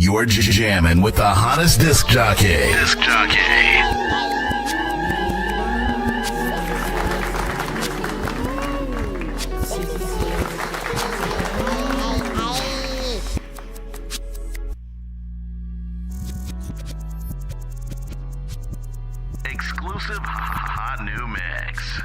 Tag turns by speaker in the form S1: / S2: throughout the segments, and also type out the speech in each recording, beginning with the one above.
S1: You're jamming with the hottest disc jockey.
S2: Exclusive hot new mix.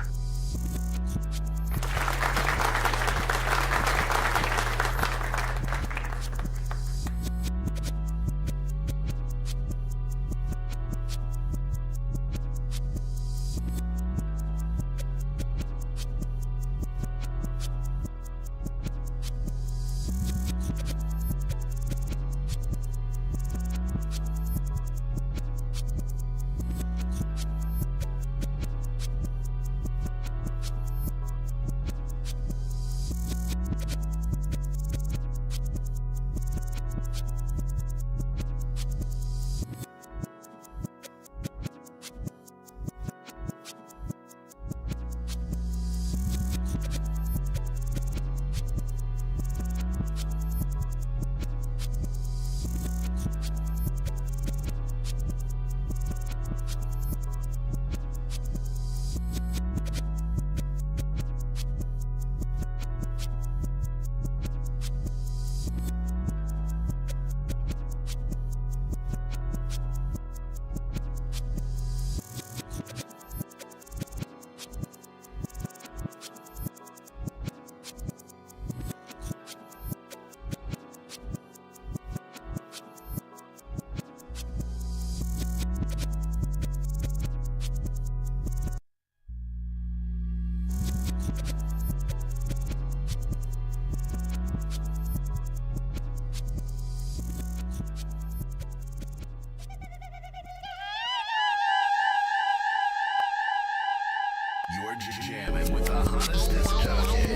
S1: You're jamming with the hottest disc jockey.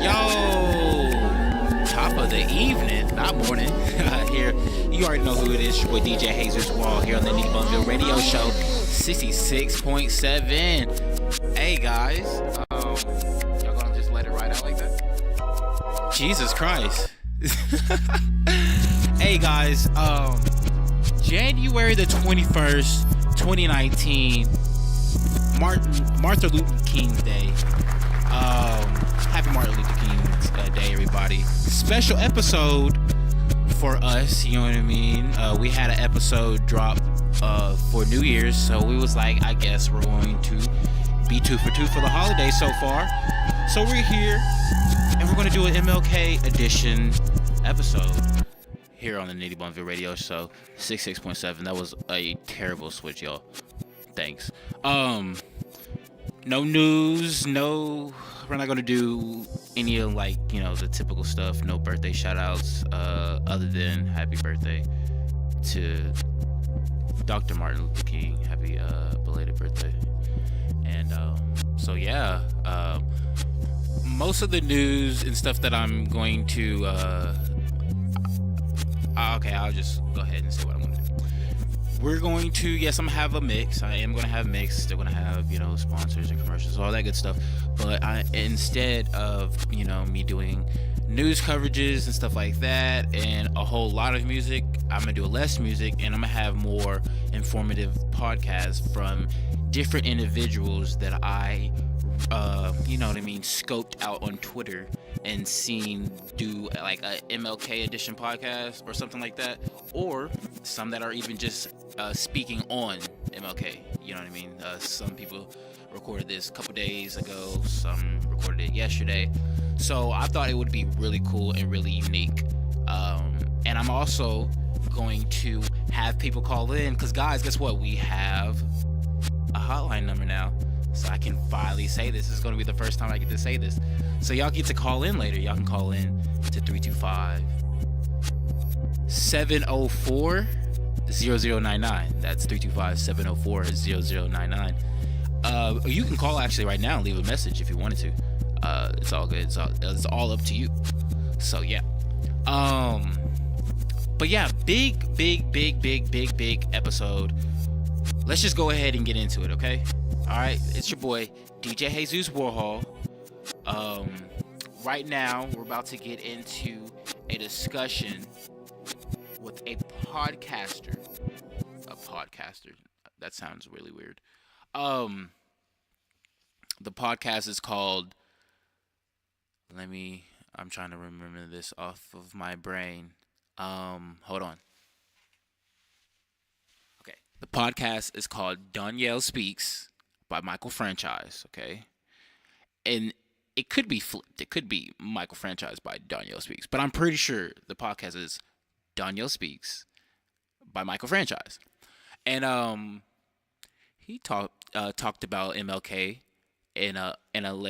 S3: Yo, top of the evening, not morning. Here, you already know who it is. Your boy DJ Jesus Wall here on the NittyBumVille radio show, 66.7. Hey guys, y'all gonna just let it ride out like that? Jesus Christ. Hey guys, January the 21st, 2019. Martin Luther King's Day. Happy Martin Luther King's Day, everybody. Special episode for us, you know what I mean? We had an episode drop for New Year's, so we was like, I guess we're going to be 2 for 2 for the holiday so far. So we're here, and we're going to do an MLK edition episode here on the NittyBumVille radio show, 66.7. That was a terrible switch, y'all. Thanks. No news, we're not gonna do any of the typical stuff. No birthday shout outs, other than happy birthday to Dr. Martin Luther King. Happy belated birthday. And most of the news and stuff that I'm going to I'll just go ahead and say what I'm gonna do. We're going to, yes, I'm going to have a mix. I am going to have a mix. Still going to have, sponsors and commercials, all that good stuff. But instead of, me doing news coverages and stuff like that and a whole lot of music, I'm going to do less music, and I'm going to have more informative podcasts from different individuals that I, scoped out on Twitter and seen do like a MLK edition podcast or something like that, or some that are even just speaking on MLK, you know what I mean? Some people recorded this a couple days ago, some recorded it yesterday, so I thought it would be really cool and really unique. And I'm also going to have people call in, because guys, guess what? We have a hotline number now. So I can finally say this. This is going to be the first time I get to say this. So y'all get to call in later. Y'all can call in to 325-704-0099. That's 325-704-0099. You can call actually right now and leave a message if you wanted to. It's all good. It's all up to you. So yeah. But yeah, big episode. Let's just go ahead and get into it, okay? Alright, it's your boy, DJ Jesus Warhol. Right now, we're about to get into a discussion a podcaster. A podcaster. That sounds really weird. Um, the podcast is called. Let me. I'm trying to remember this off of my brain. Hold on. Okay. The podcast is called Danielle Speaks by Michael Franchise. Okay. And it could be flipped. It could be Michael Franchise by Danielle Speaks. But I'm pretty sure the podcast is Danielle Speaks by Michael Franchise. And he talked about MLK in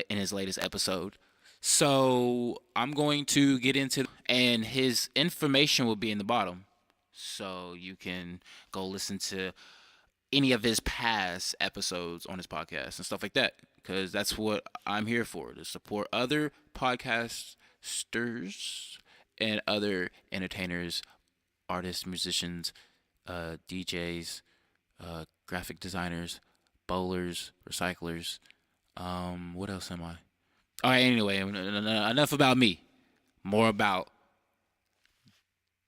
S3: his latest episode. So I'm going to get into, and his information will be in the bottom, so you can go listen to any of his past episodes on his podcast and stuff like that, because that's what I'm here for, to support other podcasters and other entertainers, artists, musicians, DJs, graphic designers, bowlers, recyclers. What else am I? All right, anyway, enough about me. More about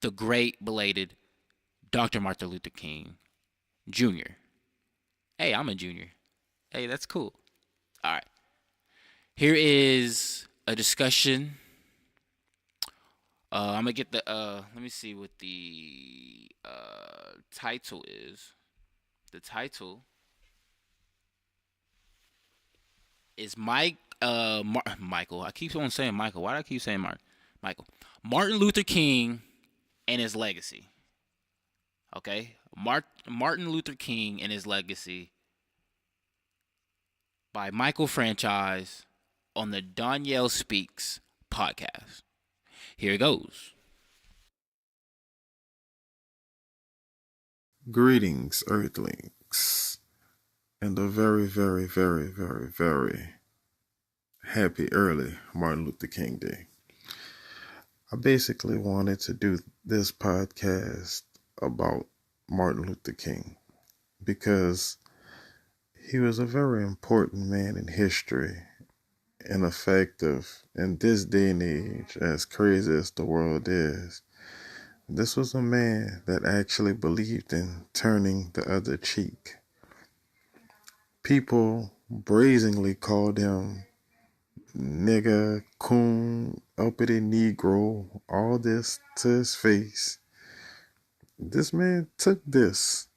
S3: the great belated Dr. Martin Luther King Jr. Hey, I'm a junior. Hey, that's cool. All right. Here is a discussion. I'm gonna get the let me see what the title is. The title is Michael. I keep on saying Michael. Why do I keep saying Michael? Martin Luther King and his legacy. Okay? Martin Luther King and his legacy by Michael Franchise on the Danielle Speaks podcast. Here it goes.
S4: Greetings, Earthlings, and a very, very, very, very, very happy early Martin Luther King Day. I basically wanted to do this podcast about Martin Luther King because he was a very important man in history and effective in this day and age, as crazy as the world is. This was a man that actually believed in turning the other cheek. People brazenly called him nigger, coon, uppity Negro, all this to his face. This man took this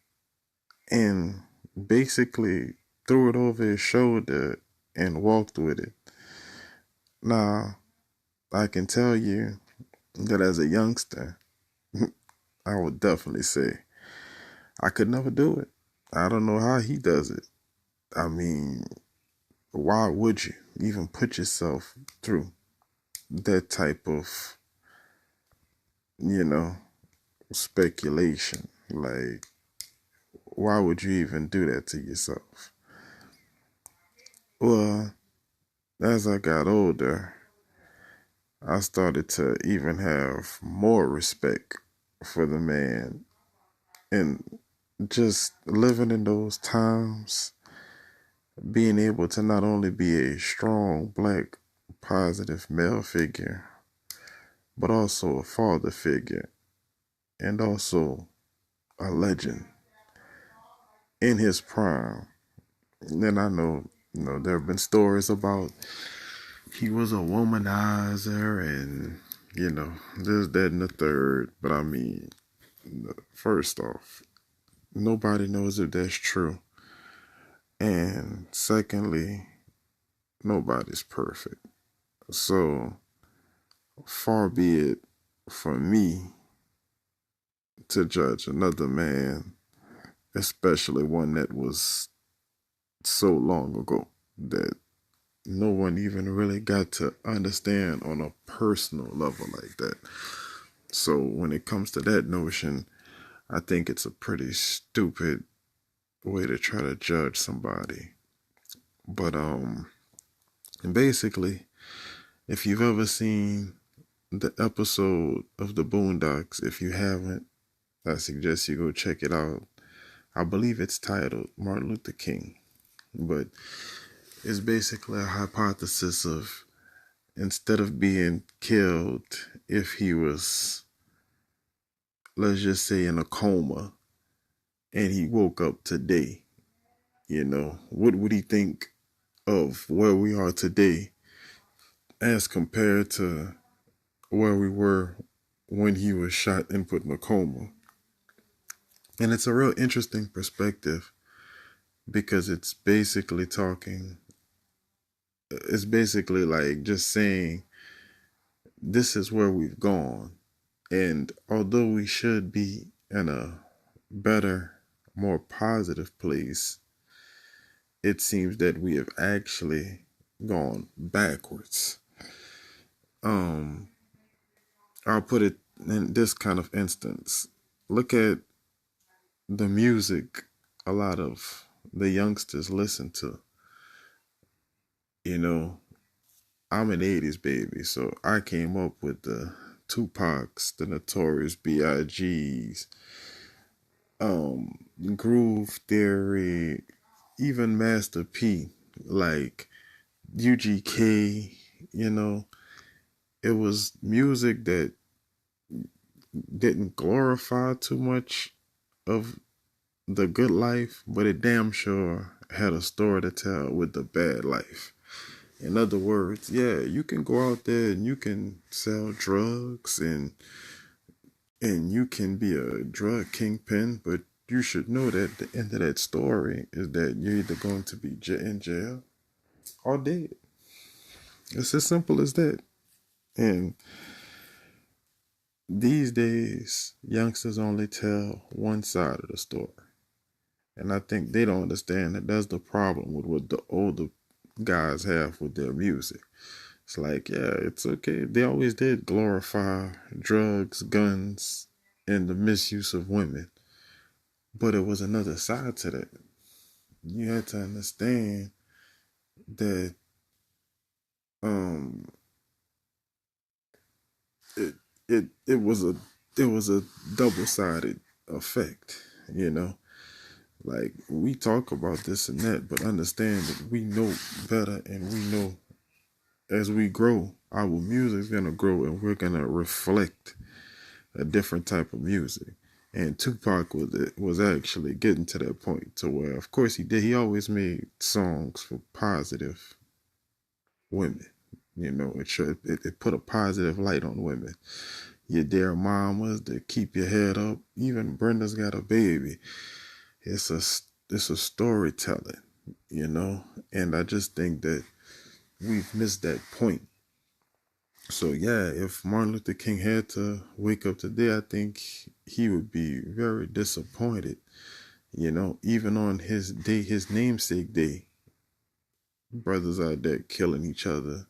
S4: and basically threw it over his shoulder and walked with it. Now, I can tell you that as a youngster, I would definitely say I could never do it. I don't know how he does it. I mean, why would you even put yourself through that type of, speculation? Like, why would you even do that to yourself? Well, as I got older, I started to even have more respect for the man, and just living in those times, being able to not only be a strong black positive male figure, but also a father figure, and also a legend in his prime. And I know, there have been stories about he was a womanizer and, this, that, and the third. But I mean, first off, nobody knows if that's true. And secondly, nobody's perfect. So far be it from me to judge another man, especially one that was so long ago that no one even really got to understand on a personal level like that. So when it comes to that notion, I think it's a pretty stupid way to try to judge somebody. But basically, if you've ever seen the episode of the Boondocks, if you haven't, I suggest you go check it out. I believe it's titled Martin Luther King, but it's basically a hypothesis of, instead of being killed if he was let's just say, in a coma, and he woke up today, what would he think of where we are today as compared to where we were when he was shot and put in a coma? And it's a real interesting perspective because it's basically like just saying this is where we've gone. And although we should be in a better, more positive place, it seems that we have actually gone backwards. I'll put it in this kind of instance. Look at the music a lot of the youngsters listen to. I'm an 80s baby, so I came up with the Tupacs, the Notorious B.I.G.'s, Groove Theory, even Master P, like UGK. It was music that didn't glorify too much of the good life, but it damn sure had a story to tell with the bad life. In other words, yeah, you can go out there and you can sell drugs and you can be a drug kingpin, but you should know that the end of that story is that you're either going to be in jail or dead. It's as simple as that. And these days, youngsters only tell one side of the story. And I think they don't understand that that's the problem with what the older guys have with their music. It's like, yeah, it's okay. They always did glorify drugs, guns, and the misuse of women. But it was another side to that. You had to understand that it was a double-sided effect, Like, we talk about this and that, but understand that we know better, and we know as we grow, our music's going to grow, and we're going to reflect a different type of music. And Tupac was actually getting to that point to where, of course, he did. He always made songs for positive women. It put a positive light on women. Your dear mamas, to keep your head up. Even Brenda's Got a Baby. It's a storytelling, and I just think that we've missed that point. So yeah, if Martin Luther King had to wake up today, I think he would be very disappointed. Even on his day, his namesake day, brothers out there killing each other,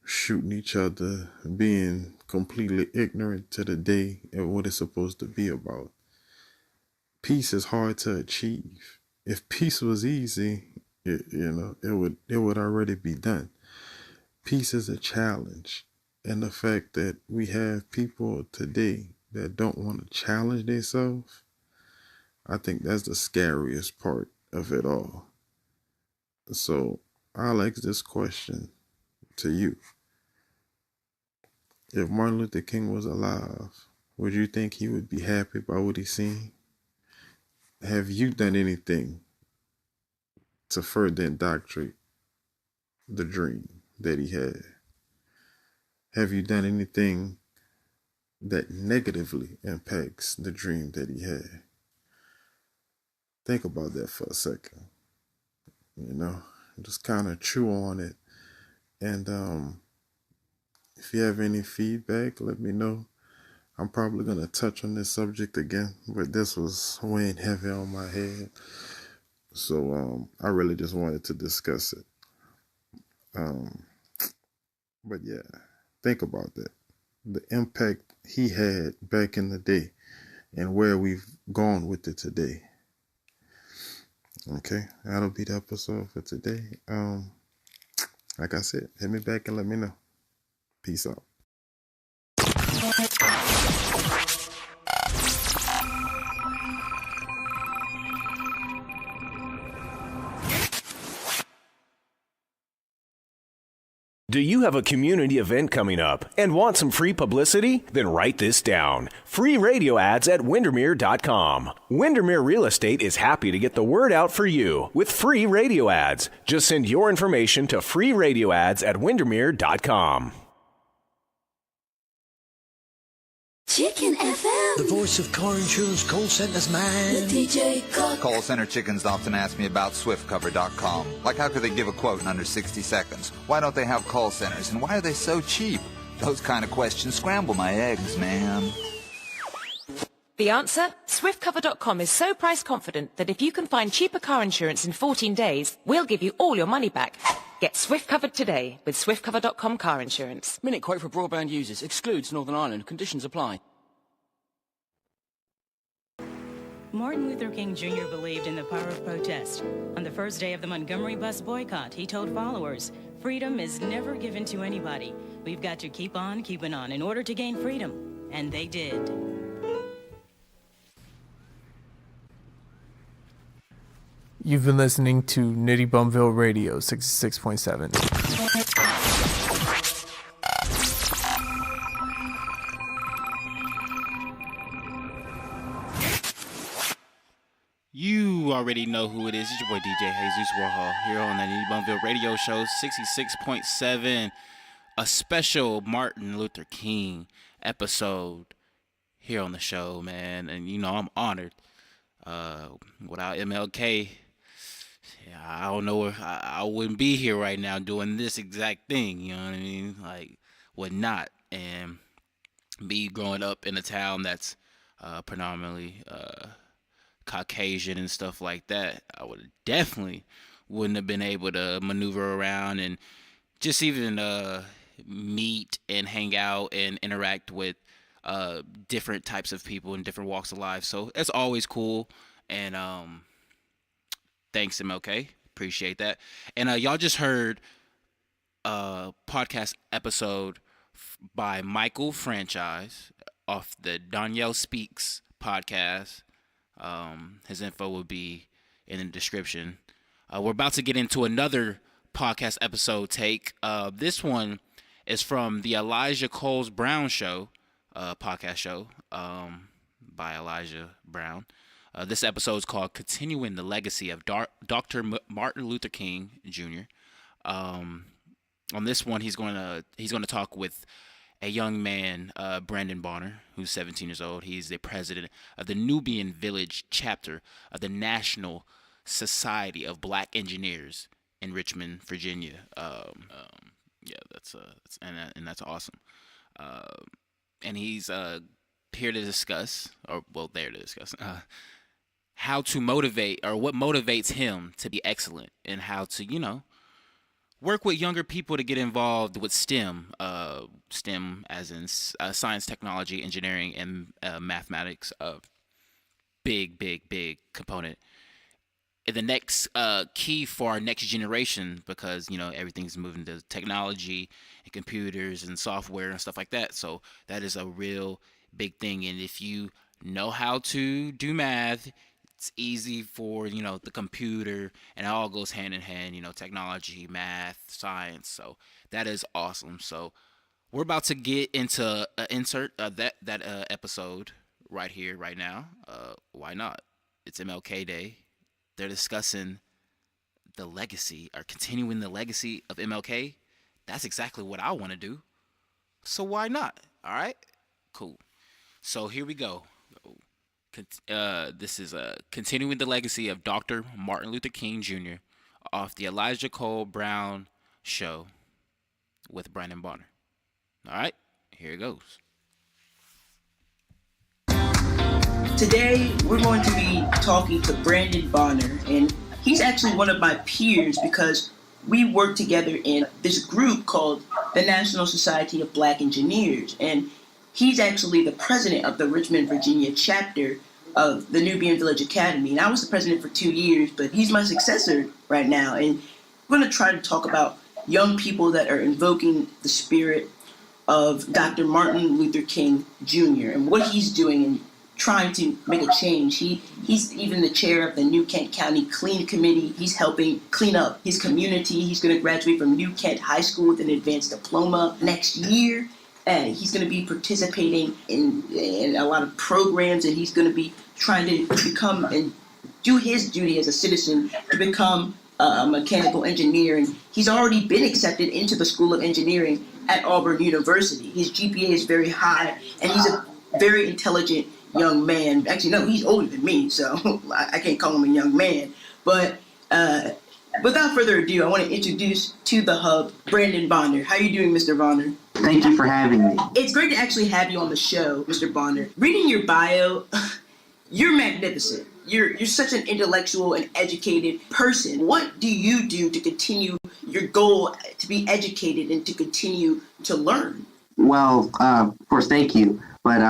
S4: shooting each other, being completely ignorant to the day and what it's supposed to be about. Peace is hard to achieve. If peace was easy, it would already be done. Peace is a challenge. And the fact that we have people today that don't want to challenge themselves, I think that's the scariest part of it all. So I'll ask this question to you. If Martin Luther King was alive, would you think he would be happy about what he's seen? Have you done anything to further indoctrinate the dream that he had? Have you done anything that negatively impacts the dream that he had? Think about that for a second. Just kind of chew on it. And if you have any feedback, let me know. I'm probably going to touch on this subject again, but this was weighing heavy on my head. So I really just wanted to discuss it. But yeah, think about that. The impact he had back in the day and where we've gone with it today. Okay, that'll be the episode for today. Like I said, hit me back and let me know. Peace out.
S5: Do you have a community event coming up and want some free publicity? Then write this down. Free radio ads at Windermere.com. Windermere Real Estate is happy to get the word out for you with free radio ads. Just send your information to free radio ads at Windermere.com.
S6: Chicken FM.
S7: The voice of car insurance call center's man.
S6: With DJ Cook.
S8: Call center chickens often ask me about SwiftCover.com. Like, how could they give a quote in under 60 seconds? Why don't they have call centers? And why are they so cheap? Those kind of questions scramble my eggs, man.
S9: The answer? SwiftCover.com is so price confident that if you can find cheaper car insurance in 14 days, we'll give you all your money back. Get Swift covered today with SwiftCover.com car insurance.
S10: Minute quote for broadband users. Excludes Northern Ireland. Conditions apply.
S11: Martin Luther King Jr. believed in the power of protest. On the first day of the Montgomery bus boycott, he told followers, "Freedom is never given to anybody. We've got to keep on keeping on in order to gain freedom." And they did.
S12: You've been listening to NittyBumVille Radio 66.7.
S3: You already know who it is. It's your boy DJ Jesus Warhol here on the NittyBumVille Radio Show 66.7. A special Martin Luther King episode here on the show, man. And you know, I'm honored. Without MLK, I don't know if I wouldn't be here right now doing this exact thing, you know what I mean? Like, would not. And me growing up in a town that's predominantly Caucasian and stuff like that, I would definitely wouldn't have been able to maneuver around and just even meet and hang out and interact with different types of people in different walks of life. So it's always cool. And thanks, MLK. Appreciate that. And y'all just heard a podcast episode by Michael Franchise off the Danielle Speaks podcast. His info will be in the description. We're about to get into another podcast episode take. This one is from the Elijah Coles Brown Show, podcast show by Elijah Brown. This episode is called "Continuing the Legacy of Dr. Martin Luther King Jr." On this one, he's going to talk with a young man, Brandon Bonner, who's 17 years old. He's the president of the Nubian Village chapter of the National Society of Black Engineers in Richmond, Virginia. Yeah, that's awesome. And he's here to discuss, there to discuss, how to motivate, or what motivates him to be excellent, and how to, work with younger people to get involved with STEM, STEM as in science, technology, engineering, and mathematics. Big component. And the next key for our next generation, because everything's moving to technology and computers and software and stuff like that. So that is a real big thing. And if you know how to do math, it's easy for the computer, and it all goes hand in hand. Technology, math, science. So that is awesome. So we're about to get into insert that episode right here, right now. Why not? It's MLK Day. They're discussing the legacy, or continuing the legacy of MLK. That's exactly what I want to do. So why not? All right, cool. So here we go. This is continuing the legacy of Dr. Martin Luther King Jr. off the Elijah Cole Brown Show with Brandon Bonner. All right, here it goes.
S13: Today, we're going to be talking to Brandon Bonner, and he's actually one of my peers because we work together in this group called the National Society of Black Engineers, and he's actually the president of the Richmond, Virginia chapter of the Nubian Village Academy. And I was the president for 2 years, but he's my successor right now, and we're going to try to talk about young people that are invoking the spirit of Dr. Martin Luther King Jr. and what he's doing and trying to make a change. He's even the chair of the New Kent County Clean Committee. He's helping clean up his community. He's going to graduate from New Kent High School with an advanced diploma next year. And he's going to be participating in a lot of programs, and he's going to be trying to become and do his duty as a citizen to become a mechanical engineer. And he's already been accepted into the School of Engineering at Auburn University. His GPA is very high, and he's a very intelligent young man. Actually, no, he's older than me, so I can't call him a young man. But without further ado, I want to introduce to the hub Brandon Bonner. How are you doing, Mr. Bonner?
S14: Thank you for having me.
S13: It's great to actually have you on the show, Mr. Bonner. Reading your bio, you're magnificent. You're such an intellectual and educated person. What do you do to continue your goal to be educated and to continue to learn?
S14: Well, of course, thank you. But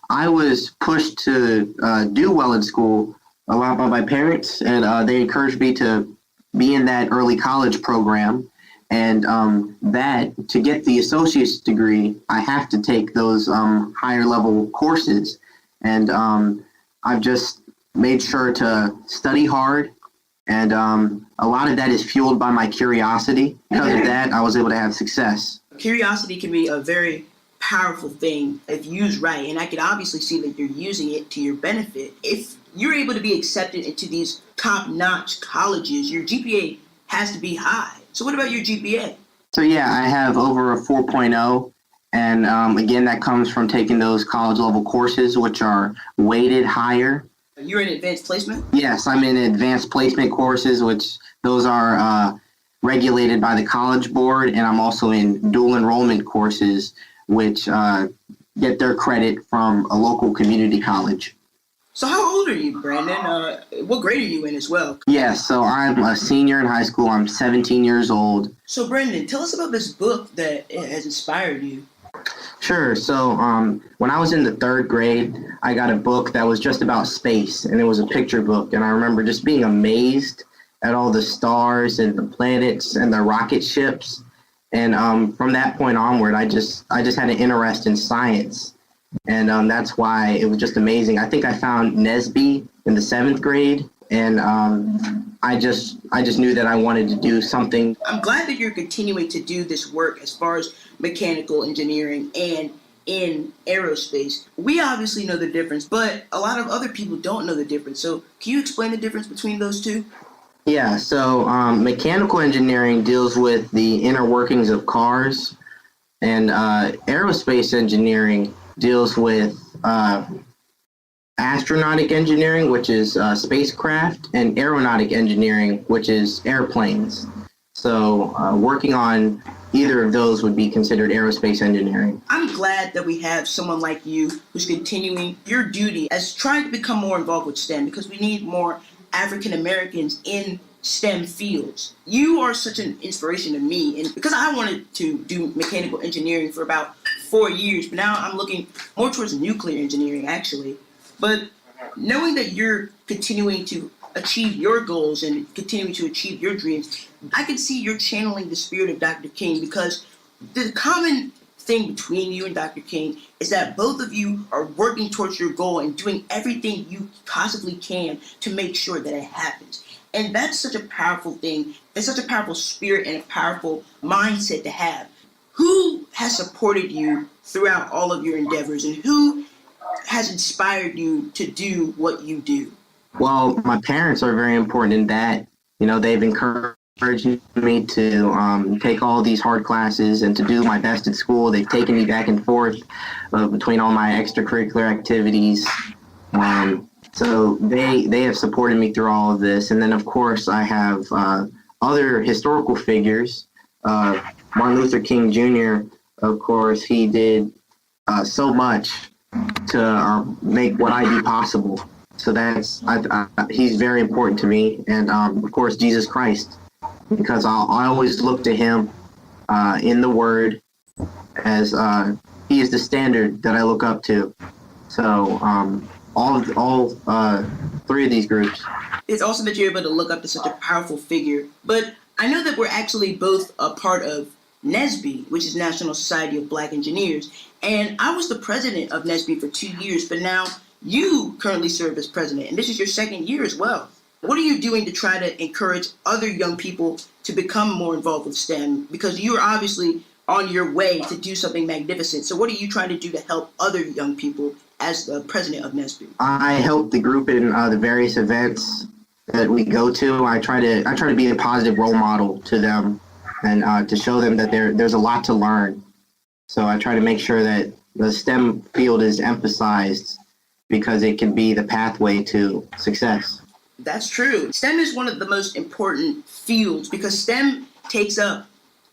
S14: I was pushed to do well in school a lot by my parents, and they encouraged me to be in that early college program. And that to get the associate's degree, I have to take those higher level courses. And I've just made sure to study hard. And a lot of that is fueled by my curiosity. Because of that, I was able to have success.
S13: Curiosity can be a very powerful thing if used right. And I can obviously see that you're using it to your benefit. If you're able to be accepted into these top-notch colleges, your GPA has to be high. So what about your GPA?
S14: So yeah, I have over a 4.0. And again, that comes from taking those college level courses, which are weighted higher.
S13: You're in advanced placement?
S14: Yes, I'm in advanced placement courses, which those are regulated by the College Board. And I'm also in dual enrollment courses, which get their credit from a local community college.
S13: So how old are you, Brandon? What grade are you in as well?
S14: Yeah, so I'm a senior in high school. I'm 17 years old.
S13: So Brandon, tell us about this book that has inspired you.
S14: Sure. So when I was in the third grade, I got a book that was just about space, and it was a picture book. And I remember just being amazed at all the stars and the planets and the rocket ships. And from that point onward, I just had an interest in science. And that's why it was just amazing. I think I found NSBE in the 7th grade, and I just knew that I wanted to do something.
S13: I'm glad that you're continuing to do this work as far as mechanical engineering and in aerospace. We obviously know the difference, but a lot of other people don't know the difference. So can you explain the difference between those two?
S14: Yeah, so mechanical engineering deals with the inner workings of cars, and aerospace engineering deals with astronautic engineering, which is spacecraft, and aeronautic engineering, which is airplanes. So working on either of those would be considered aerospace engineering.
S13: I'm glad that we have someone like you who's continuing your duty as trying to become more involved with STEM, because we need more African Americans in STEM fields. You are such an inspiration to me, and because I wanted to do mechanical engineering for about 4 years, but now I'm looking more towards nuclear engineering actually. But knowing that you're continuing to achieve your goals and continuing to achieve your dreams, I can see you're channeling the spirit of Dr. King, because the common thing between you and Dr. King is that both of you are working towards your goal and doing everything you possibly can to make sure that it happens. And that's such a powerful thing. It's such a powerful spirit and a powerful mindset to have. Who has supported you throughout all of your endeavors, and who has inspired you to do what you do?
S14: Well, my parents are very important in that. You know, they've encouraged me to take all these hard classes and to do my best at school. They've taken me back and forth between all my extracurricular activities. So they have supported me through all of this. And then, of course, I have other historical figures. Martin Luther King Jr., of course, he did so much to make what I do possible. So he's very important to me. And, of course, Jesus Christ, because I always look to him in the Word as he is the standard that I look up to. So all three of these groups.
S13: It's awesome that you're able to look up to such a powerful figure. But I know that we're actually both a part of NSBE, which is National Society of Black Engineers. And I was the president of NSBE for 2 years, but now You currently serve as president, and this is your second year as well. What are you doing to try to encourage other young people to become more involved with STEM? Because you're obviously on your way to do something magnificent. So what are you trying to do to help other young people as the president of NSBE?
S14: I help the group in the various events that we go to. I try to be a positive role model to them and to show them that there's a lot to learn. So I try to make sure that the STEM field is emphasized because it can be the pathway to success.
S13: That's true. STEM is one of the most important fields because STEM takes up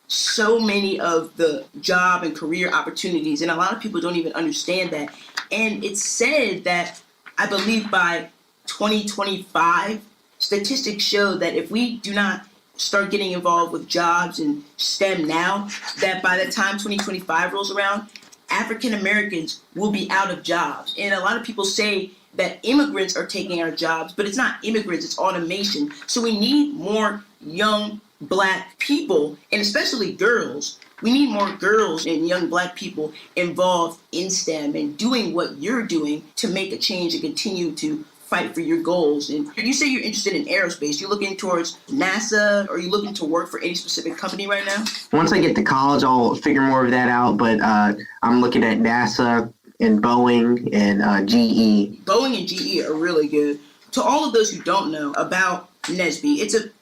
S13: so many of the job and career opportunities, and a lot of people don't even understand that. And it's said that, I believe by 2025, statistics show that if we do not start getting involved with jobs and STEM now, that by the time 2025 rolls around, African Americans will be out of jobs. And a lot of people say that immigrants are taking our jobs, but it's not immigrants, it's automation. So we need more young Black people, and especially girls. We need more girls and young Black people involved in STEM and doing what you're doing to make a change and continue to fight for your goals. And you say you're interested in aerospace. You're looking towards NASA, or are you looking to work for any specific company right now?
S14: Once I get to college, I'll figure more of that out, but I'm looking at NASA and Boeing and GE.
S13: Boeing and GE are really good. To all of those who don't know about NSBE,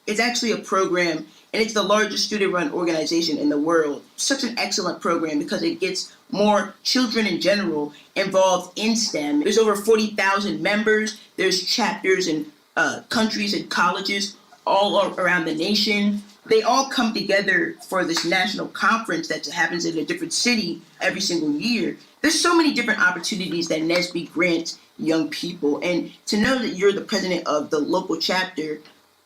S13: it's actually a program, and it's the largest student-run organization in the world. Such an excellent program because it gets more children in general involved in STEM. There's over 40,000 members. There's chapters in countries and colleges all around the nation. They all come together for this national conference that happens in a different city every single year. There's so many different opportunities that NSBE grants young people. And to know that you're the president of the local chapter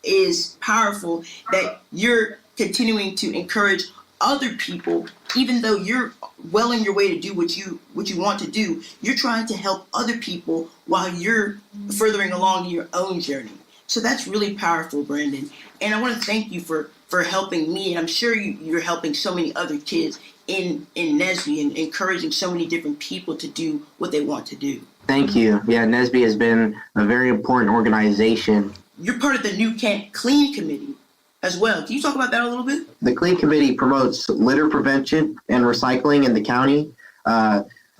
S13: is powerful, that you're continuing to encourage other people, even though you're well on your way to do what you want to do. You're trying to help other people while you're furthering along your own journey. So that's really powerful, Brandon. And I want to thank you for helping me, and I'm sure you're helping so many other kids in NSBE and encouraging so many different people to do what they want to do.
S14: Thank you. Yeah, NSBE has been a very important organization.
S13: You're part of the New Kent Clean Committee as well. Can you talk about that a little bit?
S14: The Clean Committee promotes litter prevention and recycling in the county.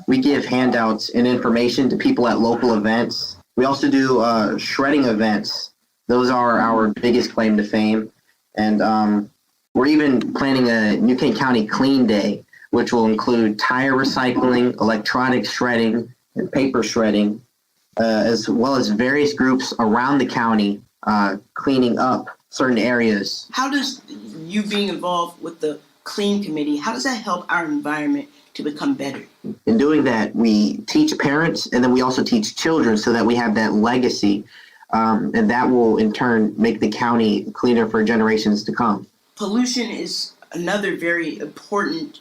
S14: We give handouts and information to people at local events. We also do shredding events. Those are our biggest claim to fame. And we're even planning a New Kent County Clean Day, which will include tire recycling, electronic shredding, and paper shredding, as well as various groups around the county cleaning up certain areas.
S13: How does you being involved with the Clean Committee, how does that help our environment to become better?
S14: In doing that, we teach parents, and then we also teach children so that we have that legacy, and that will in turn make the county cleaner for generations to come. Pollution
S13: is another very important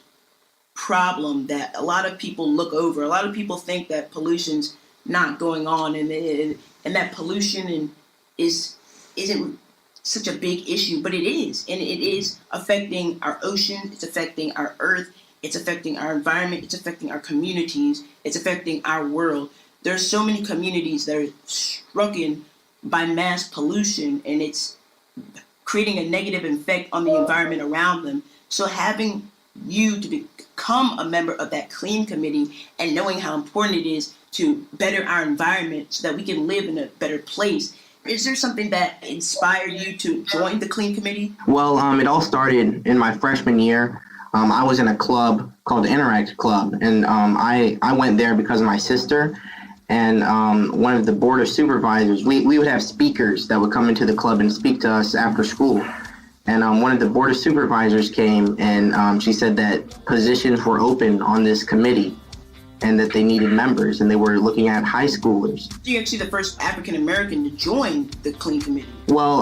S13: problem that a lot of people look over. A lot of people think that pollution's not going on, and that pollution isn't such a big issue, but it is, and it is affecting our ocean, it's affecting our earth, it's affecting our environment, it's affecting our communities, it's affecting our world. There's so many communities that are stricken by mass pollution, and it's creating a negative effect on the environment around them. So having you to become a member of that Clean Committee and knowing how important it is to better our environment so that we can live in a better place, is there something that inspired you to join the Clean Committee?
S14: Well, it all started in my freshman year. I was in a club called the Interact Club, and I went there because of my sister. And one of the board of supervisors, we would have speakers that would come into the club and speak to us after school. And one of the board of supervisors came, and she said that positions were open on this committee and that they needed members, and they were looking at high schoolers.
S13: You're actually the first African American to join the Clean Committee.
S14: Well,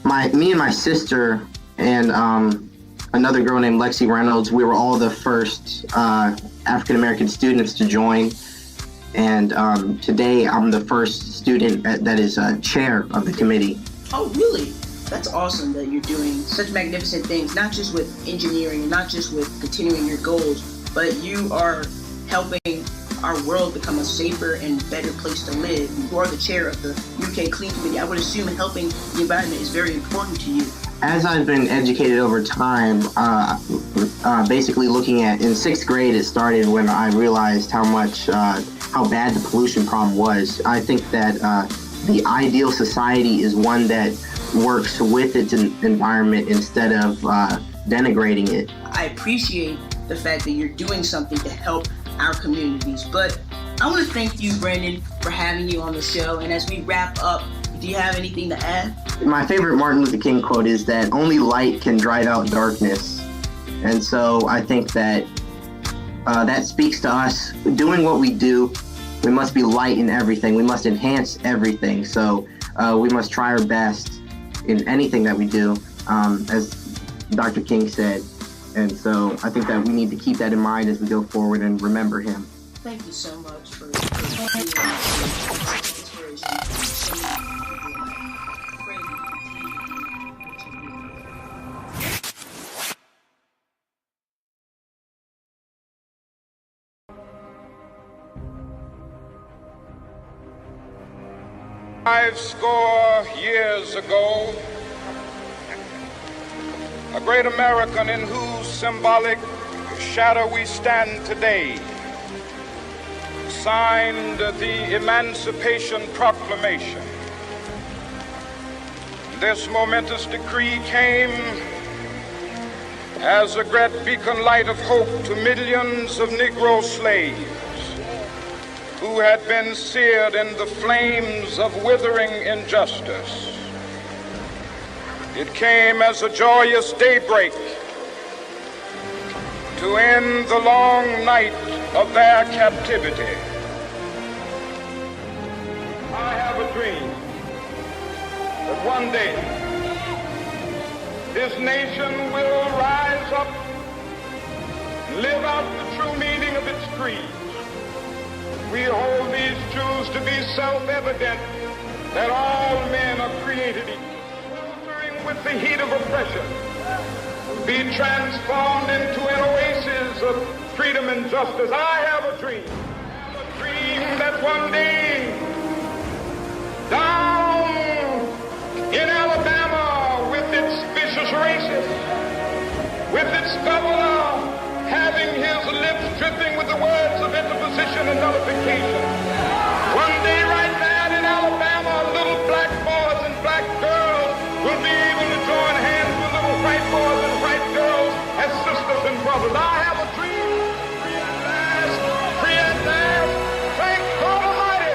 S14: me and my sister and another girl named Lexi Reynolds, we were all the first African American students to join. And today I'm the first student that is chair of the committee.
S13: Oh, really? That's awesome that you're doing such magnificent things, not just with engineering and not just with continuing your goals, but you are helping our world become a safer and better place to live. You are the chair of the UK Clean Committee. I would assume helping the environment is very important to you.
S14: As I've been educated over time, basically looking at, in 6th grade, it started when I realized how bad the pollution problem was. I think that the ideal society is one that works with its environment instead of denigrating it.
S13: I appreciate the fact that you're doing something to help our communities, but I want to thank you, Brandon, for having you on the show. And as we wrap up, do you have anything to add?
S14: My favorite Martin Luther King quote is that only light can drive out darkness. And so I think that that speaks to us. Doing what we do, we must be light in everything. We must enhance everything. So we must try our best in anything that we do, as Dr. King said. And so I think that we need to keep that in mind as we go forward and remember him.
S13: Thank you so much for
S15: Five score years ago, a great American in whose symbolic shadow we stand today signed the Emancipation Proclamation. This momentous decree came as a great beacon light of hope to millions of Negro slaves who had been seared in the flames of withering injustice. It came as a joyous daybreak to end the long night of their captivity. I have a dream that one day this nation will rise up and live out the true meaning of its creed. We hold these truths to be self-evident, that all men are created equal. Sweltering with the heat of oppression, be transformed into an oasis of freedom and justice. I have a dream that one day, down in Alabama, with its vicious racists, with its governor having his lips dripping with the words of interposition and nullification. One day right now in Alabama, little black boys and black girls will be able to join hands with little white boys and white girls as sisters and brothers. I have a dream. Free at last. Thank God Almighty.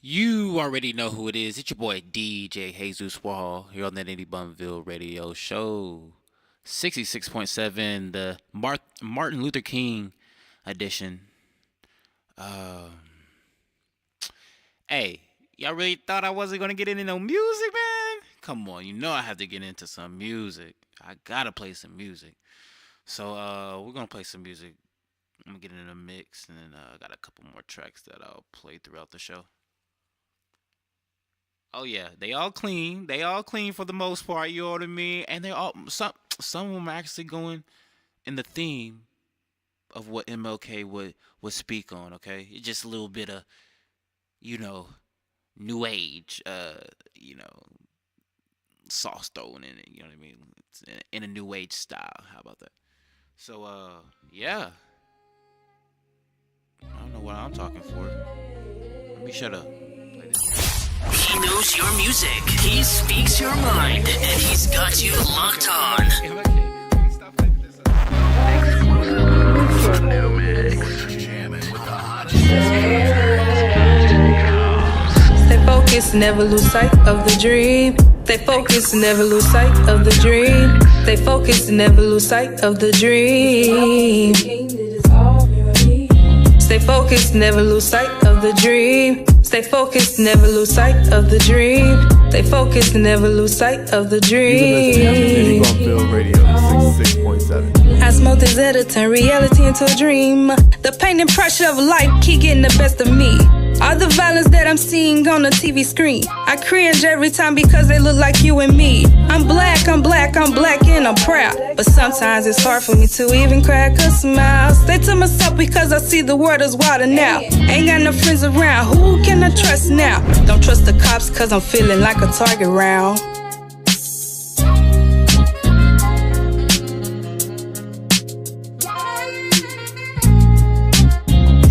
S3: You already know who it is. It's your boy DJ Jesus Wall here on the NittyBumVille radio show. 66.7, the Martin Luther King edition. Hey, y'all really thought I wasn't going to get into no music, man? Come on, you know I have to get into some music. I got to play some music. So we're going to play some music. I'm going to get into the mix, and then I got a couple more tracks that I'll play throughout the show. Oh yeah, they all clean. They all clean for the most part. You know what I mean? And they all some of them are actually going in the theme of what MLK would speak on. Okay, it's just a little bit of, new age. Sauce thrown in it. You know what I mean? It's in a new age style. How about that? So yeah. I don't know what I'm talking for. Let me shut up. Play this.
S16: He knows your music, he speaks your mind, and he's got you locked on.
S17: Stay focused, never lose sight of the dream. Stay focused, never lose sight of the dream. Stay focused, never lose sight of the dream. Stay focused, never lose sight of the dream. Stay focused, never lose sight of the dream. Stay focused, never lose sight of the dream.
S12: NittyBumVille Radio 66.7.
S17: I smoke this editor, turn reality into a dream. The pain and pressure of life keep getting the best of me. All the violence that I'm seeing on the TV screen, I cringe every time because they look like you and me. I'm black, and I'm proud. But sometimes it's hard for me to even crack a smile. Stay to myself because I see the world is wilder now. Ain't got no friends around, who can I trust now? Don't trust the cops cause I'm feeling like a target round.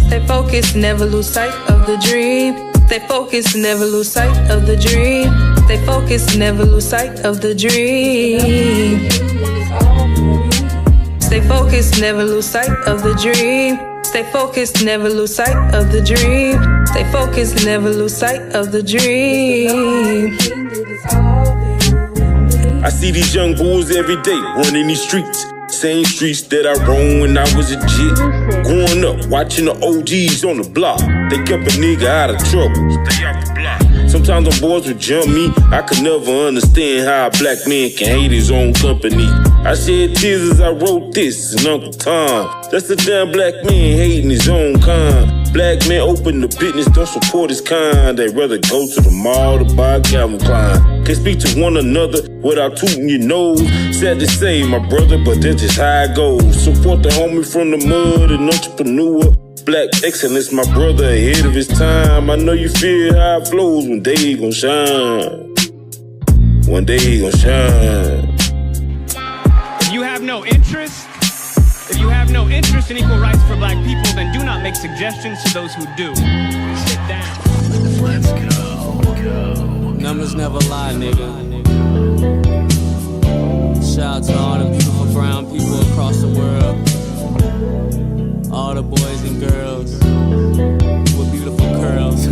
S17: Stay focused, never lose sight of the dream. Stay focused, never lose sight of the dream. Stay focused, never lose sight of the dream. Stay focused, never lose sight of the dream. Stay focused, never lose sight of the dream. Stay focused, never lose sight of the dream.
S18: I see these young bulls every day running these streets. Same streets that I roamed when I was a jit. Growing up, watching the OGs on the block. They kept a nigga out of trouble. Stay out the block. Sometimes them boys would jump me. I could never understand how a black man can hate his own company. I shed tears as I wrote this, and Uncle Tom. That's a damn black man hating his own kind. Black men open the business, don't support his kind. They'd rather go to the mall to buy a Calvin Klein. Can't speak to one another without tooting your nose. Sad to say, my brother, but that's just how it goes. Support the homie from the mud, an entrepreneur. Black excellence, my brother, ahead of his time. I know you feel how it flows. One day he gon' shine. One day he gon' shine.
S19: If you have no interest in equal rights for black people, then do not make suggestions to those who do. Sit down.
S1: Let's go.
S10: Numbers never lie, nigga. Shout out to all the beautiful brown people across the world. All the boys and girls with beautiful curls.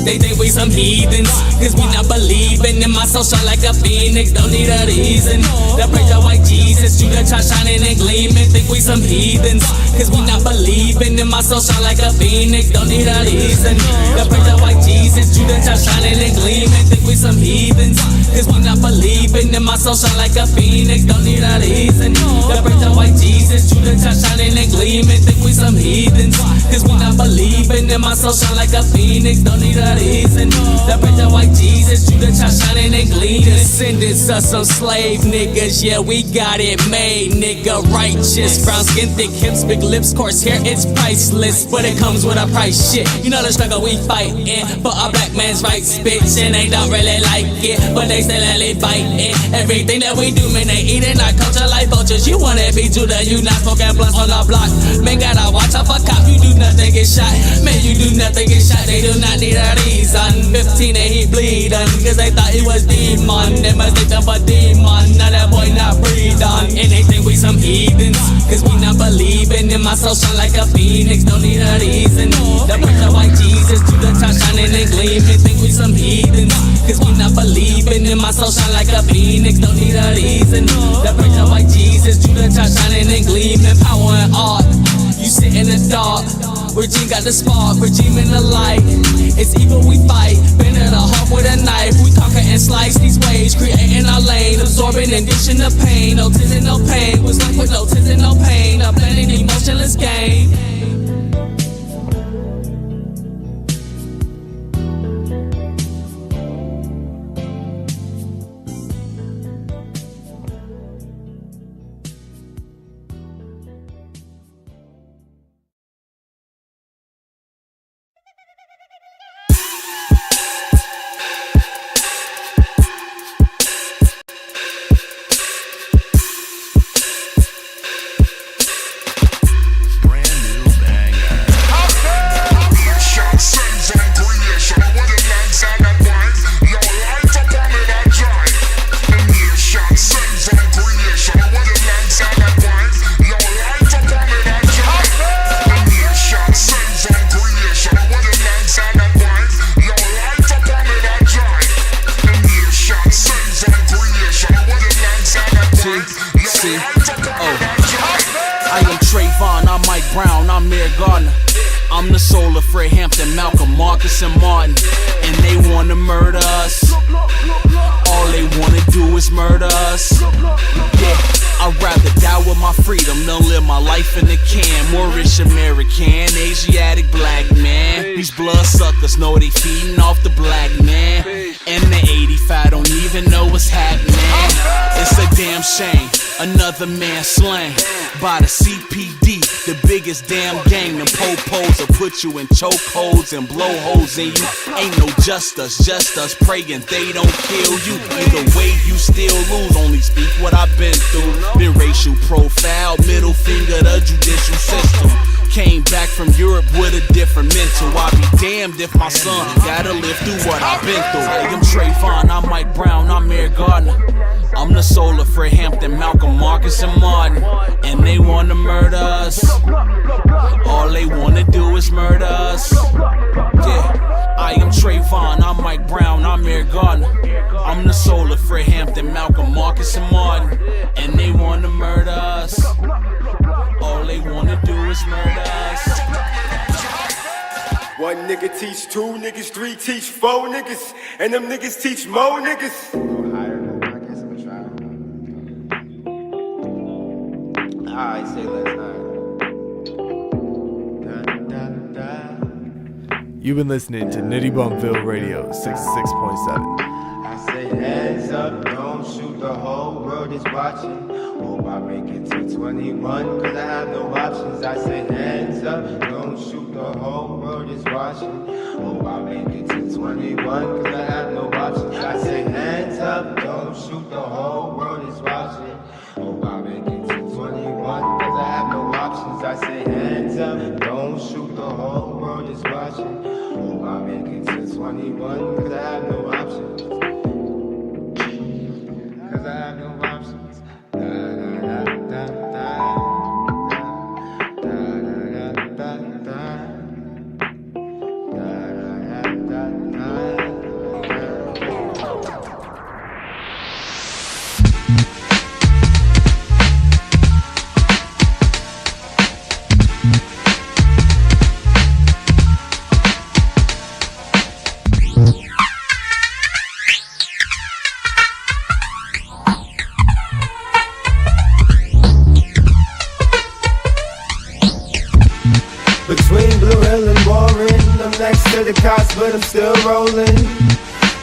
S10: They think we some heathens, cause we not believing in my soul shine like a phoenix, don't need a reason. The praise of white Jesus, you the child shining and gleaming. Think we some heathens, cause we not believing in my soul shine like a phoenix, don't need a reason. The praise of white Jesus, you the child shining and gleaming. Think we some heathens, cause we not believing in my soul shine like a phoenix, don't need a reason. The praise of white Jesus, you the child shining and gleaming. Think we some heathens, cause we not believing in my soul shine like a phoenix, don't need a reason. The praise of white Jesus, you the child shining and gleaming. Descendants of some slave niggas, yeah, we got it made, nigga. Righteous, brown skin, thick hips, big lips, coarse hair, it's priceless, but it comes with a price, shit. You know the struggle we fighting for our black man's rights, bitch, and they don't really like it, but they still only fighting. Everything that we do, man, they eating our culture like vultures. You wanna be Judah, you not smoking blunts on the block. Man, gotta watch out for cop, you do nothing, get shot. Man, you do nothing, get shot, they do not need a reason. 15 and he bleeding, cause they thought he was demon. They mistake them for demon, now that boy not breathing. And they think we some heathens, cause we not believing in my soul shine like a phoenix, don't need a reason. The praise of white Jesus, to the top shining and gleaming. Think we some heathens, cause we not believing in my soul shine like a phoenix, don't need a reason. The praise of white Jesus, to the top shining and gleaming. Power and art, you sit in the dark. Regime got the spark, regime in the light. It's evil we fight, bend in the heart with a knife. We conquer and slice these waves, creating our lane, absorbing and dishing the pain. No tears and no pain, was like with no tears and no pain. A blending emotionless game.
S20: I'm the soul of Fred Hampton, Malcolm, Marcus, and Martin, and they wanna murder us. All they wanna do is murder us. Yeah, I'd rather die with my freedom than live my life in a can. Moorish American, Asiatic black man. Cause know they feeding off the black man. And the 85 don't even know what's happening. It's a damn shame, another man slain by the CPD, the biggest damn gang. Them po-pos will put you in chokeholds and blow holes in you. Ain't no just us praying they don't kill you. Either way you still lose, only speak what I've been through. Been racial profile, middle finger the judicial system. Came back from Europe with a different mental. I'll be damned if my son gotta live through what I've been through. Hey, I'm Trayvon, I'm Mike Brown, I'm Eric Gardner. I'm the soul of Fred Hampton, Malcolm, Marcus, and Martin. And they wanna murder us. All they wanna do is murder us. Yeah, I am Trayvon, I'm Mike Brown, I'm Eric Gardner. I'm the soul of Fred Hampton, Malcolm, Marcus, and Martin. And they wanna murder us. All they wanna do is murder us.
S21: One nigga teach two niggas, three teach four niggas, and them niggas teach more niggas. Alright, say less
S12: You've been listening to NittyBumVille Radio 66.7.
S21: I say hands up, don't shoot, the whole world is watching. Hope I make it to 21, cause I have no options. I say hands up, don't shoot, the whole world is watching. Hope I make it to 21, cause I have no options. I say hands up, don't shoot, the whole world is watching. Hope I make it to 21, cause I have no options. I say hands up, don't shoot, the whole world is watching. Hope I make it to 21, cause I have no options. Cause I have no options. Da da da da da. Da da da da da. Da da da Between Blue Hill and Warren, I'm next to the cops, but I'm still rolling.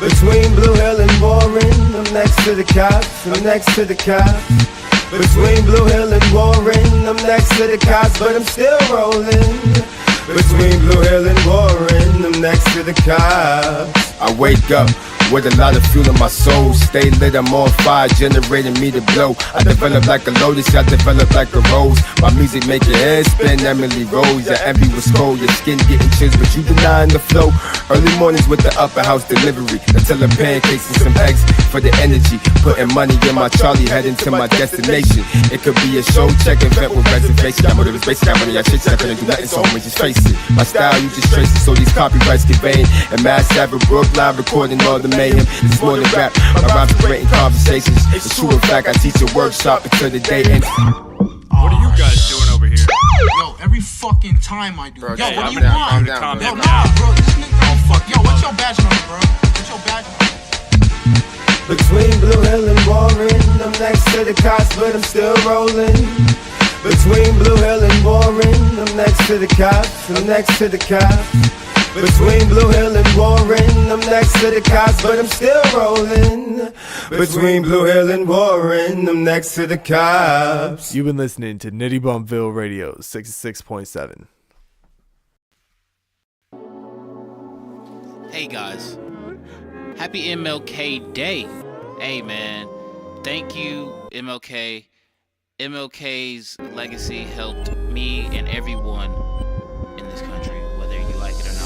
S21: Between Blue Hill and Warren, I'm next to the cops, I'm next to the cops. Between Blue Hill and Warren, I'm next to the cops, but I'm still rolling. Between Blue Hill and Warren, I'm next to the cops. I wake up with a lot of fuel in my soul. Stay lit, I'm on fire, generating me to blow. I develop like a lotus, I develop like a rose. My music make your head spin, Emily Rose. Your envy was cold, your skin getting chills, but you denying the flow. Early mornings with the upper house delivery. Until pancakes and some eggs for the energy. Putting money in my Charlie, heading to my destination. It could be a show, check event with reservation. I'm motive is basic, I'm one of y'all shit, I couldn't do nothing, so homie, just face it. My style, you just trace it, so these copyrights get vain. And Mass Savage, Brookline, recording all the mayhem. It's more than rap, my rhymes are great in conversations. It's true, in fact, I teach a workshop until the day ends.
S22: What are you guys doing over here?
S23: Yo, every fucking time I do.
S22: Bro,
S23: Yo,
S22: calm
S23: what do you
S22: down,
S23: want?
S22: calm
S23: Yo,
S22: down.
S23: nah, bro, this nigga don't fuck. Yo, what's your badge number, bro? What's your badge number?
S21: Between Blue Hill and Warren, I'm next to the cops, but I'm still rolling. Between Blue Hill and Warren, I'm next to the cops, I'm next to the cops. Between Blue Hill and Warren, I'm next to the cops, but I'm still rolling. Between Blue Hill and Warren, I'm next to the cops.
S12: You've been listening to NittyBumVille Radio 66.7.
S3: Hey guys, happy MLK Day. Hey man, thank you MLK. MLK's legacy helped me and everyone in this country, whether you like it or not.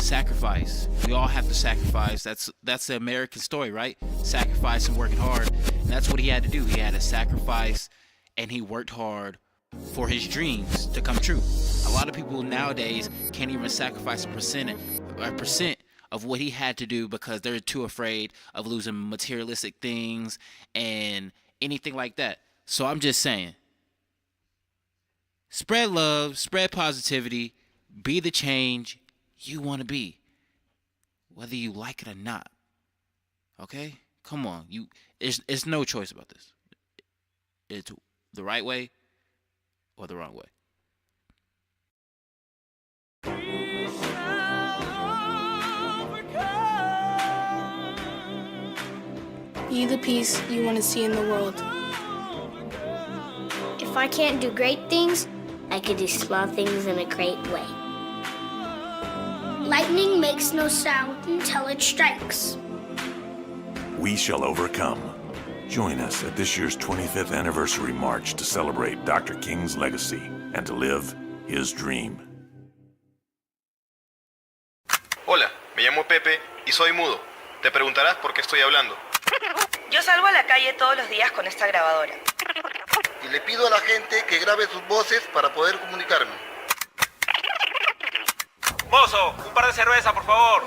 S3: Sacrifice. We all have to sacrifice. That's the American story, right? Sacrifice and working hard. And that's what he had to do. He had to sacrifice and he worked hard for his dreams to come true. A lot of people nowadays can't even sacrifice a percent of what he had to do because they're too afraid of losing materialistic things and anything like that. So I'm just saying, spread love, spread positivity, be the change you want to be, whether you like it or not. Okay? Come on. It's no choice about this. It's the right way or the wrong way.
S2: Be the peace you want to see in the world.
S4: If I can't do great things, I can do small things in a great way. Lightning makes no sound until it strikes.
S5: We shall overcome. Join us at this year's 25th anniversary march to celebrate Dr. King's legacy and to live his dream.
S24: Hola, me llamo Pepe y soy mudo. Te preguntarás por qué estoy hablando.
S9: Yo salgo a la calle todos los días con esta grabadora.
S24: Y le pido a la gente que grabe sus voces para poder comunicarme.
S22: Mozo, un par de cerveza, por favor.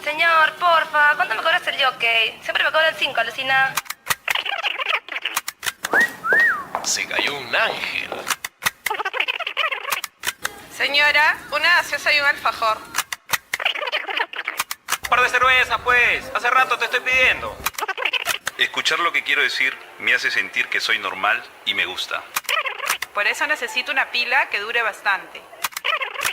S9: Señor, porfa, ¿cuánto me cobras el jockey? Siempre me cobran 5, alucina.
S24: Se cayó un ángel.
S9: Señora, una gaseosa y un alfajor.
S22: Un par de cerveza, pues. Hace rato te estoy pidiendo.
S24: Escuchar lo que quiero decir me hace sentir que soy normal y me gusta.
S9: Por eso necesito una pila que dure bastante.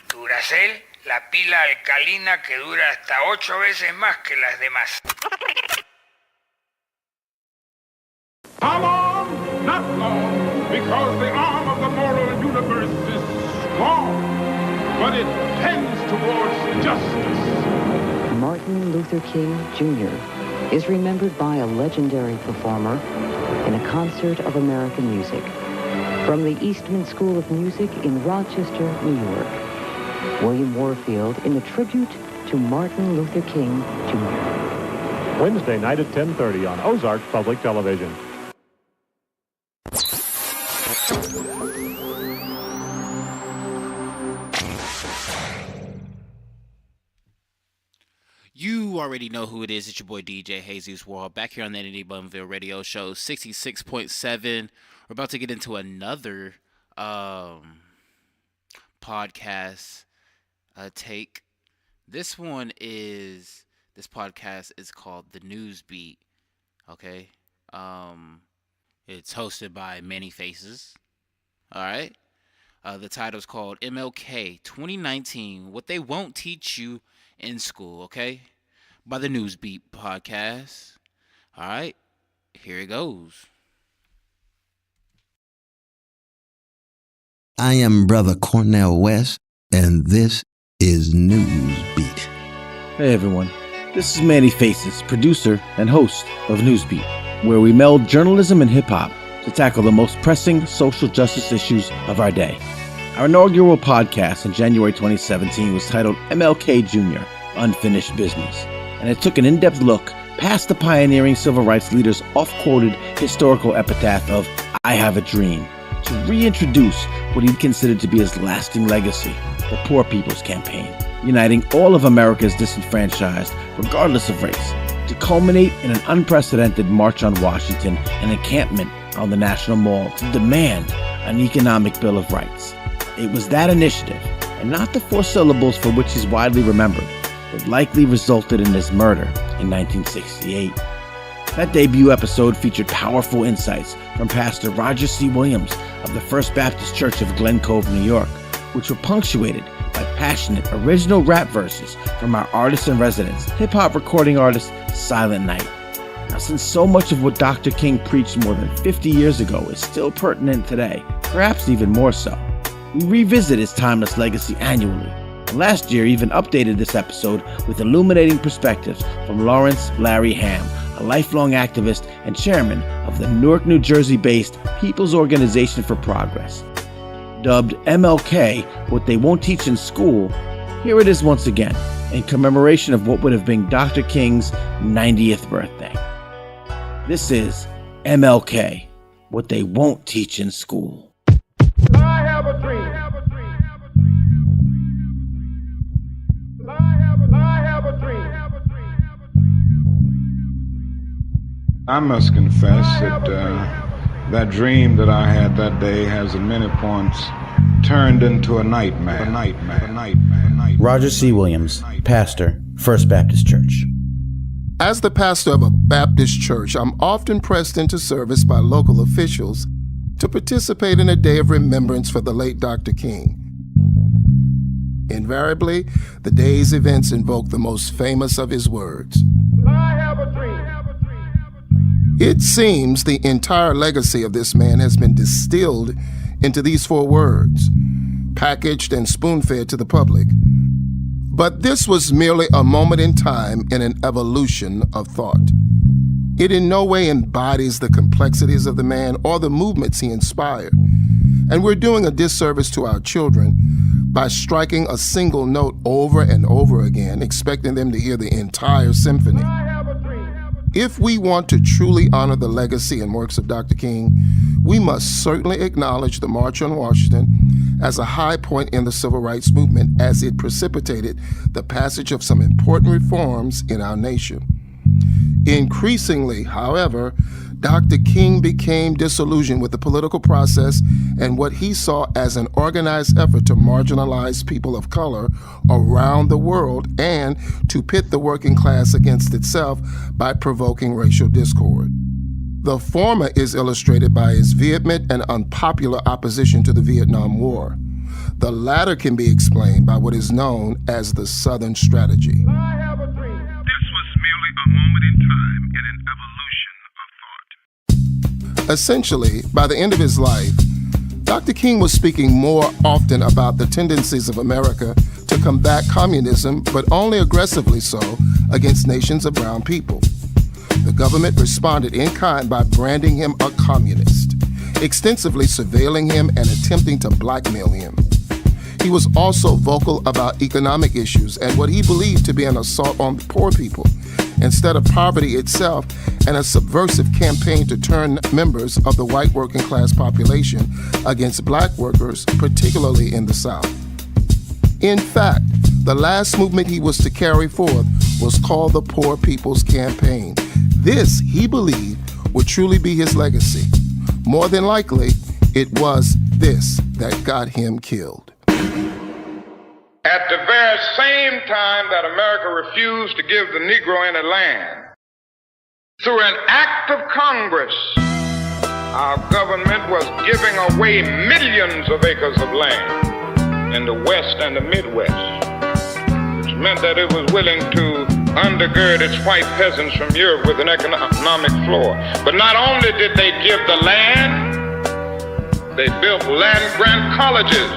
S25: Duracell, la pila alcalina que dura hasta 8 veces más que las demás.
S15: How long? Not long, because the arm of the moral universe is strong, but it tends towards justice.
S26: Martin Luther King Jr. is remembered by a legendary performer in a concert of American music from the Eastman School of Music in Rochester, New York. William Warfield in a tribute to Martin Luther King Jr.
S27: Wednesday night at 10:30 on Ozark Public Television.
S3: You already know who it is. It's your boy DJ Jesus World back here on the NittyBumVille radio show 66.7. We're about to get into another podcast take. This podcast is called The News Beat. Okay. It's hosted by Many Faces. All right. The title's called MLK 2019, What They Won't Teach You in School, okay? By the Newsbeat podcast. All right, here it goes.
S7: I am Brother Cornell West, and this is Newsbeat.
S28: Hey everyone, this is Manny Faces, producer and host of Newsbeat, where we meld journalism and hip-hop to tackle the most pressing social justice issues of our day. Our inaugural podcast in January 2017 was titled MLK Jr., Unfinished Business, and it took an in-depth look past the pioneering civil rights leader's oft-quoted historical epitaph of "I have a dream" to reintroduce what he'd considered to be his lasting legacy, the Poor People's Campaign, uniting all of America's disenfranchised, regardless of race, to culminate in an unprecedented march on Washington and encampment on the National Mall to demand an economic Bill of Rights. It was that initiative, and not the 4 syllables for which he's widely remembered, that likely resulted in his murder in 1968. That debut episode featured powerful insights from Pastor Roger C. Williams of the First Baptist Church of Glen Cove, New York, which were punctuated by passionate original rap verses from our artist in residence, hip-hop recording artist Silent Night. Now, since so much of what Dr. King preached more than 50 years ago is still pertinent today, perhaps even more so, we revisit his timeless legacy annually. And last year even updated this episode with illuminating perspectives from Lawrence Larry Ham, a lifelong activist and chairman of the Newark, New Jersey-based People's Organization for Progress. Dubbed MLK, What They Won't Teach in School, here it is once again, in commemoration of what would have been Dr. King's 90th birthday. This is MLK, What They Won't Teach in School.
S15: I have a dream. I have a dream. I must confess that that dream that I had that day has at many points turned into a nightmare.
S28: Roger C. Williams, pastor, First Baptist Church.
S29: As the pastor of a Baptist church, I'm often pressed into service by local officials to participate in a day of remembrance for the late Dr. King. Invariably, the day's events invoke the most famous of his words.
S15: I have a dream.
S29: It seems the entire legacy of this man has been distilled into these 4 words, packaged and spoon-fed to the public. But this was merely a moment in time in an evolution of thought. It in no way embodies the complexities of the man or the movements he inspired. And we're doing a disservice to our children by striking a single note over and over again, expecting them to hear the entire symphony. If we want to truly honor the legacy and works of Dr. King, we must certainly acknowledge the March on Washington as a high point in the civil rights movement, as it precipitated the passage of some important reforms in our nation. Increasingly, however, Dr. King became disillusioned with the political process and what he saw as an organized effort to marginalize people of color around the world and to pit the working class against itself by provoking racial discord. The former is illustrated by his vehement and unpopular opposition to the Vietnam War. The latter can be explained by what is known as the Southern Strategy.
S15: I have a dream.
S29: This was merely a moment in time in an evolution of thought. Essentially, by the end of his life, Dr. King was speaking more often about the tendencies of America to combat communism, but only aggressively so against nations of brown people. The government responded in kind by branding him a communist, extensively surveilling him and attempting to blackmail him. He was also vocal about economic issues and what he believed to be an assault on poor people, instead of poverty itself, and a subversive campaign to turn members of the white working class population against black workers, particularly in the South. In fact, the last movement he was to carry forth was called the Poor People's Campaign. This, he believed, would truly be his legacy. More than likely, it was this that got him killed.
S15: At the very same time that America refused to give the Negro any land, through an act of Congress, our government was giving away millions of acres of land in the West and the Midwest, which meant that it was willing to undergird its white peasants from Europe with an economic floor. But not only did they give the land, they built land-grant colleges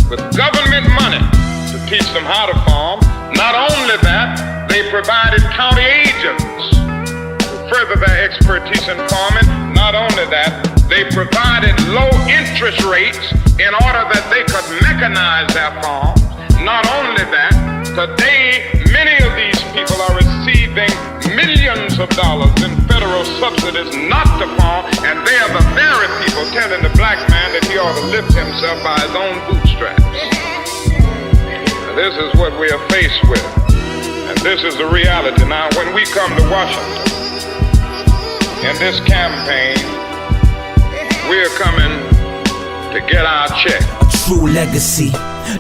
S15: with government money to teach them how to farm. Not only that, they provided county agents to further their expertise in farming. Not only that, they provided low interest rates in order that they could mechanize their farms. Not only that, today many of these people are receiving millions of dollars in federal subsidies not to farm, and they are the very people telling the black man that he ought to lift himself by his own bootstraps. This is what we are faced with, and this is the reality. Now, when we come to Washington in this campaign, we are coming to get our check.
S6: True legacy.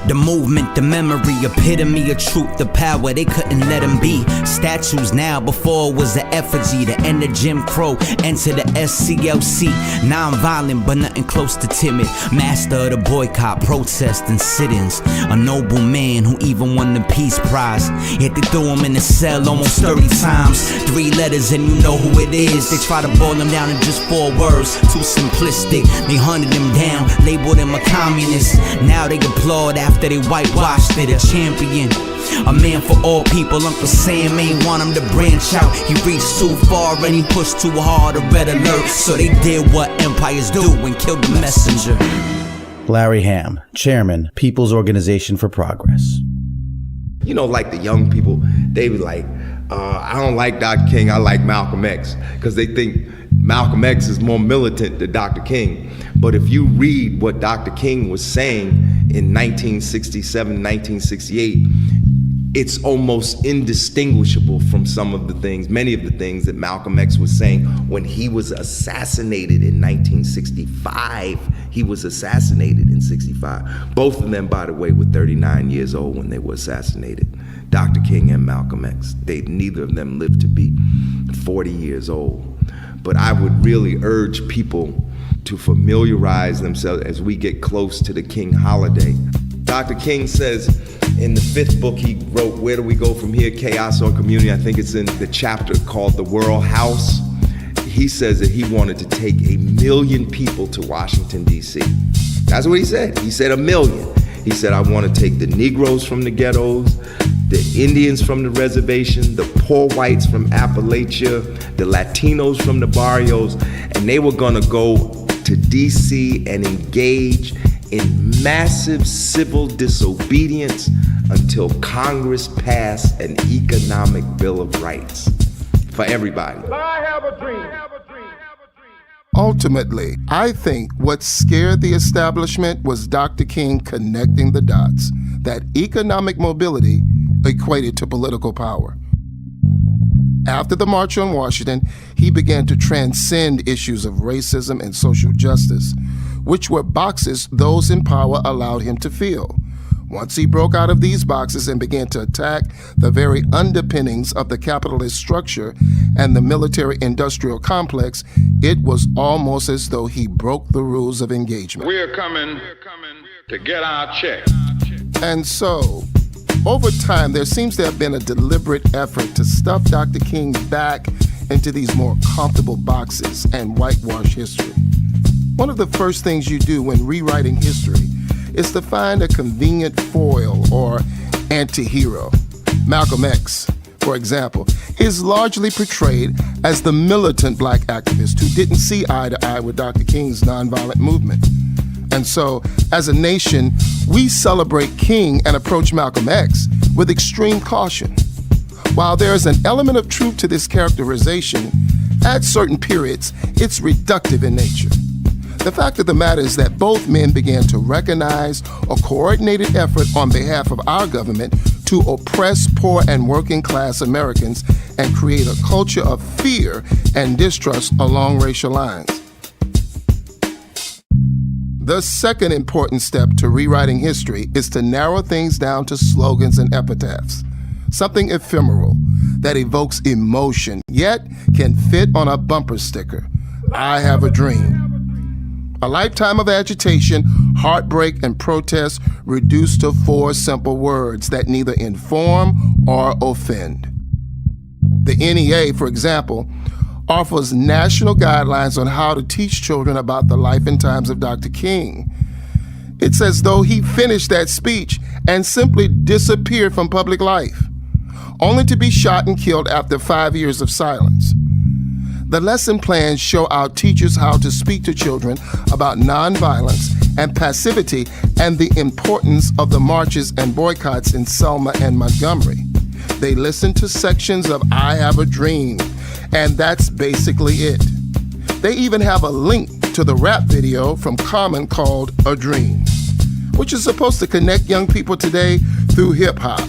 S6: The movement, the memory, epitome of truth, the power, they couldn't let him be. Statues now, before it was the effigy, the end of Jim Crow, enter the SCLC. Non-violent, but nothing close to timid. Master of the boycott, protest, and sit-ins. A noble man who even won the Peace Prize. Yet they threw him in the cell almost 30 times. 3 letters and you know who it is. They try to boil him down in just 4 words. Too simplistic. They hunted him down, labeled him a communist. Now they applaud after they whitewashed it, a champion, a man for all people. Uncle Sam ain't want him to branch out. He reached too far and he pushed too hard, a red alert. So they did what empires do and killed the messenger.
S28: Larry Hamm, Chairman, People's Organization for Progress.
S8: You know, like the young people, they be like, I don't like Dr. King, I like Malcolm X, because they think Malcolm X is more militant than Dr. King. But if you read what Dr. King was saying in 1967, 1968, it's almost indistinguishable from some of the things, many of the things that Malcolm X was saying when he was assassinated in 1965. He was assassinated in 65. Both of them, by the way, were 39 years old when they were assassinated. Dr. King and Malcolm X. Neither of them lived to be 40 years old. But I would really urge people to familiarize themselves as we get close to the King holiday. Dr. King says in the 5th book he wrote, Where Do We Go From Here, Chaos or Community? I think it's in the chapter called The World House. He says that he wanted to take 1 million people to Washington, D.C. That's what he said. He said 1 million. He said, I want to take the Negroes from the ghettos, the Indians from the reservation, the poor whites from Appalachia, the Latinos from the barrios, and they were going to go to D.C. and engage in massive civil disobedience until Congress passed an economic Bill of Rights for everybody.
S15: I have a dream.
S29: Ultimately, I think what scared the establishment was Dr. King connecting the dots, that economic mobility equated to political power. After the March on Washington, he began to transcend issues of racism and social justice, which were boxes those in power allowed him to fill. Once he broke out of these boxes and began to attack the very underpinnings of the capitalist structure and the military-industrial complex, it was almost as though he broke the rules of engagement.
S15: We're coming to get our check.
S29: And so, over time, there seems to have been a deliberate effort to stuff Dr. King back into these more comfortable boxes and whitewash history. One of the first things you do when rewriting history is to find a convenient foil or anti-hero. Malcolm X, for example, is largely portrayed as the militant black activist who didn't see eye to eye with Dr. King's nonviolent movement. And so, as a nation, we celebrate King and approach Malcolm X with extreme caution. While there is an element of truth to this characterization, at certain periods, it's reductive in nature. The fact of the matter is that both men began to recognize a coordinated effort on behalf of our government to oppress poor and working class Americans and create a culture of fear and distrust along racial lines. The second important step to rewriting history is to narrow things down to slogans and epitaphs, something ephemeral that evokes emotion, yet can fit on a bumper sticker. I have a dream. A lifetime of agitation, heartbreak, and protest reduced to 4 simple words that neither inform or offend. The NEA, for example, offers national guidelines on how to teach children about the life and times of Dr. King. It's as though he finished that speech and simply disappeared from public life, only to be shot and killed after 5 years of silence. The lesson plans show our teachers how to speak to children about nonviolence and passivity and the importance of the marches and boycotts in Selma and Montgomery. They listen to sections of I Have a Dream, and that's basically it. They even have a link to the rap video from Common called A Dream, which is supposed to connect young people today through hip-hop.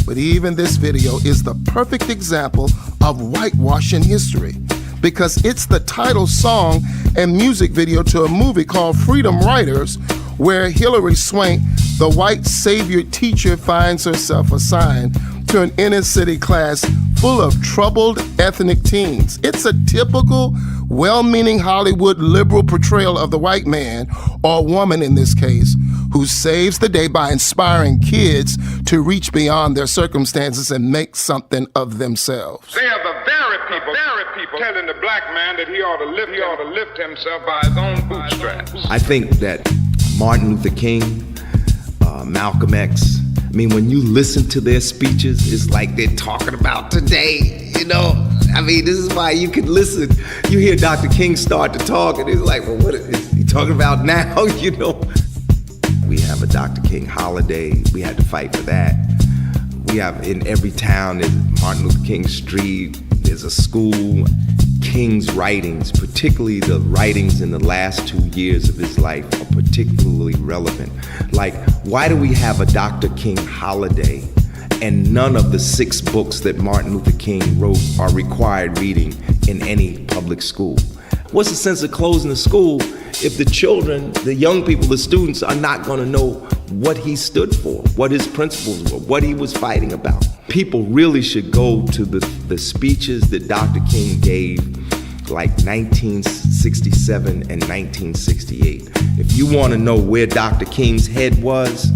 S29: But even this video is the perfect example of whitewashing history, because it's the title song and music video to a movie called Freedom Writers, where Hilary Swank, the white savior teacher, finds herself assigned to an inner city class full of troubled ethnic teens. It's a typical, well-meaning Hollywood liberal portrayal of the white man, or woman in this case, who saves the day by inspiring kids to reach beyond their circumstances and make something of themselves.
S15: They are the very people telling the black man that he ought to lift himself by his own bootstraps.
S8: I think that Martin Luther King, Malcolm X, I mean, when you listen to their speeches, it's like they're talking about today, you know? I mean, this is why you can listen. You hear Dr. King start to talk, and it's like, well, what is he talking about now, you know? We have a Dr. King holiday. We had to fight for that. We have in every town, there's Martin Luther King Street, there's a school. King's writings, particularly the writings in the last 2 years of his life, are particularly relevant. Like, why do we have a Dr. King holiday and none of the 6 books that Martin Luther King wrote are required reading in any public school? What's the sense of closing the school if the children, the young people, the students are not going to know what he stood for, what his principles were, what he was fighting about? People really should go to the speeches that Dr. King gave like 1967 and 1968. If you want to know where Dr. King's head was,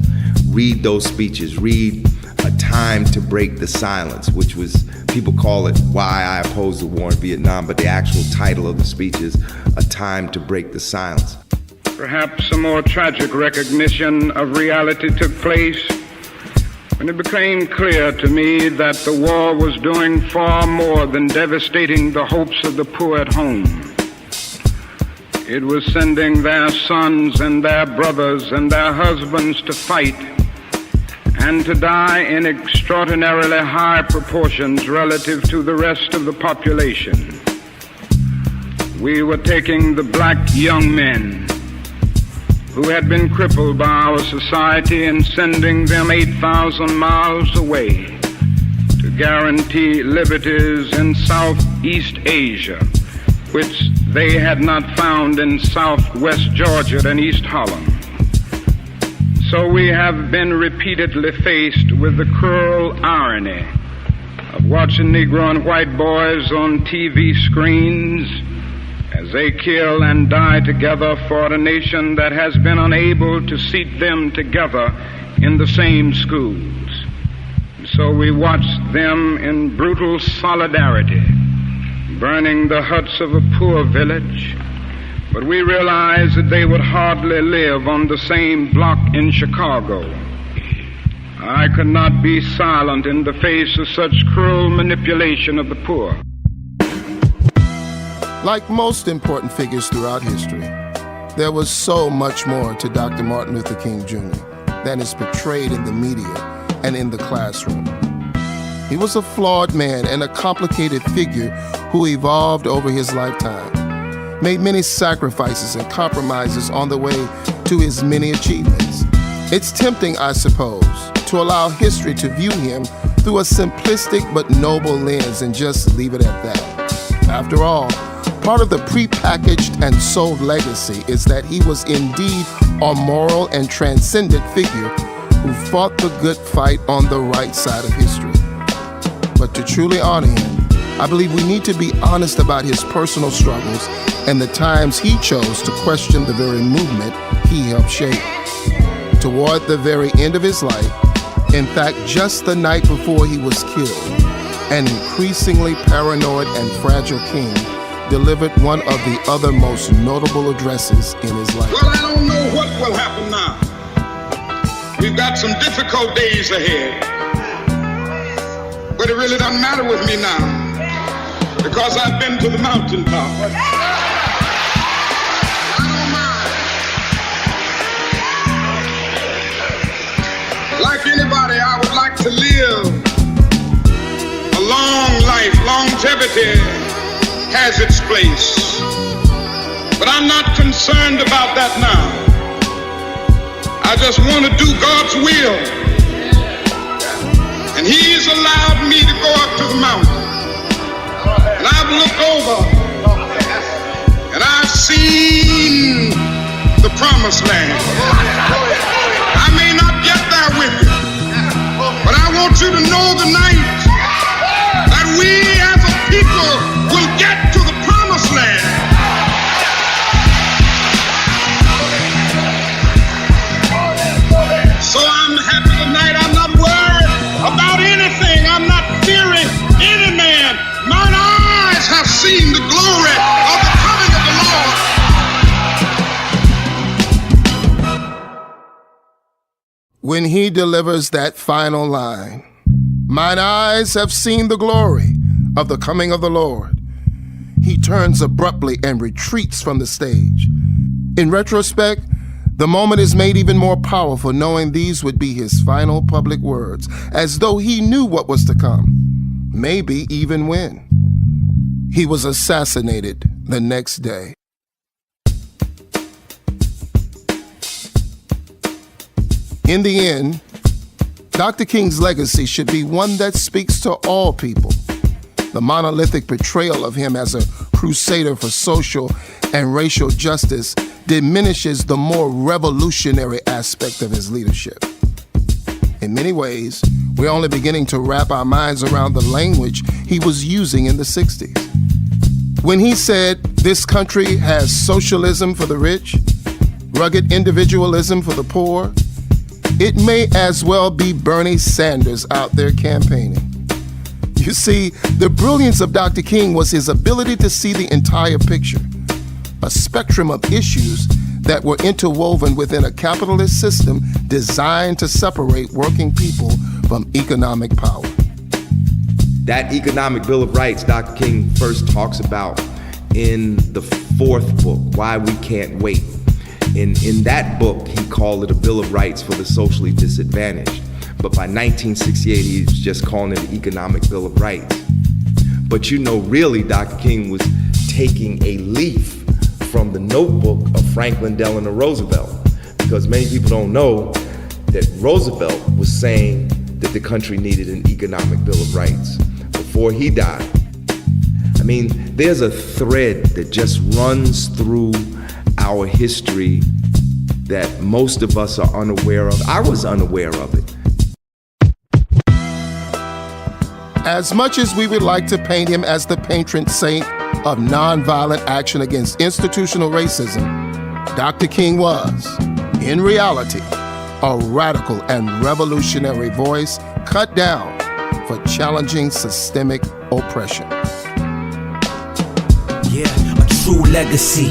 S8: read those speeches, read A Time to Break the Silence, which was, people call it Why I Oppose the War in Vietnam, but the actual title of the speech is A Time to Break the Silence.
S15: Perhaps a more tragic recognition of reality took place when it became clear to me that the war was doing far more than devastating the hopes of the poor at home. It was sending their sons and their brothers and their husbands to fight and to die in extraordinarily high proportions relative to the rest of the population. We were taking the black young men who had been crippled by our society and sending them 8,000 miles away to guarantee liberties in Southeast Asia, which they had not found in Southwest Georgia and East Holland. So we have been repeatedly faced with the cruel irony of watching Negro and white boys on TV screens as they kill and die together for a nation that has been unable to seat them together in the same schools. So we watch them in brutal solidarity, burning the huts of a poor village, but we realize that they would hardly live on the same block in Chicago. I could not be silent in the face of such cruel manipulation of the poor.
S29: Like most important figures throughout history, there was so much more to Dr. Martin Luther King Jr. than is portrayed in the media and in the classroom. He was a flawed man and a complicated figure who evolved over his lifetime, made many sacrifices and compromises on the way to his many achievements. It's tempting, I suppose, to allow history to view him through a simplistic but noble lens and just leave it at that. After all, part of the prepackaged and sold legacy is that he was indeed a moral and transcendent figure who fought the good fight on the right side of history. But to truly honor him, I believe we need to be honest about his personal struggles and the times he chose to question the very movement he helped shape. Toward the very end of his life, in fact, just the night before he was killed, an increasingly paranoid and fragile king delivered one of the other most notable addresses in his life.
S15: Well, I don't know what will happen now. We've got some difficult days ahead. But it really doesn't matter with me now, because I've been to the mountaintop. I don't mind. Like anybody, I would like to live a long life. Longevity has its place. But I'm not concerned about that now. I just want to do God's will. And he's allowed me to go up to the mountain. And I've looked over and I've seen the promised land. I may not get there with you, but I want you to know tonight that we as a people will get to the promised land. So I'm happy tonight. I'm not worried about anything. I'm not fearing any man. Mine eyes have seen the glory of the coming of the Lord.
S29: When he delivers that final line, "Mine eyes have seen the glory of the coming of the Lord," he turns abruptly and retreats from the stage. In retrospect, the moment is made even more powerful knowing these would be his final public words, as though he knew what was to come, maybe even when. He was assassinated the next day. In the end, Dr. King's legacy should be one that speaks to all people. The monolithic portrayal of him as a crusader for social and racial justice diminishes the more revolutionary aspect of his leadership. In many ways, we're only beginning to wrap our minds around the language he was using in the 60s. When he said, "This country has socialism for the rich, rugged individualism for the poor, it may as well be Bernie Sanders out there campaigning. You see, the brilliance of Dr. King was his ability to see the entire picture, a spectrum of issues that were interwoven within a capitalist system designed to separate working people from economic power.
S8: That economic Bill of Rights Dr. King first talks about in the fourth book, Why We Can't Wait. In that book, he called it a Bill of Rights for the socially disadvantaged. But by 1968, he was just calling it an economic Bill of Rights. But really, Dr. King was taking a leaf from the notebook of Franklin Delano Roosevelt, because many people don't know that Roosevelt was saying that the country needed an economic Bill of Rights before he died. I mean, there's a thread that just runs through our history that most of us are unaware of. I was unaware of it.
S29: As much as we would like to paint him as the patron saint of nonviolent action against institutional racism, Dr. King was, in reality, a radical and revolutionary voice cut down for challenging systemic oppression.
S6: Yeah, a true legacy.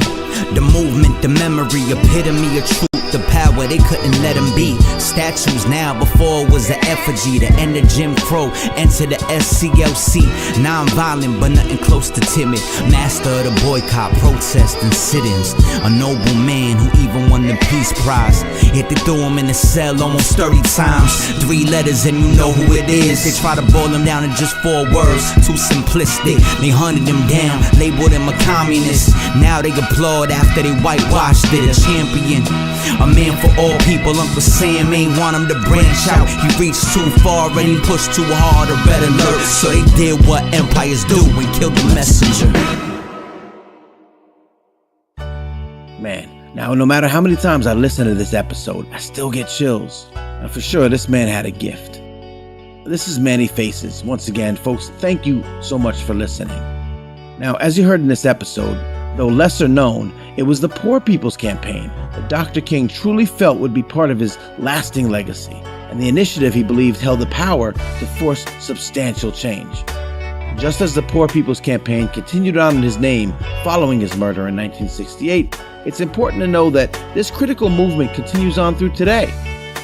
S6: The movement, the memory, epitome of truth, the power, they couldn't let him be. Statues now, before it was an effigy. The end of Jim Crow, enter the SCLC. Non-violent, but nothing close to timid. Master of the boycott, protest, and sit-ins. A noble man who even won the Peace Prize. Yet they threw him in the cell almost 30 times. 3 letters and you know who it is. They try to boil him down in just 4 words. Too simplistic, they hunted him down, labeled him a communist. Now they applaud after they whitewashed it. A champion, a man for all people. Uncle Sam ain't want him to branch out. He reached too far and he pushed too hard, or better learn. So they did what empires do and killed the messenger.
S28: Man, now no matter how many times I listen to this episode, I still get chills. And for sure, this man had a gift. This is Manny Faces. Once again, folks, thank you so much for listening. Now, as you heard in this episode, though lesser known, it was the Poor People's Campaign that Dr. King truly felt would be part of his lasting legacy, and the initiative he believed held the power to force substantial change. Just as the Poor People's Campaign continued on in his name following his murder in 1968, it's important to know that this critical movement continues on through today,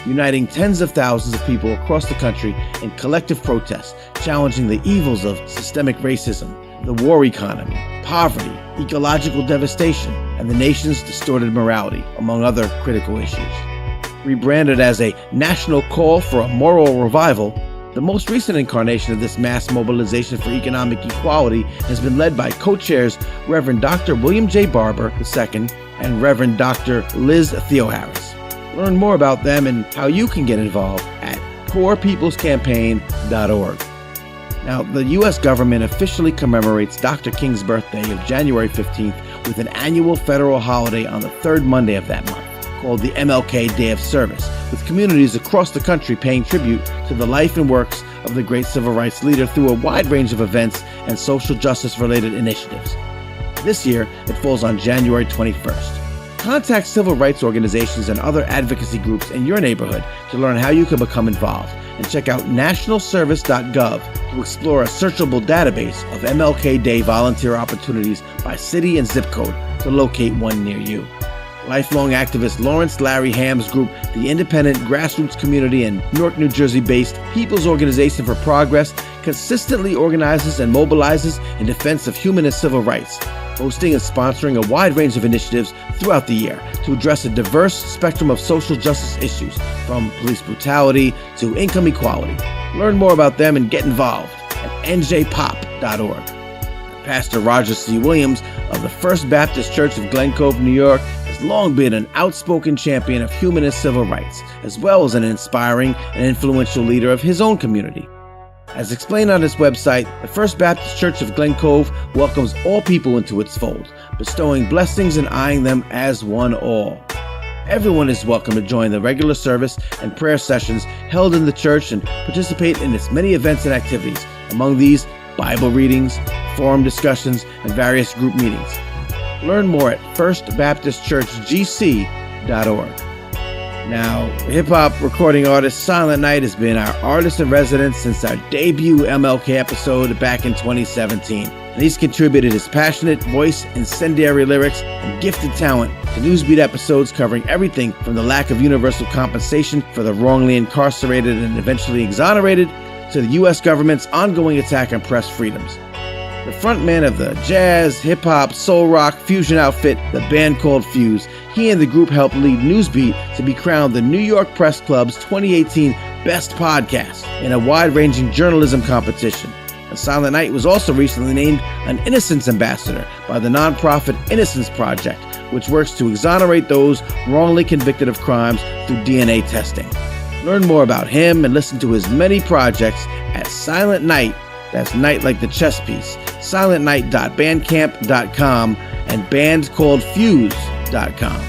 S28: uniting tens of thousands of people across the country in collective protests, challenging the evils of systemic racism, the war economy, poverty, ecological devastation, and the nation's distorted morality, among other critical issues. Rebranded as a national call for a moral revival, the most recent incarnation of this mass mobilization for economic equality has been led by co-chairs Reverend Dr. William J. Barber II and Reverend Dr. Liz Theoharis. Learn more about them and how you can get involved at poorpeoplescampaign.org. Now, the U.S. government officially commemorates Dr. King's birthday of January 15th with an annual federal holiday on the third Monday of that month, called the MLK Day of Service, with communities across the country paying tribute to the life and works of the great civil rights leader through a wide range of events and social justice-related initiatives. This year, it falls on January 21st. Contact civil rights organizations and other advocacy groups in your neighborhood to learn how you can become involved, and check out nationalservice.gov to explore a searchable database of MLK Day volunteer opportunities by city and zip code to locate one near you. Lifelong activist Lawrence Larry Ham's group, the independent grassroots community and Newark, New Jersey-based People's Organization for Progress, consistently organizes and mobilizes in defense of human and civil rights, hosting and sponsoring a wide range of initiatives throughout the year to address a diverse spectrum of social justice issues, from police brutality to income equality. Learn more about them and get involved at njpop.org. Pastor Roger C. Williams of the First Baptist Church of Glen Cove, New York, has long been an outspoken champion of human and civil rights, as well as an inspiring and influential leader of his own community. As explained on his website, the First Baptist Church of Glen Cove welcomes all people into its fold, bestowing blessings and eyeing them as one all. Everyone is welcome to join the regular service and prayer sessions held in the church and participate in its many events and activities, among these Bible readings, forum discussions, and various group meetings. Learn more at firstbaptistchurchgc.org. Now, hip-hop recording artist Silent Night has been our artist in residence since our debut MLK episode back in 2017. And he's contributed his passionate voice, incendiary lyrics, and gifted talent to Newsbeat episodes covering everything from the lack of universal compensation for the wrongly incarcerated and eventually exonerated to the U.S. government's ongoing attack on press freedoms. The frontman of the jazz, hip-hop, soul rock fusion outfit, the band called Fuse, he and the group helped lead Newsbeat to be crowned the New York Press Club's 2018 Best Podcast in a wide-ranging journalism competition. And Silent Night was also recently named an Innocence Ambassador by the nonprofit Innocence Project, which works to exonerate those wrongly convicted of crimes through DNA testing. Learn more about him and listen to his many projects at Silent Night, that's night like the chess piece, silentnight.bandcamp.com and bandcalledfuse.com.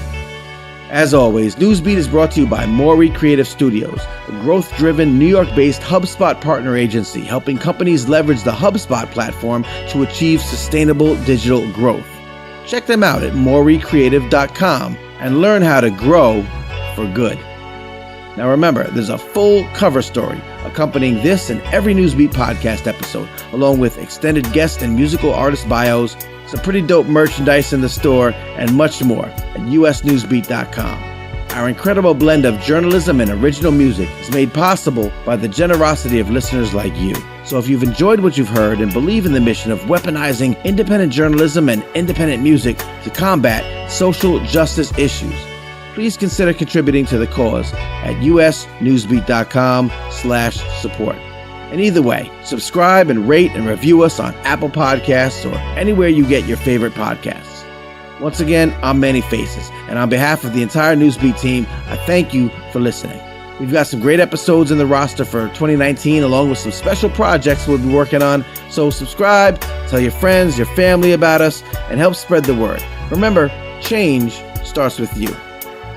S28: As always, Newsbeat is brought to you by Maury Creative Studios, a growth-driven, New York-based HubSpot partner agency helping companies leverage the HubSpot platform to achieve sustainable digital growth. Check them out at maurycreative.com and learn how to grow for good. Now remember, there's a full cover story accompanying this and every Newsbeat podcast episode, along with extended guest and musical artist bios, some pretty dope merchandise in the store, and much more at usnewsbeat.com. Our incredible blend of journalism and original music is made possible by the generosity of listeners like you. So if you've enjoyed what you've heard and believe in the mission of weaponizing independent journalism and independent music to combat social justice issues, please consider contributing to the cause at usnewsbeat.com/support. And either way, subscribe and rate and review us on Apple Podcasts or anywhere you get your favorite podcasts. Once again, I'm Manny Faces, and on behalf of the entire Newsbeat team, I thank you for listening. We've got some great episodes in the roster for 2019, along with some special projects we'll be working on. So subscribe, tell your friends, your family about us, and help spread the word. Remember, change starts with you.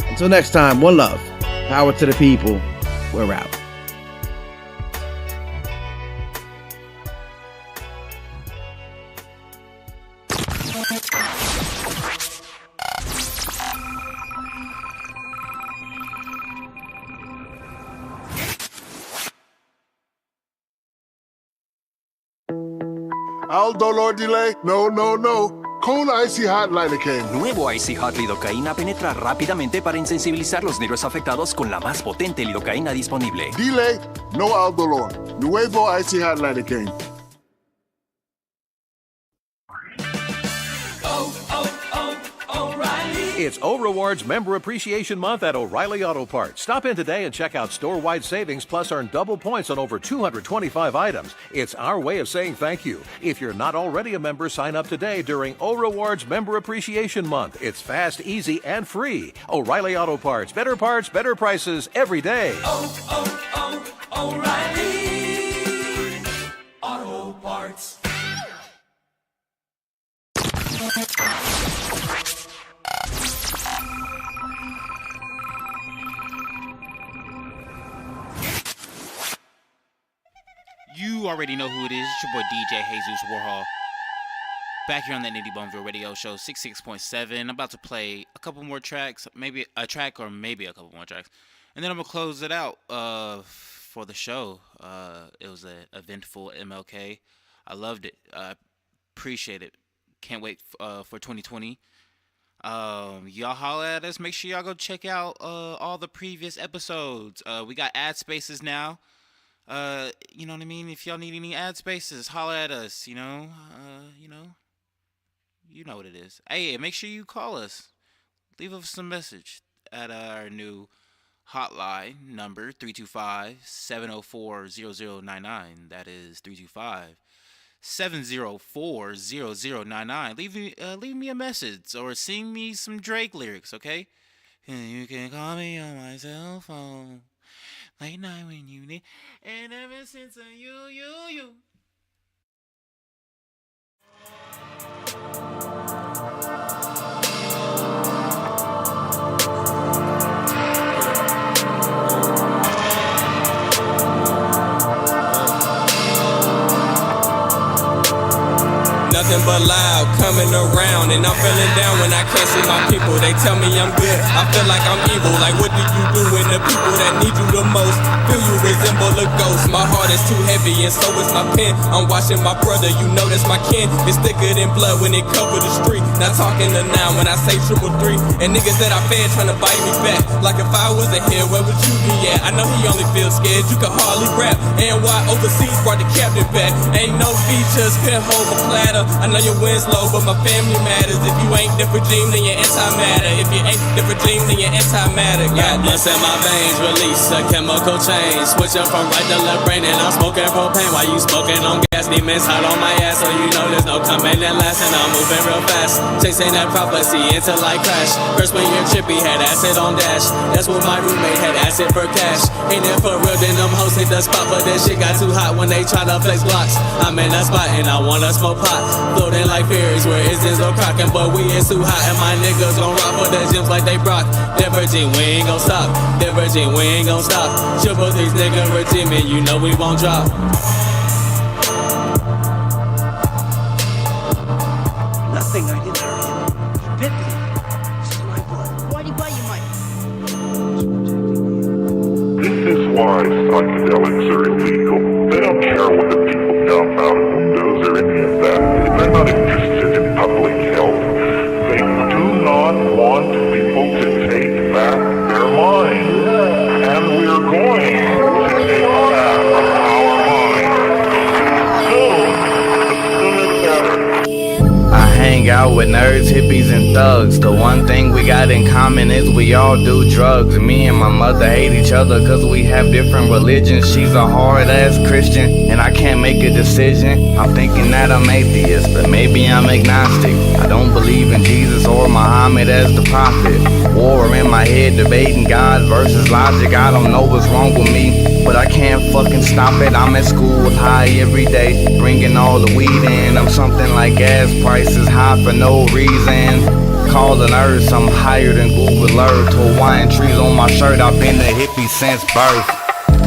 S28: Until next time, one love. Power to the people. We're out.
S1: Al dolor delay? No, no, no. Con Icy Hot Lidocaine.
S10: Nuevo Icy Hot Lidocaína penetra rápidamente para insensibilizar los nervios afectados con la más potente lidocaína disponible.
S1: Delay? No al dolor. Nuevo Icy Hot Lidocaine.
S11: It's O-Rewards Member Appreciation Month at O'Reilly Auto Parts. Stop in today and check out store-wide savings, plus earn double points on over 225 items. It's our way of saying thank you. If you're not already a member, sign up today during O-Rewards Member Appreciation Month. It's fast, easy, and free. O'Reilly Auto Parts. Better parts, better prices every day.
S13: O'Reilly Auto Parts.
S3: You already know who it is. It's your boy DJ Jesus Warhol. Back here on that NittyBumVille radio show, 66.7. I'm about to play a couple more tracks, maybe a track or maybe a couple more tracks. And then I'm going to close it out for the show. It was an eventful MLK. I loved it. I appreciate it. Can't wait for 2020. Y'all holla at us. Make sure y'all go check out all the previous episodes. We got ad spaces now. You know what I mean? If y'all need any ad spaces, holla at us, you know what it is. Hey, make sure you call us. Leave us a message at our new hotline number, 325-704-0099. That is 325-704-0099. Leave me a message or sing me some Drake lyrics, okay? You can call me on my cell phone. Late night when you need, and ever since you.
S12: nothing but loud coming around, and I'm feeling down when I can't see my people. They tell me I'm good, I feel like I'm evil. Like what do you do when the people that need you the most feel you resemble a ghost? My heart is too heavy and so is my pen. I'm watching my brother, you know that's my kin. It's thicker than blood when it cover the street. Not talking to now when I say 333. And niggas that I fed trying to bite me back. Like if I wasn't here, where would you be at? I know he only feels scared, you can hardly rap. And why overseas brought the captain back? Ain't no features, couldn't hold my platter. I know your wind's low, but my family matters. If you ain't the regime, then you're anti-matter. If you ain't the regime, then you're anti-matter.
S14: Got blunts in my veins, release a chemical change. Switching from right to left brain, and I'm smoking propane. While you smoking on gas, demons hot on my ass, so you know there's no coming and lasting. I'm moving real fast, chasing that prophecy until I crash. First when you're trippy, had acid on dash. That's what my roommate had, acid for cash. Ain't it for real, then them hoes hit the spot, but that shit got too hot when they try to flex blocks. I'm in that spot and I wanna smoke pot, floating like fairies where it's no crockin', but we is too hot and my niggas gon' rock for the gyms like they Brock. Diverging, we ain't gon' stop. Diverging, we ain't gon' stop. Triple threes, nigga, regime, and you know we won't drop.
S16: Nothing, I didn't hurt him. He bit me. This is my blood.
S2: Why'd he bite you, Mike?
S17: This is why psychedelics are illegal. They don't care what the people dump out of them does or any of that. They're not interested in public health. They do not want people to take back their minds. And we're going to take back our minds. Soon. The sooner the better.
S18: I hang out with nerds, hippies, and thugs. The one thing we got in common is we all do drugs. Me and my mother hate each other cause we have different religions. She's a hard-ass Christian, and I can't make a decision. I'm thinking that I'm atheist, but maybe I'm agnostic. I don't believe in Jesus or Muhammad as the prophet. War in my head, debating God versus logic. I don't know what's wrong with me, but I can't fucking stop it. I'm at school with high every day, bringing all the weed in. I'm something like gas prices high for no reason. Calling Earth, I'm higher than Google Earth. Hawaiian trees on my shirt, I've been a hippie since birth.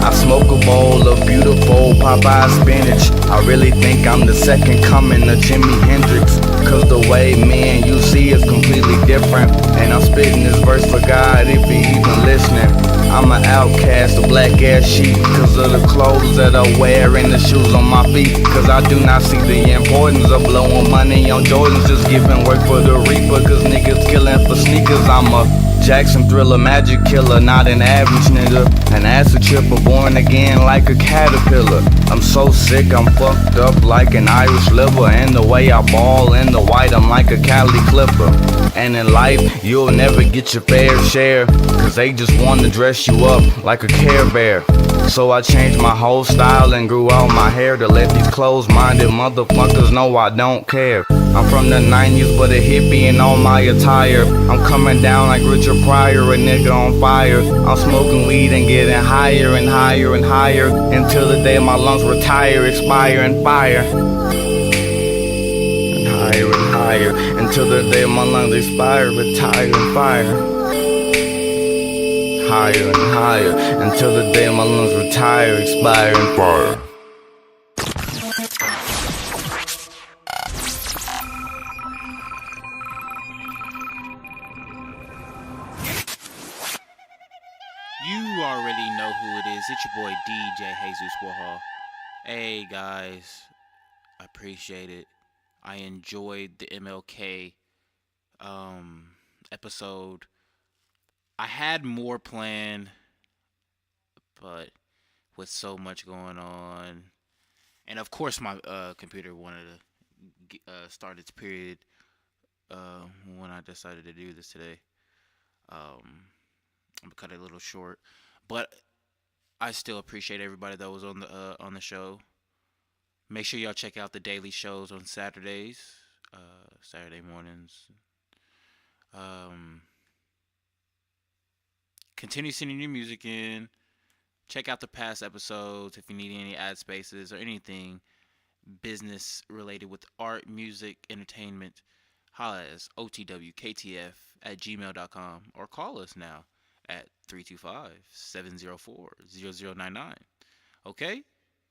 S18: I smoke a bowl of beautiful Popeye spinach. I really think I'm the second coming of Jimi Hendrix, cause the way me and you see is completely different. And I'm spitting this verse for God if he even listening. I'm an outcast, a black ass sheep, cause of the clothes that I wear and the shoes on my feet. Cause I do not see the importance of blowing money on Jordans, just giving work for the reaper. Cause niggas killing for sneakers. I'm a Jackson Thriller magic killer, not an average nigga. An acid tripper, born again like a caterpillar. I'm so sick, I'm fucked up like an Irish liver. And the way I ball in the white, I'm like a Cali Clipper. And in life, you'll never get your fair share, cause they just wanna dress you up like a Care Bear. So I changed my whole style and grew out my hair to let these closed-minded motherfuckers know I don't care. I'm from the 90s, but a hippie in all my attire. I'm coming down like Richard Pryor, a nigga on fire. I'm smoking weed and getting higher and higher and higher, until the day my lungs retire, expire, and fire. And higher, until the day my lungs expire, retire, and fire. Higher and higher, until the day my lungs retire, expire, and fire.
S3: You already know who it is. It's your boy DJ Jesus Warhol. Hey guys, I appreciate it. I enjoyed the MLK episode. I had more planned, but with so much going on, and of course my computer wanted to start its period when I decided to do this today. I'm gonna cut it a little short, but I still appreciate everybody that was on the show. Make sure y'all check out the daily shows on Saturdays, Saturday mornings. Continue sending your music in. Check out the past episodes if you need any ad spaces or anything business related with art, music, entertainment. Holla at us, otwktf@gmail.com, or call us now at 325-704-0099. Okay?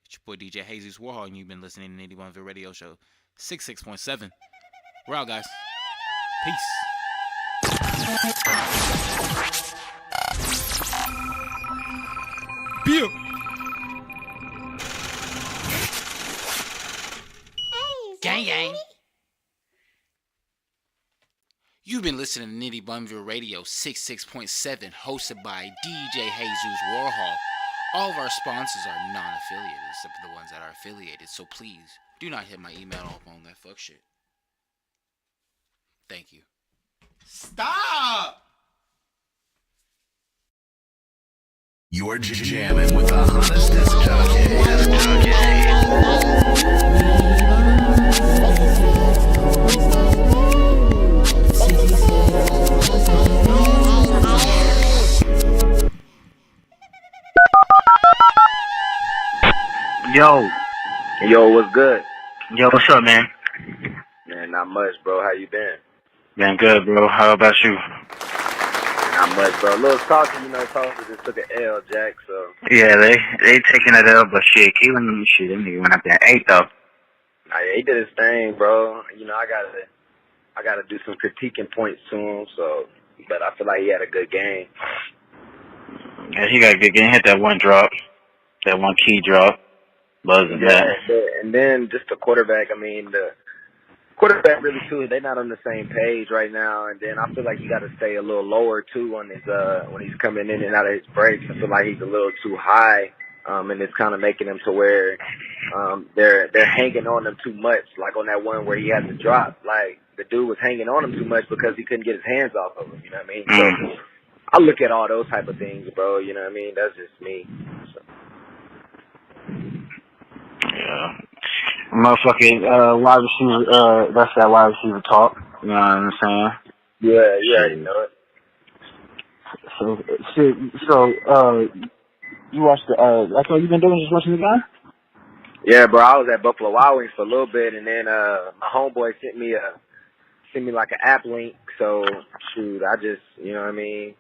S3: It's your boy DJ Jesus Warhol, and you've been listening to NittyBumVille Radio Show. 66.7. We're out, guys. Peace. Beer. Gang gang. You've been listening to NittyBumVille Radio 66.7, hosted by DJ Jesus Warhol. All of our sponsors are non-affiliated, except for the ones that are affiliated, so please do not hit my email up on that fuck shit. Thank you. Stop!
S4: You're jamming with the hottest disc jockey.
S5: Yo, what's good?
S9: Yo, what's up, man?
S5: Man, not much, bro. How you been?
S9: Been good, bro. How about you? Not
S5: much, bro. A little salty, Tulsa just took an L, Jack, so.
S9: Yeah, they taking it L, but shit, Keelan and shit, them niggas went up there 8, though.
S5: Nah, yeah, he did his thing, bro. I gotta do some critiquing points to him, so, but I feel like he had a good game.
S9: Yeah, he got a good game. Hit that one drop, that one key drop. Buzzing that.
S5: And then just the quarterback, the quarterback really too, they're not on the same page right now, and then I feel like he got to stay a little lower too on his when he's coming in and out of his breaks. I feel like he's a little too high, and it's kind of making him to where they're hanging on him too much. Like on that one where he had to drop, like the dude was hanging on him too much because he couldn't get his hands off of him. You know what I mean? So I look at all those type of things, bro. You know what I mean? That's just me. So.
S9: Yeah. Motherfucking wide receiver, that's that wide receiver talk. You know what I'm saying?
S5: Yeah, you already know it.
S9: So, you watched that's all you've been doing, just watching the game?
S5: Yeah, bro, I was at Buffalo Wild Wings for a little bit, and then my homeboy sent me like an app link, so, shoot, I just, you know what I mean,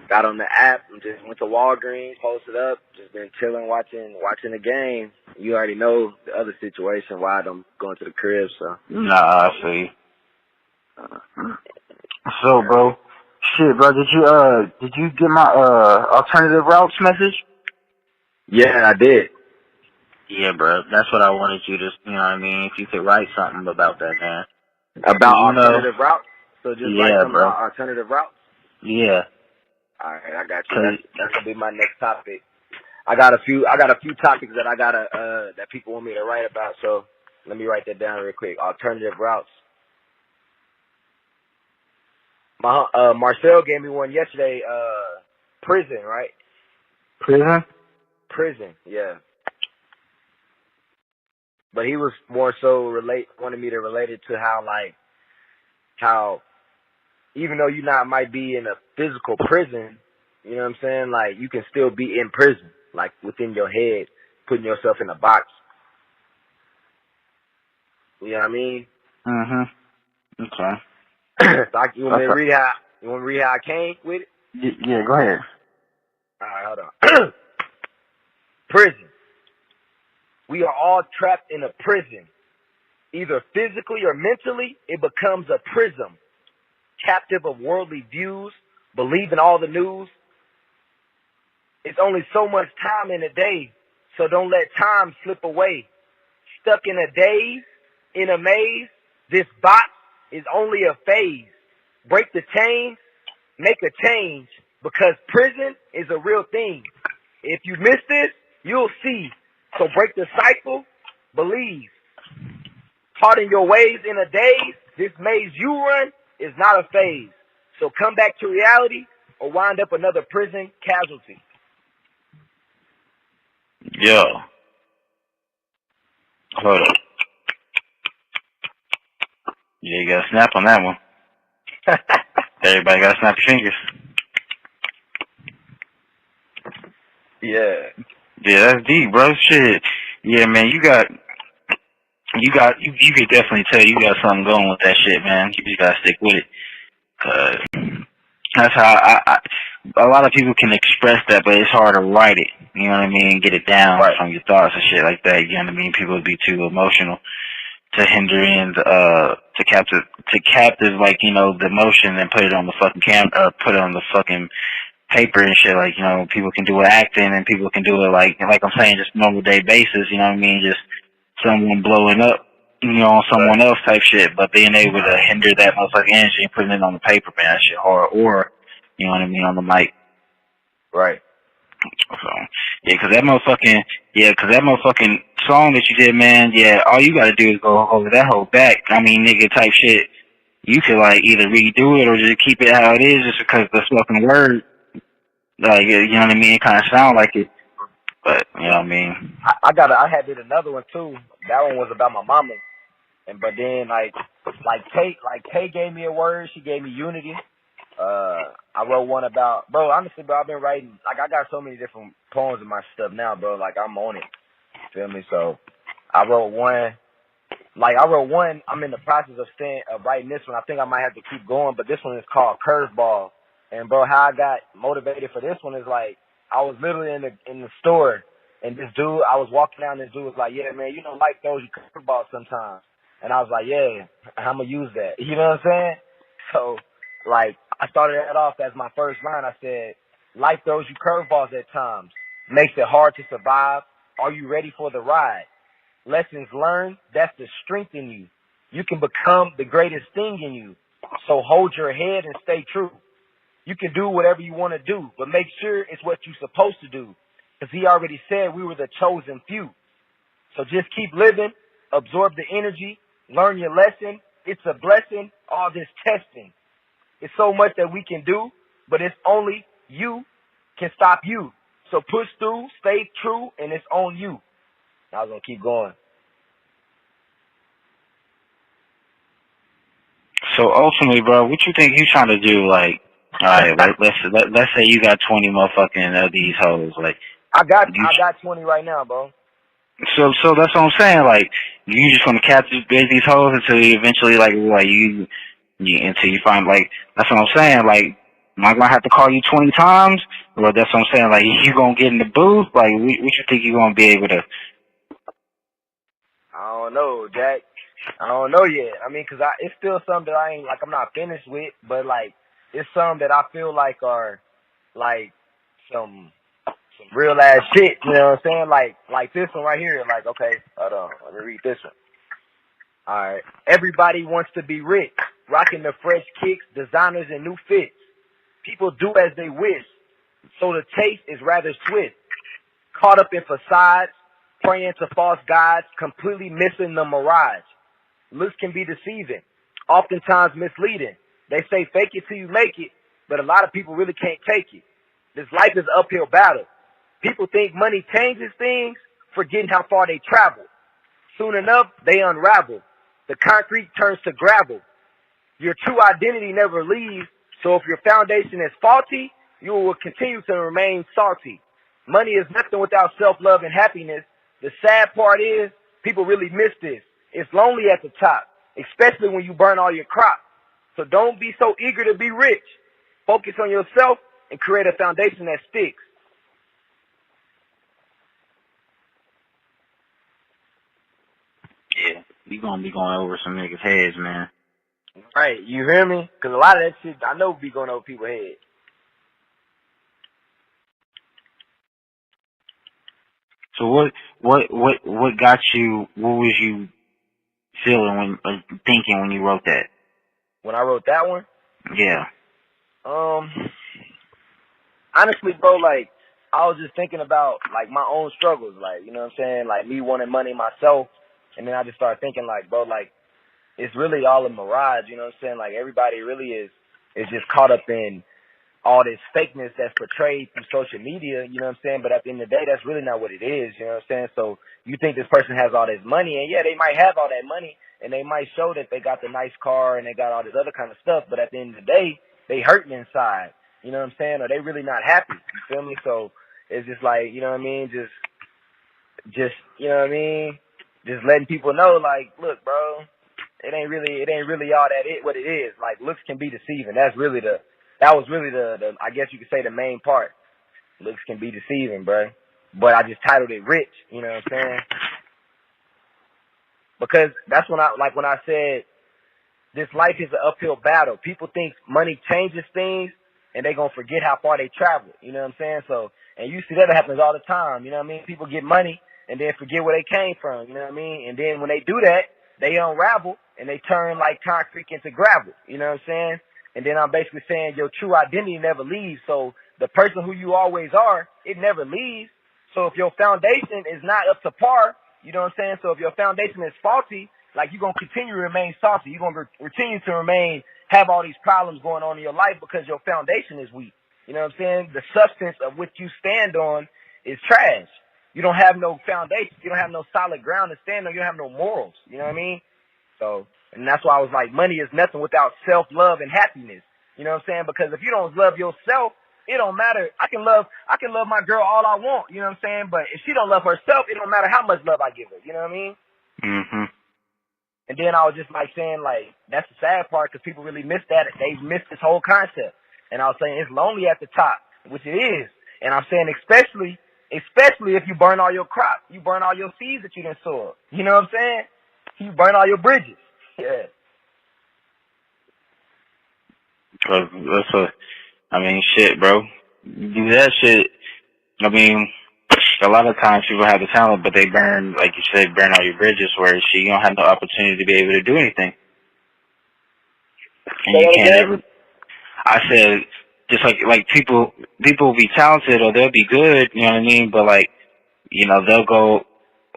S5: got on the app and just went to Walgreens, posted up, just been chilling, watching the game. You already know the other situation, why I'm going to the crib, so.
S9: Nah, I see. So, bro, did you get my alternative routes message?
S5: Yeah, I did.
S9: Yeah, bro, that's what I wanted you to, you know what I mean, if you could write something about that, man.
S5: About alternative routes? So just write something about alternative routes?
S9: Yeah.
S5: All right, I got you. That's gonna be my next topic. I got a few topics that I gotta that people want me to write about. So let me write that down real quick. Alternative routes. Marcel gave me one yesterday. Prison, right?
S9: Prison?
S5: Prison, yeah. But he was more so wanted me to relate it to how even though you might be in a physical prison, you know what I'm saying? Like, you can still be in prison, like, within your head, putting yourself in a box. You know what I mean?
S9: Mm-hmm. Okay.
S5: So you want me to read how I came with it?
S9: Yeah, go ahead.
S5: All right, hold on. Prison. We are all trapped in a prison. Either physically or mentally, it becomes a prism. Captive of worldly views, believing all the news. It's only so much time in a day, so don't let time slip away. Stuck in a daze, in a maze, this box is only a phase. Break the chains, make a change, because prison is a real thing. If you miss this, you'll see. So break the cycle, believe. Caught in your ways in a daze, this maze you run is not a phase. So come back to reality or wind up another prison casualty.
S9: Yo. Hold up. Yeah, you gotta snap on that one. Everybody gotta snap your fingers.
S5: Yeah.
S9: Yeah, that's deep, bro. Shit. Yeah, man, you could definitely tell you got something going with that shit, man. You just gotta stick with it. Cause that's how a lot of people can express that, but it's hard to write it. You know what I mean? Get it down from your thoughts and shit like that. You know what I mean? People would be too emotional hindering to captive like, you know, the motion and put it on the fucking put it on the fucking paper and shit. Like, you know, people can do it acting and people can do it like I'm saying, just normal day basis, you know what I mean? Just someone blowing up, you know, on someone else type shit, but being able to hinder that motherfucking energy and putting it on the paper, man, that shit hard. Or, you know what I mean, on the mic.
S5: Right.
S9: So, yeah, cause that motherfucking song that you did, man, yeah, all you gotta do is go over that whole back. I mean, nigga type shit. You could like either redo it or just keep it how it is just because the fucking word, like, you know what I mean, it kind of sound like it. But, you know what I mean?
S5: I had did another one too. That one was about my mama. But then like Kay gave me a word, she gave me unity. I wrote one about, bro, honestly, bro, I've been writing, like, I got so many different poems in my stuff now, bro, like, I'm on it, feel me? So, I wrote one, I'm in the process of writing this one. I think I might have to keep going, but this one is called Curveball. And, bro, how I got motivated for this one is, like, I was literally in the store, and this dude, I was walking down, and this dude was like, yeah, man, you know, life throws you curveballs sometimes. And I was like, yeah, I'm going to use that. You know what I'm saying? So, like, I started that off as my first line. I said, life throws you curveballs at times, makes it hard to survive. Are you ready for the ride? Lessons learned, that's the strength in you. You can become the greatest thing in you. So hold your head and stay true. You can do whatever you want to do, but make sure it's what you're supposed to do. Because he already said we were the chosen few. So just keep living, absorb the energy, learn your lesson. It's a blessing, all this testing. It's so much that we can do, but it's only you can stop you. So push through, stay true, and it's on you. I was going to keep going.
S9: So ultimately, bro, what you think you trying to do? Like, all right, like let's say you got 20 motherfucking of these hoes. Like,
S5: I got 20 right now, bro.
S9: So that's what I'm saying. Like, you just want to captivate these hoes until you eventually, like you until you find, like, that's what I'm saying. Like, am I gonna have to call you 20 times? Or that's what I'm saying. Like, you gonna get in the booth? Like, what you think you gonna be able to?
S5: I don't know, Jack. I don't know yet. I mean, cause it's still something that I'm not finished with, but like, it's some that I feel like are, like, some real ass shit. You know what I'm saying? Like this one right here. Like, okay, hold on, let me read this one. All right. Everybody wants to be rich, rocking the fresh kicks, designers, and new fits. People do as they wish, so the taste is rather swift. Caught up in facades, praying to false gods, completely missing the mirage. Looks can be deceiving, oftentimes misleading. They say fake it till you make it, but a lot of people really can't take it. This life is an uphill battle. People think money changes things, forgetting how far they travel. Soon enough, they unravel. The concrete turns to gravel. Your true identity never leaves, so if your foundation is faulty, you will continue to remain salty. Money is nothing without self-love and happiness. The sad part is, people really miss this. It's lonely at the top, especially when you burn all your crops. So don't be so eager to be rich. Focus on yourself and create a foundation that sticks.
S9: Yeah, you gonna be going over some niggas' heads, man.
S5: Right, you hear me? Because a lot of that shit, I know, be going over people's heads.
S9: So what got you? What was you feeling thinking when you wrote that?
S5: When I wrote that one?
S9: Yeah.
S5: Honestly, bro, like, I was just thinking about, like, my own struggles, like, you know what I'm saying? Like, me wanting money myself, and then I just started thinking, like, bro, like, it's really all a mirage, you know what I'm saying? Like, everybody really is just caught up in all this fakeness that's portrayed through social media, you know what I'm saying? But at the end of the day, that's really not what it is, you know what I'm saying? So you think this person has all this money, and yeah, they might have all that money, and they might show that they got the nice car and they got all this other kind of stuff, but at the end of the day, they hurting inside, you know what I'm saying? Or they really not happy, you feel me? So it's just like, you know what I mean? Just, you know what I mean? Just letting people know, like, look, bro, it ain't really all that what it is. Like, looks can be deceiving. That was really the I guess you could say the main part. Looks can be deceiving, bro. But I just titled it Rich, you know what I'm saying? Because that's when I said this life is an uphill battle. People think money changes things, and they gonna forget how far they traveled. You know what I'm saying? So, and you see that happens all the time. You know what I mean? People get money and then forget where they came from. You know what I mean? And then when they do that, they unravel and they turn like concrete into gravel. You know what I'm saying? And then I'm basically saying your true identity never leaves. So the person who you always are, it never leaves. So if your foundation is not up to par, you know what I'm saying? So if your foundation is faulty, like you're going to continue to remain salty. You're going to continue to have all these problems going on in your life because your foundation is weak. You know what I'm saying? The substance of which you stand on is trash. You don't have no foundation. You don't have no solid ground to stand on. You don't have no morals. You know what I mean? So, and that's why I was like, money is nothing without self-love and happiness. You know what I'm saying? Because if you don't love yourself, it don't matter. I can love my girl all I want. You know what I'm saying? But if she don't love herself, it don't matter how much love I give her. You know what I mean?
S9: Mm-hmm.
S5: And then I was just like saying, like, that's the sad part because people really miss that. They miss this whole concept. And I was saying it's lonely at the top, which it is. And I'm saying especially if you burn all your crop, you burn all your seeds that you done sowed. You know what I'm saying? You burn all your bridges. Yeah.
S9: Shit, bro. Do that shit. I mean, a lot of times people have the talent, but they burn, like you said, burn all your bridges where you don't have no opportunity to be able to do anything. And you can't ever. I said, just like people will be talented or they'll be good, you know what I mean? But like, you know, they'll go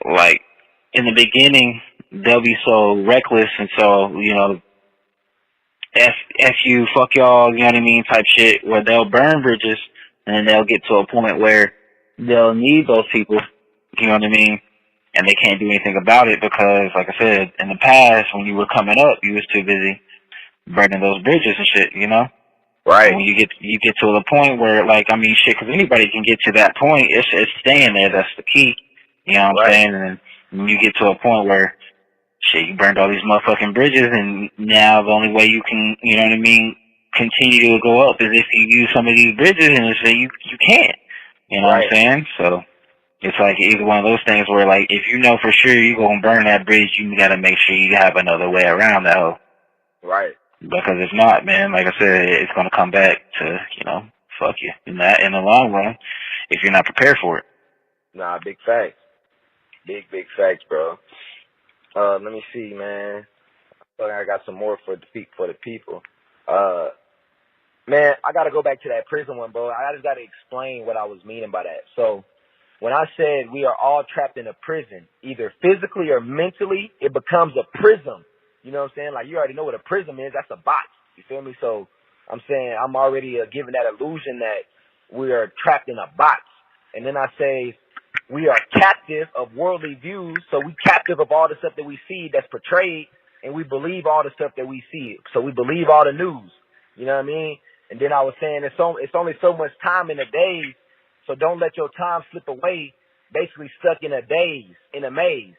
S9: like in the beginning, they'll be so reckless and so, you know, F you, fuck y'all, you know what I mean, type shit, where they'll burn bridges and then they'll get to a point where they'll need those people, you know what I mean, and they can't do anything about it because, like I said, in the past, when you were coming up, you was too busy burning those bridges and shit, you know?
S5: Right.
S9: When you get to the point where, like, I mean, shit, because anybody can get to that point, it's staying there, that's the key, you know what I'm saying? And when you get to a point where, shit, you burned all these motherfucking bridges, and now the only way you can, you know what I mean, continue to go up is if you use some of these bridges, and it's you can't. You know what I'm saying? So it's like either one of those things where, like, if you know for sure you're gonna burn that bridge, you gotta make sure you have another way around that hole.
S5: Right.
S9: Because if not, man, like I said, it's gonna come back to, you know, fuck you in the long run if you're not prepared for it.
S5: Nah, big facts. Big facts, bro. Let me see, man. I got some more for the people. Man, I gotta go back to that prison one, bro. I just gotta explain what I was meaning by that. So, when I said we are all trapped in a prison, either physically or mentally, it becomes a prism. You know what I'm saying? Like, you already know what a prism is. That's a box. You feel me? So, I'm saying I'm already giving that illusion that we are trapped in a box. And then I say we are captive of worldly views. So we captive of all the stuff that we see that's portrayed, and we believe all the stuff that we see. So we believe all the news. You know what I mean? And then I was saying it's only so much time in a day, so don't let your time slip away, basically stuck in a daze, in a maze.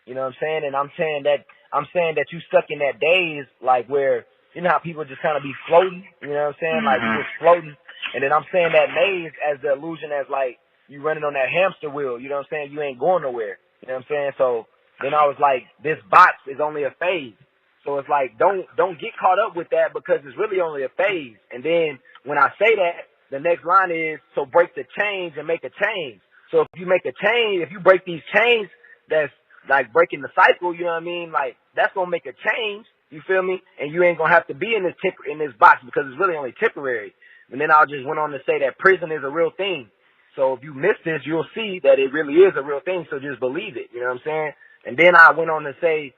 S5: You know what I'm saying? And I'm saying that you stuck in that daze, like where, you know how people just kind of be floating? You know what I'm saying? Like, you just floating. And then I'm saying that maze as the illusion as, like, you running on that hamster wheel. You know what I'm saying? You ain't going nowhere. You know what I'm saying? So then I was like, this box is only a phase. So it's like, don't get caught up with that because it's really only a phase. And then when I say that, the next line is, so break the chains and make a change. So if you make a change, if you break these chains, that's like breaking the cycle, you know what I mean? Like, that's going to make a change, you feel me? And you ain't going to have to be in this box because it's really only temporary. And then I just went on to say that prison is a real thing. So if you miss this, you'll see that it really is a real thing, so just believe it, you know what I'm saying? And then I went on to say,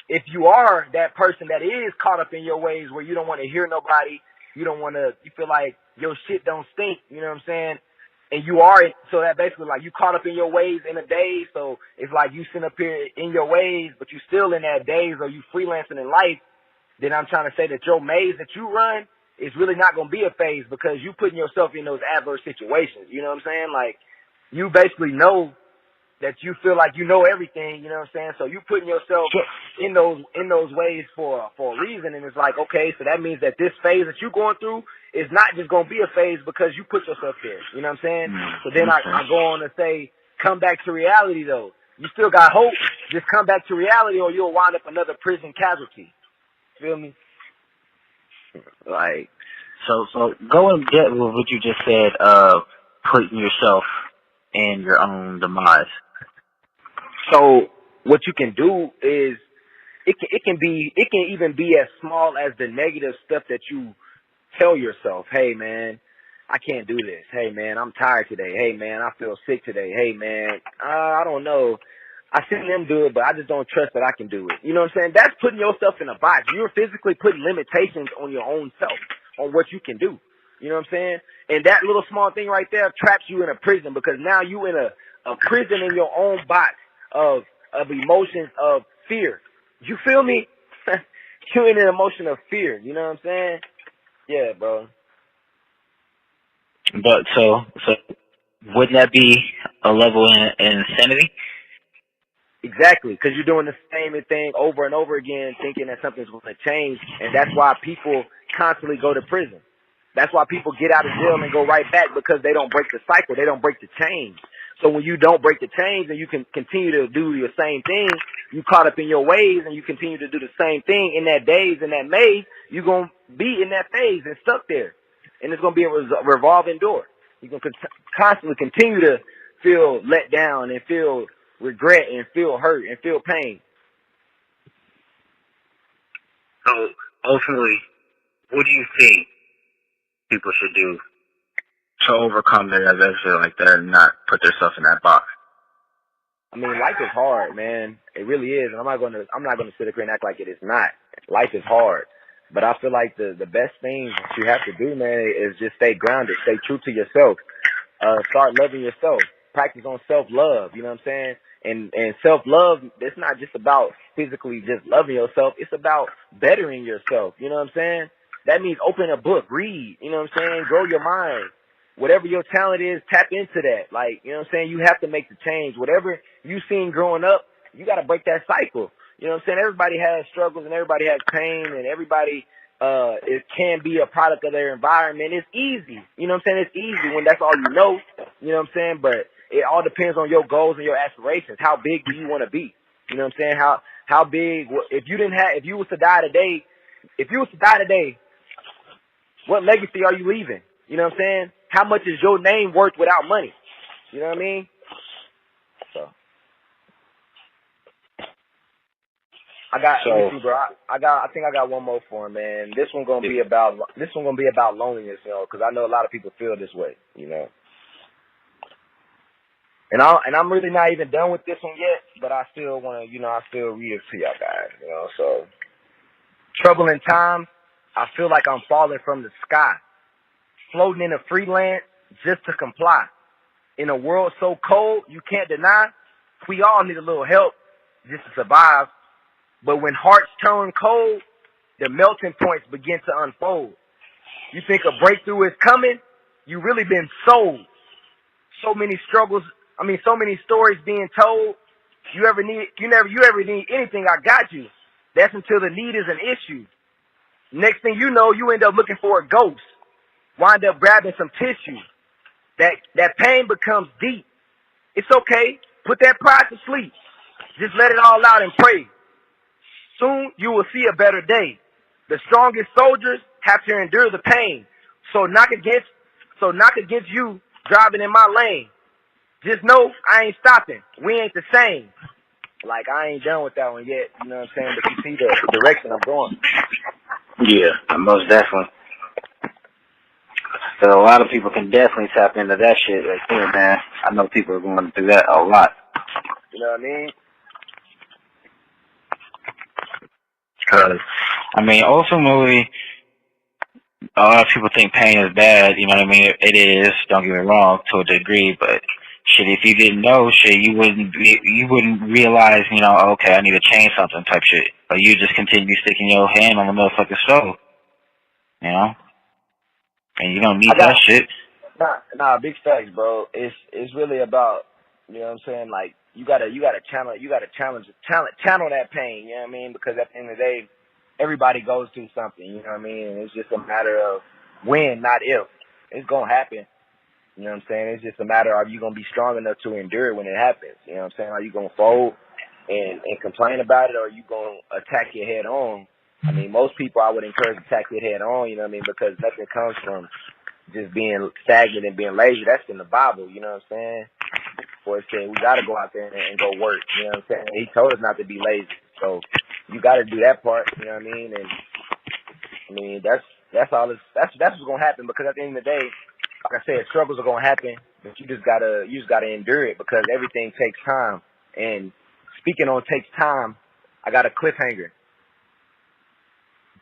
S5: if you are that person that is caught up in your ways where you don't want to hear nobody, you feel like your shit don't stink, you know what I'm saying? And you are, so that basically like you caught up in your ways in a daze, so it's like you sit up here in your ways, but you still in that daze or you freelancing in life, then I'm trying to say that your maze that you run is really not going to be a phase because you putting yourself in those adverse situations, you know what I'm saying? Like, you basically know that you feel like you know everything, you know what I'm saying? So you putting yourself in those ways for a reason, and it's like, okay, so that means that this phase that you're going through is not just going to be a phase because you put yourself there, you know what I'm saying? So then I go on to say, come back to reality though. You still got hope, just come back to reality, or you'll wind up another prison casualty. Feel me?
S9: Like, so go and get with what you just said, putting yourself in your own demise.
S5: So what you can do is it can even be as small as the negative stuff that you tell yourself. Hey man, I can't do this. Hey man, I'm tired today. Hey man, I feel sick today. Hey man, I don't know. I seen them do it, but I just don't trust that I can do it. You know what I'm saying? That's putting yourself in a box. You're physically putting limitations on your own self, on what you can do. You know what I'm saying? And that little small thing right there traps you in a prison, because now you in a prison in your own box of emotions of fear. You feel me? You're in an emotion of fear. You know what I'm saying? Yeah, bro.
S9: But so wouldn't that be a level in insanity?
S5: Exactly, because you're doing the same thing over and over again, thinking that something's going to change, and that's why people constantly go to prison. That's why people get out of jail and go right back, because they don't break the cycle. They don't break the chains. So when you don't break the chains and you can continue to do your same thing, you caught up in your ways and you continue to do the same thing in that daze, in that maze, you're going to be in that phase and stuck there. And it's going to be a revolving door. You're going to constantly continue to feel let down and feel regret and feel hurt and feel pain.
S9: So ultimately, what do you think people should do to overcome their adversity like that and not put themselves in that box?
S5: I mean, life is hard, man. It really is, and I'm not gonna sit up here and act like it is not. Life is hard, but I feel like the best thing that you have to do, man, is just stay grounded, stay true to yourself, start loving yourself, practice on self-love. You know what I'm saying? And self-love, it's not just about physically just loving yourself. It's about bettering yourself. You know what I'm saying? That means open a book, read. You know what I'm saying? Grow your mind. Whatever your talent is, tap into that. Like, you know what I'm saying? You have to make the change. Whatever you seen growing up, you got to break that cycle. You know what I'm saying? Everybody has struggles and everybody has pain, and everybody it can be a product of their environment. It's easy. You know what I'm saying? It's easy when that's all you know. You know what I'm saying? But it all depends on your goals and your aspirations. How big do you want to be? You know what I'm saying? How big, if you was to die today, what legacy are you leaving? You know what I'm saying? How much is your name worth without money? You know what I mean? So let me see, bro. I think I got one more for him, man. This one gonna be about loneliness, you know, because I know a lot of people feel this way, you know. And I'm really not even done with this one yet, but I still want to, you know, I still read it to y'all guys, you know. So, troubling times, I feel like I'm falling from the sky, floating in a freelance just to comply. In a world so cold, you can't deny, we all need a little help just to survive. But when hearts turn cold, the melting points begin to unfold. You think a breakthrough is coming, you really been sold. So many stories being told. You ever need anything, I got you. That's until the need is an issue. Next thing you know, you end up looking for a ghost. Wind up grabbing some tissue. That pain becomes deep. It's okay. Put that pride to sleep. Just let it all out and pray. Soon you will see a better day. The strongest soldiers have to endure the pain. So knock against you driving in my lane. Just know I ain't stopping. We ain't the same. Like, I ain't done with that one yet. You know what I'm saying? But you see the direction I'm going.
S9: Yeah, most definitely. So a lot of people can definitely tap into that shit right there, man. I know people are going through that a lot.
S5: You know what I mean?
S9: Because, I mean, ultimately, a lot of people think pain is bad, you know what I mean? It is, don't get me wrong, to a degree, but shit, if you didn't know, shit, you wouldn't realize, you know, okay, I need to change something type shit. But you just continue sticking your hand on the motherfucking stove, you know? And you don't need that shit.
S5: Nah, big facts, bro. It's really about, you know what I'm saying, like, you gotta channel that pain, you know what I mean? Because at the end of the day, everybody goes through something, you know what I mean? And it's just a matter of when, not if. It's gonna happen. You know what I'm saying? It's just a matter of, are you gonna be strong enough to endure it when it happens? You know what I'm saying? Are you gonna fold? and complain about it, or are you gonna attack it head on? I mean, most people I would encourage to attack it head on, you know what I mean, because nothing comes from just being stagnant and being lazy. That's in the Bible, you know what I'm saying? For it said we gotta go out there and go work, you know what I'm saying? He told us not to be lazy, so you gotta do that part, you know what I mean? And I mean that's all. That's what's gonna happen, because at the end of the day, like I said, struggles are gonna happen, but you just gotta endure it, because everything takes time. And speaking on takes time, I got a cliffhanger.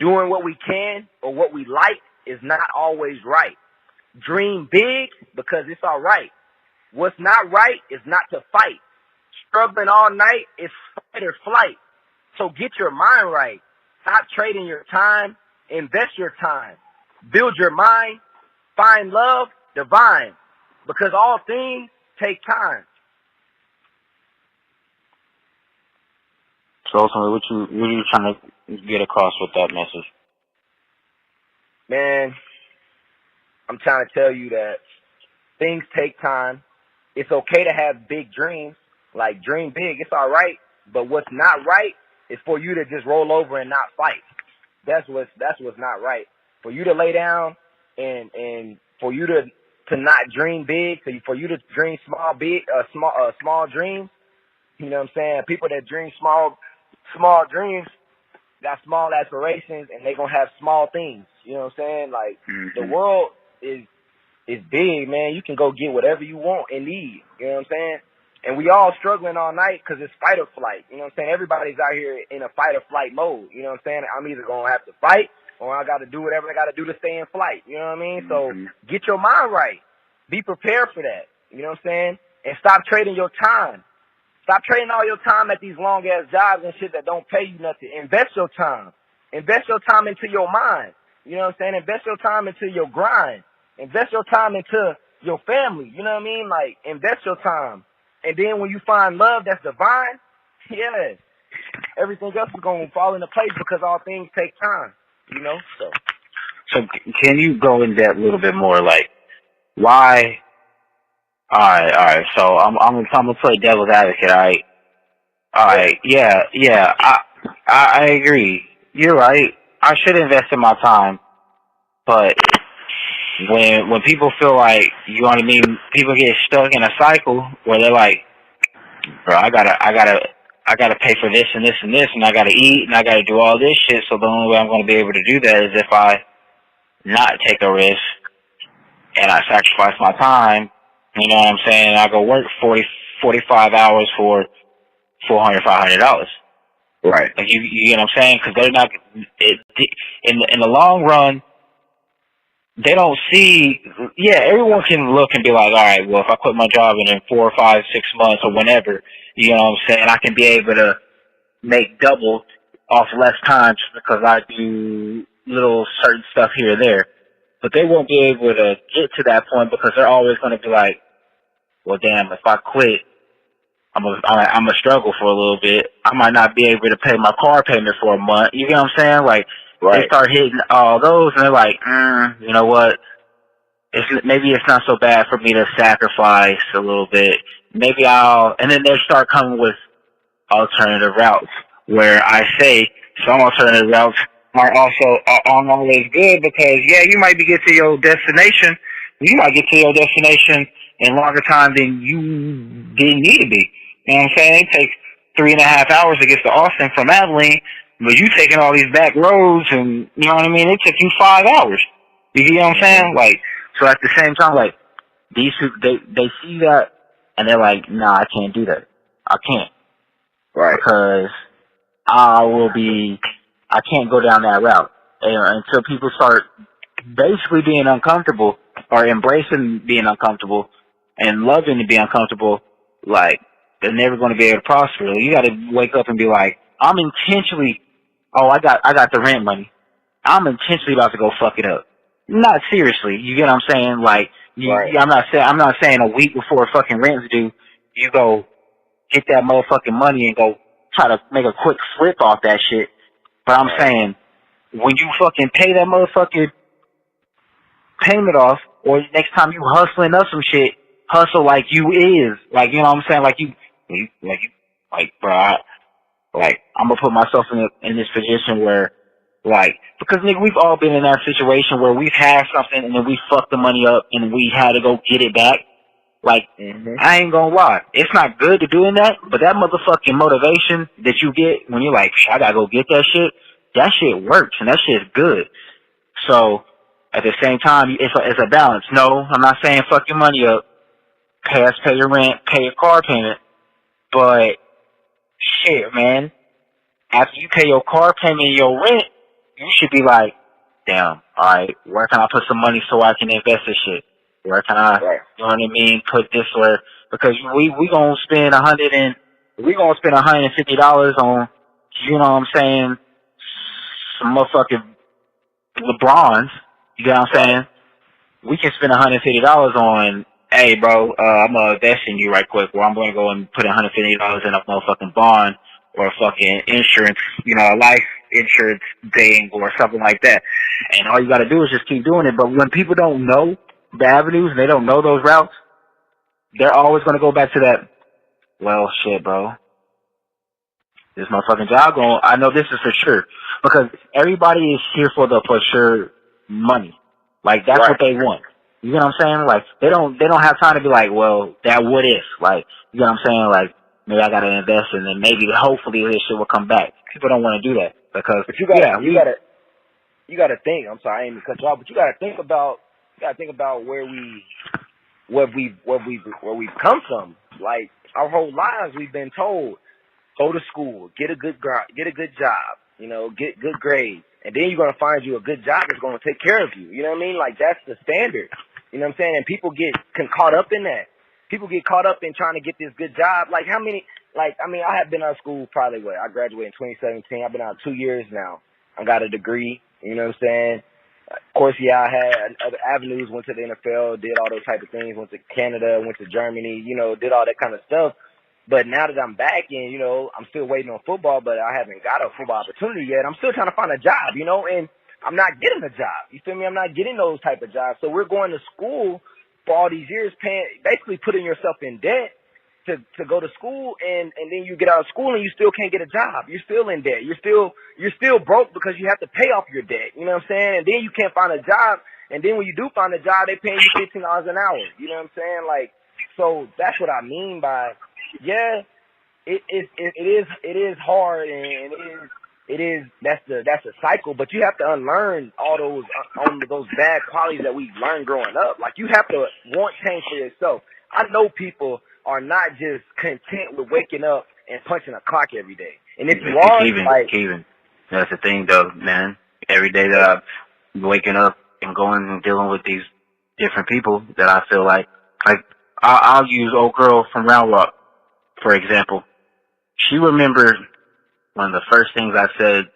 S5: Doing what we can or what we like is not always right. Dream big because it's all right. What's not right is not to fight. Struggling all night is fight or flight. So get your mind right. Stop trading your time. Invest your time. Build your mind. Find love divine. Because all things take time.
S9: So ultimately, what are you trying to get across with that message?
S5: Man, I'm trying to tell you that things take time. It's okay to have big dreams, like dream big. It's all right. But what's not right is for you to just roll over and not fight. That's what's not right. For you to lay down and for you to not dream big, for you to dream small dreams. You know what I'm saying? People that dream small dreams got small aspirations, and they gonna have small things. You know what I'm saying? Like the world is big, man. You can go get whatever you want and need. You know what I'm saying? And we all struggling all night because it's fight or flight. You know what I'm saying? Everybody's out here in a fight or flight mode. You know what I'm saying? I'm either gonna have to fight or I got to do whatever I got to do to stay in flight. You know what I mean? So get your mind right. Be prepared for that. You know what I'm saying? And stop trading your time. Stop trading all your time at these long-ass jobs and shit that don't pay you nothing. Invest your time. Invest your time into your mind. You know what I'm saying? Invest your time into your grind. Invest your time into your family. You know what I mean? Like, invest your time. And then when you find love that's divine, yeah, everything else is going to fall into place, because all things take time, you know?
S9: So can you go in depth a little bit more? Like, why? All right. So I'm gonna play devil's advocate. All right. Yeah. I agree. You're right. I should invest in my time, but when people feel like, you know what I mean, people get stuck in a cycle where they're like, bro, I gotta pay for this and this and this, and I gotta eat and I gotta do all this shit. So the only way I'm gonna be able to do that is if I not take a risk and I sacrifice my time. You know what I'm saying? I go work 45 hours for $400, $500.
S5: Right.
S9: Like you get what I'm saying? Because they're not in the long run. They don't see. Yeah, everyone can look and be like, all right, well, if I quit my job and in 4 or 5, 6 months or whenever, you know what I'm saying, I can be able to make double off less time just because I do little certain stuff here or there. But they won't be able to get to that point because they're always going to be like, well, damn, if I quit, I'm a struggle for a little bit. I might not be able to pay my car payment for a month. You get what I'm saying? Like, They start hitting all those, and they're like, you know what? Maybe it's not so bad for me to sacrifice a little bit. Maybe and then they start coming with alternative routes, where I say some alternative routes aren't always good, because you might get to your destination. You might get to your destination in longer time than you didn't need to be. You know what I'm saying? It takes 3.5 hours to get to Austin from Abilene, but you taking all these back roads, and you know what I mean? It took you 5 hours. You get what I'm saying? Like, so at the same time, like, these people, they see that, and they're like, nah, I can't do that. I can't.
S5: Right.
S9: Because I can't go down that route. And until people start basically being uncomfortable, or embracing being uncomfortable and loving to be uncomfortable, like, they're never going to be able to prosper. You got to wake up and be like, I'm intentionally, I got the rent money. I'm intentionally about to go fuck it up. Not seriously. You get what I'm saying? Like, I'm not saying a week before fucking rent's due, you go get that motherfucking money and go try to make a quick flip off that shit. But I'm saying, when you fucking pay that motherfucking payment off, or next time you hustling up some shit, hustle like you is. Like, you know what I'm saying? Like, bro, Like, I'm gonna put myself in this position where, like, because nigga, we've all been in that situation where we've had something and then we fucked the money up and we had to go get it back. Like, I ain't gonna lie, it's not good to doing that, but that motherfucking motivation that you get when you're like, I gotta go get that shit works and that shit's good. So, at the same time, it's a balance. No, I'm not saying fuck your money up, pay your rent, pay your car payment, but shit, man, after you pay your car payment and your rent, you should be like, damn, alright, where can I put some money so I can invest this shit? Where can I, you know what I mean, put this where, because we gonna spend $150 on, you know what I'm saying, some motherfucking LeBrons, you know what I'm saying? We can spend $150 on, hey bro, I'm gonna invest in you right quick, or I'm gonna go and put $150 in a motherfucking bond, or a fucking insurance, you know, a life insurance thing, or something like that. And all you gotta do is just keep doing it. But when people don't know the avenues, and they don't know those routes, they're always gonna go back to that, well, shit, bro. This motherfucking job I know this is for sure. Because everybody is here for sure money. Like, that's what they want. You know what I'm saying? Like, they don't have time to be like, well, that what if? Like, you know what I'm saying? Like, maybe I gotta invest and then maybe hopefully this shit will come back. People don't want to do that because
S5: But you gotta think. I'm sorry, I ain't even cut you off, but you gotta think about where we've come from. Like, our whole lives we've been told, go to school, get a good job, you know, get good grades, and then you're gonna find you a good job that's gonna take care of you. You know what I mean? Like, that's the standard. You know what I'm saying? And people get caught up in that. People get caught up in trying to get this good job. Like, how many? Like, I mean, I have been out of school probably I graduated in 2017. I've been out 2 years now. I got a degree. You know what I'm saying? Of course, yeah, I had other avenues. Went to the NFL, did all those type of things. Went to Canada, went to Germany. You know, did all that kind of stuff. But now that I'm back in, you know, I'm still waiting on football, but I haven't got a football opportunity yet. I'm still trying to find a job, you know, and I'm not getting a job. You feel me? I'm not getting those type of jobs. So we're going to school for all these years, basically putting yourself in debt to go to school, and then you get out of school and you still can't get a job. You're still in debt. You're still broke because you have to pay off your debt. You know what I'm saying? And then you can't find a job. And then when you do find a job, they're paying you $15 an hour. You know what I'm saying? Like, so that's what I mean by, yeah, it is hard, and that's a cycle. But you have to unlearn all those bad qualities that we learned growing up. Like, you have to want change for yourself. I know people are not just content with waking up and punching a clock every day. And if you are,
S9: Kevin, that's the thing though, man. Every day that I'm waking up and going and dealing with these different people that I feel like I'll use old girl from Round Rock, for example. She remembered one of the first things I said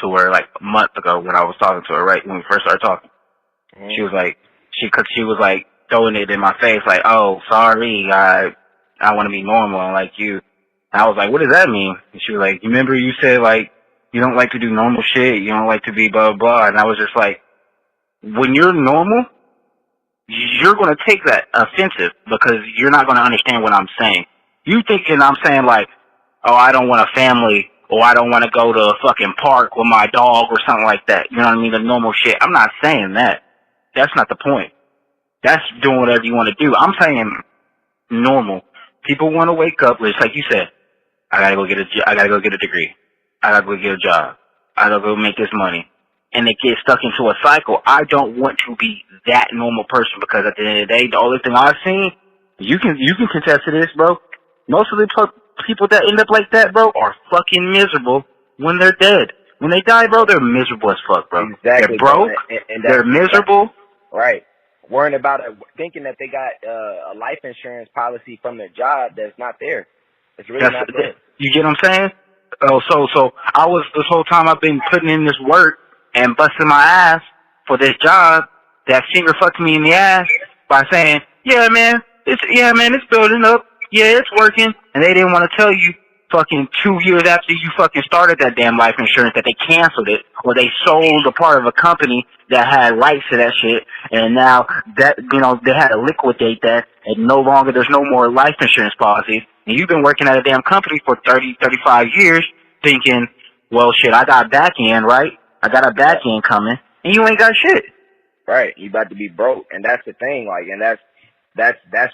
S9: to her like a month ago when I was talking to her, right when we first started talking. Mm-hmm. She was like throwing it in my face like, oh, sorry, I want to be normal like you. And I was like, what does that mean? And she was like, you remember you said like you don't like to do normal shit, you don't like to be blah blah. And I was just like, when you're normal, you're going to take that offensive because you're not going to understand what I'm saying. You thinking I'm saying like, oh, I don't want a family, or I don't want to go to a fucking park with my dog or something like that. You know what I mean? The normal shit. I'm not saying that. That's not the point. That's doing whatever you want to do. I'm saying normal. People want to wake up, just like you said, I gotta go get a degree. I gotta go get a job. I gotta go make this money. And they get stuck into a cycle. I don't want to be that normal person because at the end of the day, the only thing I've seen, you can contest to this, bro. Most of the people that end up like that, bro, are fucking miserable when they're dead. When they die, bro, they're miserable as fuck, bro.
S5: Exactly,
S9: they're broke. And they're miserable.
S5: Right. Worrying about it, thinking that they got a life insurance policy from their job that's not there. It's really not there.
S9: You get what I'm saying? Oh, so I was, this whole time I've been putting in this work and busting my ass for this job that finger fucked me in the ass by saying, yeah, man, it's building up. Yeah, it's working. And they didn't want to tell you fucking 2 years after you fucking started that damn life insurance that they canceled it, or they sold a part of a company that had rights to that shit, and now that, you know, they had to liquidate that, and there's no more life insurance policies, and you've been working at a damn company for 30, 35 years, thinking, well, shit, I got back end, right? I got a back end coming, and you ain't got shit.
S5: Right, you about to be broke, and that's the thing, like, and that's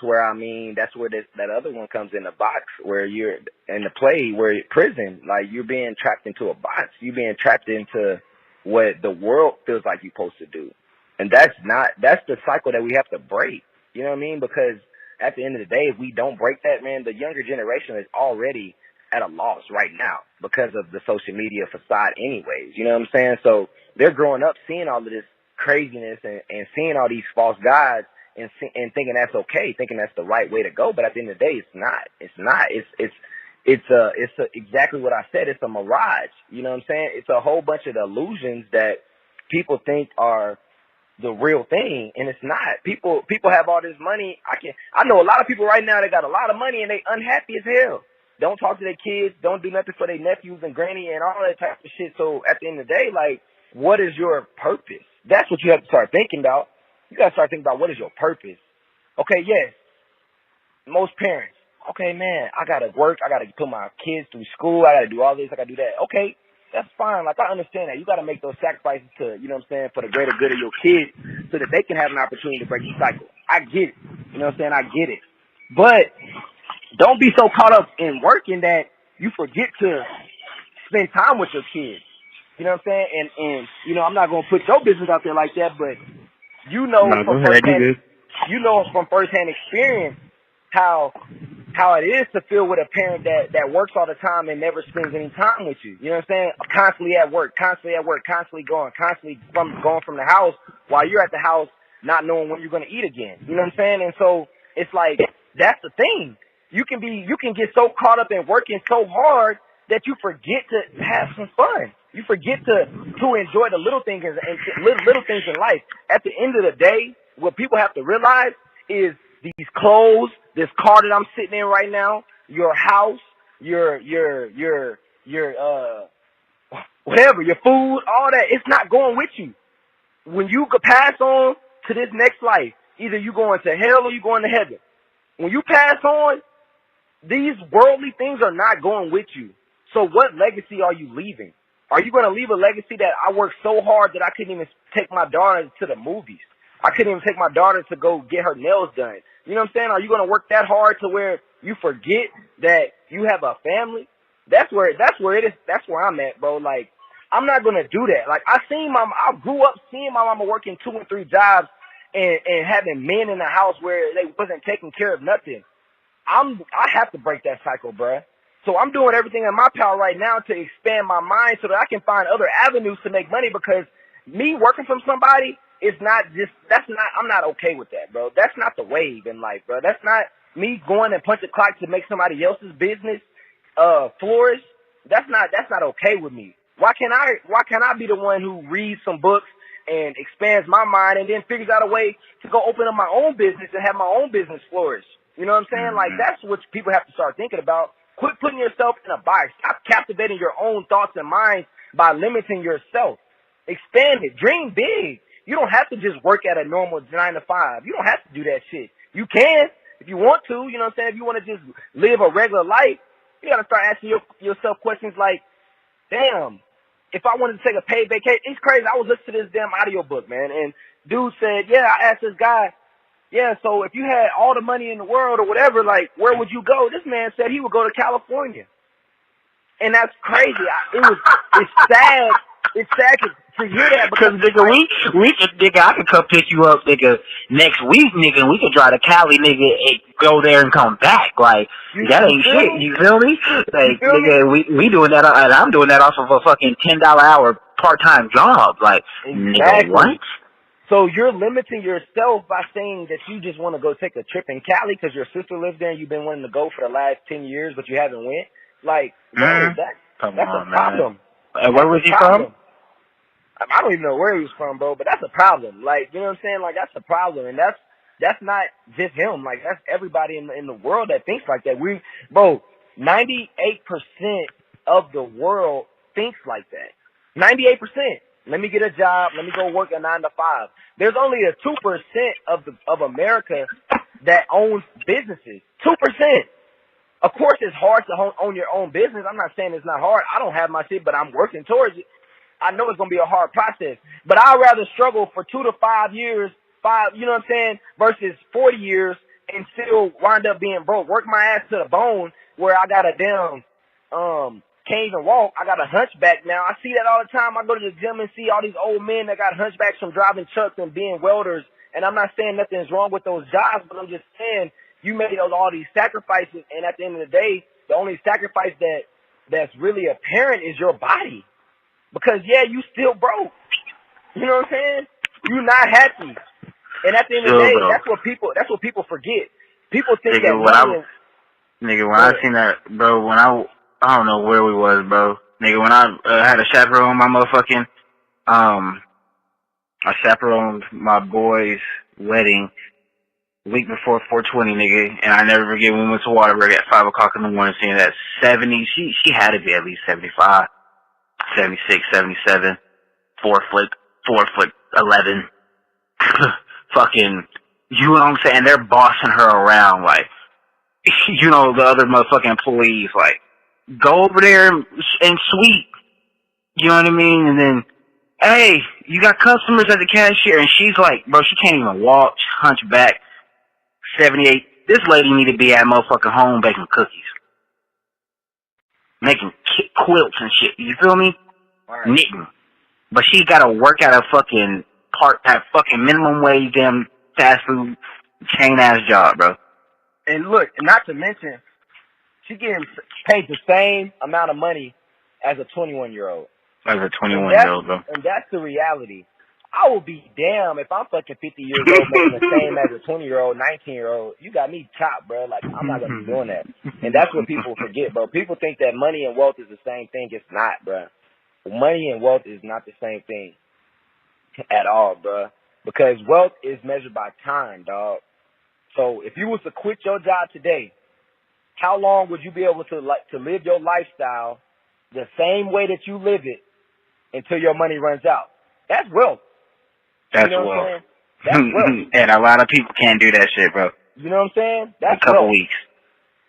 S5: where, I mean, that's where that other one comes in the box, where you're in the play, where prison, like, you're being trapped into a box. You're being trapped into what the world feels like you're supposed to do. And that's the cycle that we have to break. You know what I mean? Because at the end of the day, if we don't break that, man, the younger generation is already at a loss right now because of the social media facade anyways. You know what I'm saying? So they're growing up seeing all of this craziness and seeing all these false gods and thinking that's okay, thinking that's the right way to go. But at the end of the day, it's not. It's not. It's exactly what I said. It's a mirage. You know what I'm saying? It's a whole bunch of illusions that people think are the real thing, and it's not. People have all this money. I know a lot of people right now that got a lot of money and they unhappy as hell. Don't talk to their kids, don't do nothing for their nephews and granny and all that type of shit. So at the end of the day, like, what is your purpose? That's what you have to start thinking about. You gotta start thinking about, what is your purpose? Okay, yes. Most parents, okay, man, I gotta work, I gotta put my kids through school, I gotta do all this, I gotta do that. Okay, that's fine. Like, I understand that. You gotta make those sacrifices to, you know what I'm saying, for the greater good of your kids so that they can have an opportunity to break the cycle. I get it. You know what I'm saying? I get it. But don't be so caught up in working that you forget to spend time with your kids. You know what I'm saying? And you know, I'm not gonna put your business out there like that, but you know from firsthand experience how it is to feel with a parent that works all the time and never spends any time with you. You know what I'm saying? Constantly at work, constantly going from the house while you're at the house not knowing when you're gonna eat again. You know what I'm saying? And so it's like, that's the thing. You can get so caught up in working so hard that you forget to have some fun. You forget to enjoy the little things and little things in life. At the end of the day, what people have to realize is these clothes, this car that I'm sitting in right now, your house, your whatever, your food, all that, it's not going with you. When you could pass on to this next life, either you going to hell or you going to heaven. When you pass on, these worldly things are not going with you. So what legacy are you leaving? Are you going to leave a legacy that I worked so hard that I couldn't even take my daughter to the movies? I couldn't even take my daughter to go get her nails done. You know what I'm saying? Are you going to work that hard to where you forget that you have a family? That's where it is. That's where I'm at, bro. Like, I'm not going to do that. Like, I grew up seeing my mama working 2 and 3 jobs and having men in the house where they wasn't taking care of nothing. I have to break that cycle, bruh. So I'm doing everything in my power right now to expand my mind so that I can find other avenues to make money, because me working from somebody is I'm not okay with that, bro. That's not the wave in life, bro. That's not me going and punch a clock to make somebody else's business flourish. That's not okay with me. Why can't I be the one who reads some books and expands my mind and then figures out a way to go open up my own business and have my own business flourish? You know what I'm saying? Like, that's what people have to start thinking about. Quit putting yourself in a box. Stop captivating your own thoughts and minds by limiting yourself. Expand it. Dream big. You don't have to just work at a normal 9 to 5. You don't have to do that shit. You can if you want to. You know what I'm saying? If you want to just live a regular life, you got to start asking yourself questions like, damn, if I wanted to take a paid vacation, it's crazy. I was listening to this damn audiobook, man, and dude said, yeah, I asked this guy, yeah, so if you had all the money in the world or whatever, like, where would you go? This man said he would go to California. And that's crazy. It's sad. It's sad to hear that, because
S9: nigga, I could come pick you up, nigga, next week, nigga, and we could drive to Cali, nigga, and go there and come back. Like, that ain't shit. You feel me? Like, nigga, we doing that, and I'm doing that off of a fucking $10 hour part-time job. Like, nigga, what?
S5: So you're limiting yourself by saying that you just want to go take a trip in Cali because your sister lives there and you've been wanting to go for the last 10 years, but you haven't went. Like, no, that's a problem.
S9: And where was he from?
S5: I don't even know where he was from, bro, but that's a problem. Like, you know what I'm saying? Like, that's a problem, and that's not just him. Like, that's everybody in the world that thinks like that. 98% of the world thinks like that. 98%. Let me get a job. Let me go work a 9 to 5. There's only a 2% of America that owns businesses. 2%. Of course, it's hard to own your own business. I'm not saying it's not hard. I don't have my shit, but I'm working towards it. I know it's going to be a hard process. But I'd rather struggle for 2 to 5 years, you know what I'm saying, versus 40 years and still wind up being broke. Work my ass to the bone where I got a damn, can't even walk. I got a hunchback now. I see that all the time. I go to the gym and see all these old men that got hunchbacks from driving trucks and being welders. And I'm not saying nothing's wrong with those jobs, but I'm just saying you made all these sacrifices, and at the end of the day, the only sacrifice that's really apparent is your body. Because, yeah, you still broke. You know what I'm saying? You're not happy. And at the end of the day, that's what people forget. People think that money
S9: Nigga, when I seen that, bro, I don't know where we was, bro. Nigga, when I had a chaperone my motherfucking, I chaperoned my boy's wedding week before 420, nigga, and I never forget when we went to Waterbury at 5 o'clock in the morning seeing that 70, she had to be at least 75, 76, 77, 4 foot 11, fucking, you know what I'm saying, they're bossing her around, like, you know, the other motherfucking employees, like, go over there and sweep, you know what I mean, and then, hey, you got customers at the cashier, and she's like, bro, she can't even walk, hunchback, 78. This lady need to be at motherfucking home baking cookies, making quilts and shit. You feel me?
S5: Right.
S9: Knitting, but she's got to work at a fucking minimum wage, damn fast food chain ass job, bro.
S5: And look, not to mention, she getting paid the same amount of money as a 21-year-old.
S9: As a 21-year-old, bro.
S5: And that's the reality. I will be damn if I'm fucking 50 years old making the same as a 20-year-old, 19-year-old. You got me chopped, bro. Like, I'm not going to be doing that. And that's what people forget, bro. People think that money and wealth is the same thing. It's not, bro. Money and wealth is not the same thing at all, bro. Because wealth is measured by time, dog. So if you was to quit your job today, how long would you be able to live your lifestyle the same way that you live it until your money runs out? That's wealth.
S9: That's
S5: you know
S9: wealth.
S5: That's wealth.
S9: And a lot of people can't do that shit, bro.
S5: You know what I'm saying? That's
S9: a couple
S5: wealth.
S9: weeks.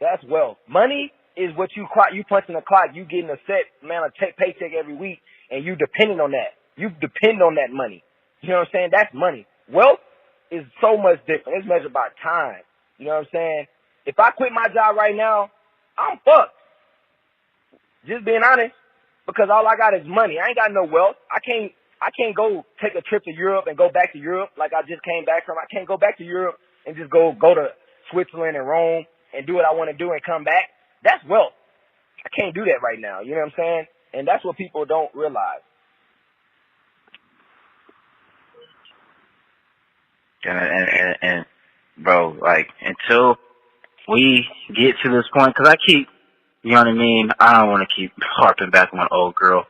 S5: That's wealth. Money is what you punching the clock. You getting a set amount of paycheck every week, and you depending on that. You depend on that money. You know what I'm saying? That's money. Wealth is so much different. It's measured by time. You know what I'm saying? If I quit my job right now, I'm fucked. Just being honest, because all I got is money. I ain't got no wealth. I can't go take a trip to Europe and go back to Europe like I just came back from. I can't go back to Europe and just go to Switzerland and Rome and do what I want to do and come back. That's wealth. I can't do that right now. You know what I'm saying? And that's what people don't realize.
S9: And bro, like, until we get to this point, because I keep, you know what I mean? I don't want to keep harping back on an old girl,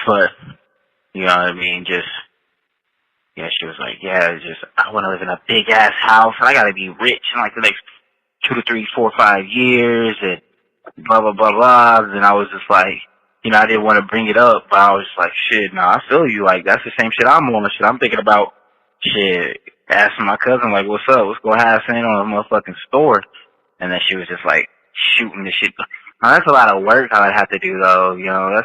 S9: but, you know what I mean? Just, yeah, she was like, yeah, I want to live in a big ass house, and I got to be rich in like the next 2 to 3, 4, 5 years, and blah, blah, blah, blah. And I was just like, you know, I didn't want to bring it up, but I was just like, shit, no, I feel you. Like, that's the same shit I'm on. Shit, I'm thinking about, shit, asking my cousin, like, what's up? Let's go have something on a motherfucking store. And then she was just like, shooting the shit. Now, that's a lot of work I would have to do, though. You know,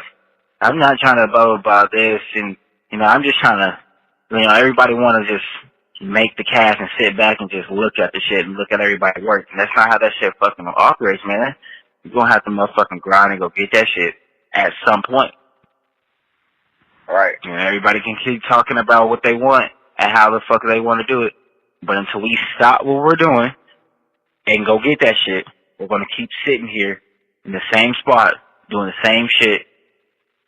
S9: I'm not trying to boast about this, and, you know, I'm just trying to, you know, everybody want to just make the cash and sit back and just look at the shit and look at everybody work. And that's not how that shit fucking operates, man. You're going to have to motherfucking grind and go get that shit at some point.
S5: Right.
S9: And everybody can keep talking about what they want and how the fuck they want to do it. But until we stop what we're doing and go get that shit, we're going to keep sitting here in the same spot doing the same shit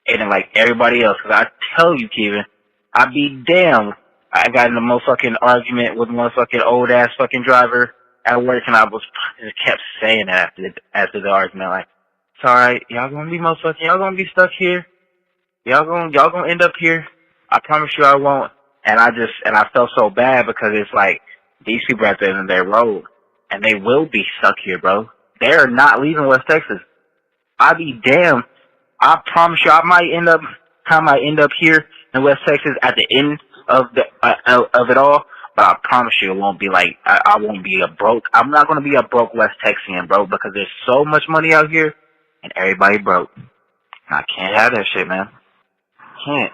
S9: and then like everybody else. Because I tell you, Kevin, I'd be damned. I got in a motherfucking argument with a motherfucking old ass fucking driver at work, and I just kept saying that after the argument, like, it's alright, y'all gonna be stuck here. Y'all gonna end up here. I promise you I won't. And I felt so bad because it's like, these people are at the end of their road, and they will be stuck here, bro. They're not leaving West Texas. I'd be damned. I promise you I might end up here in West Texas at the end of it all, But I promise you, it won't be like I won't be a broke. I'm not gonna be a broke West Texian, bro, because there's so much money out here, and everybody broke. I can't have that shit, man. Can't.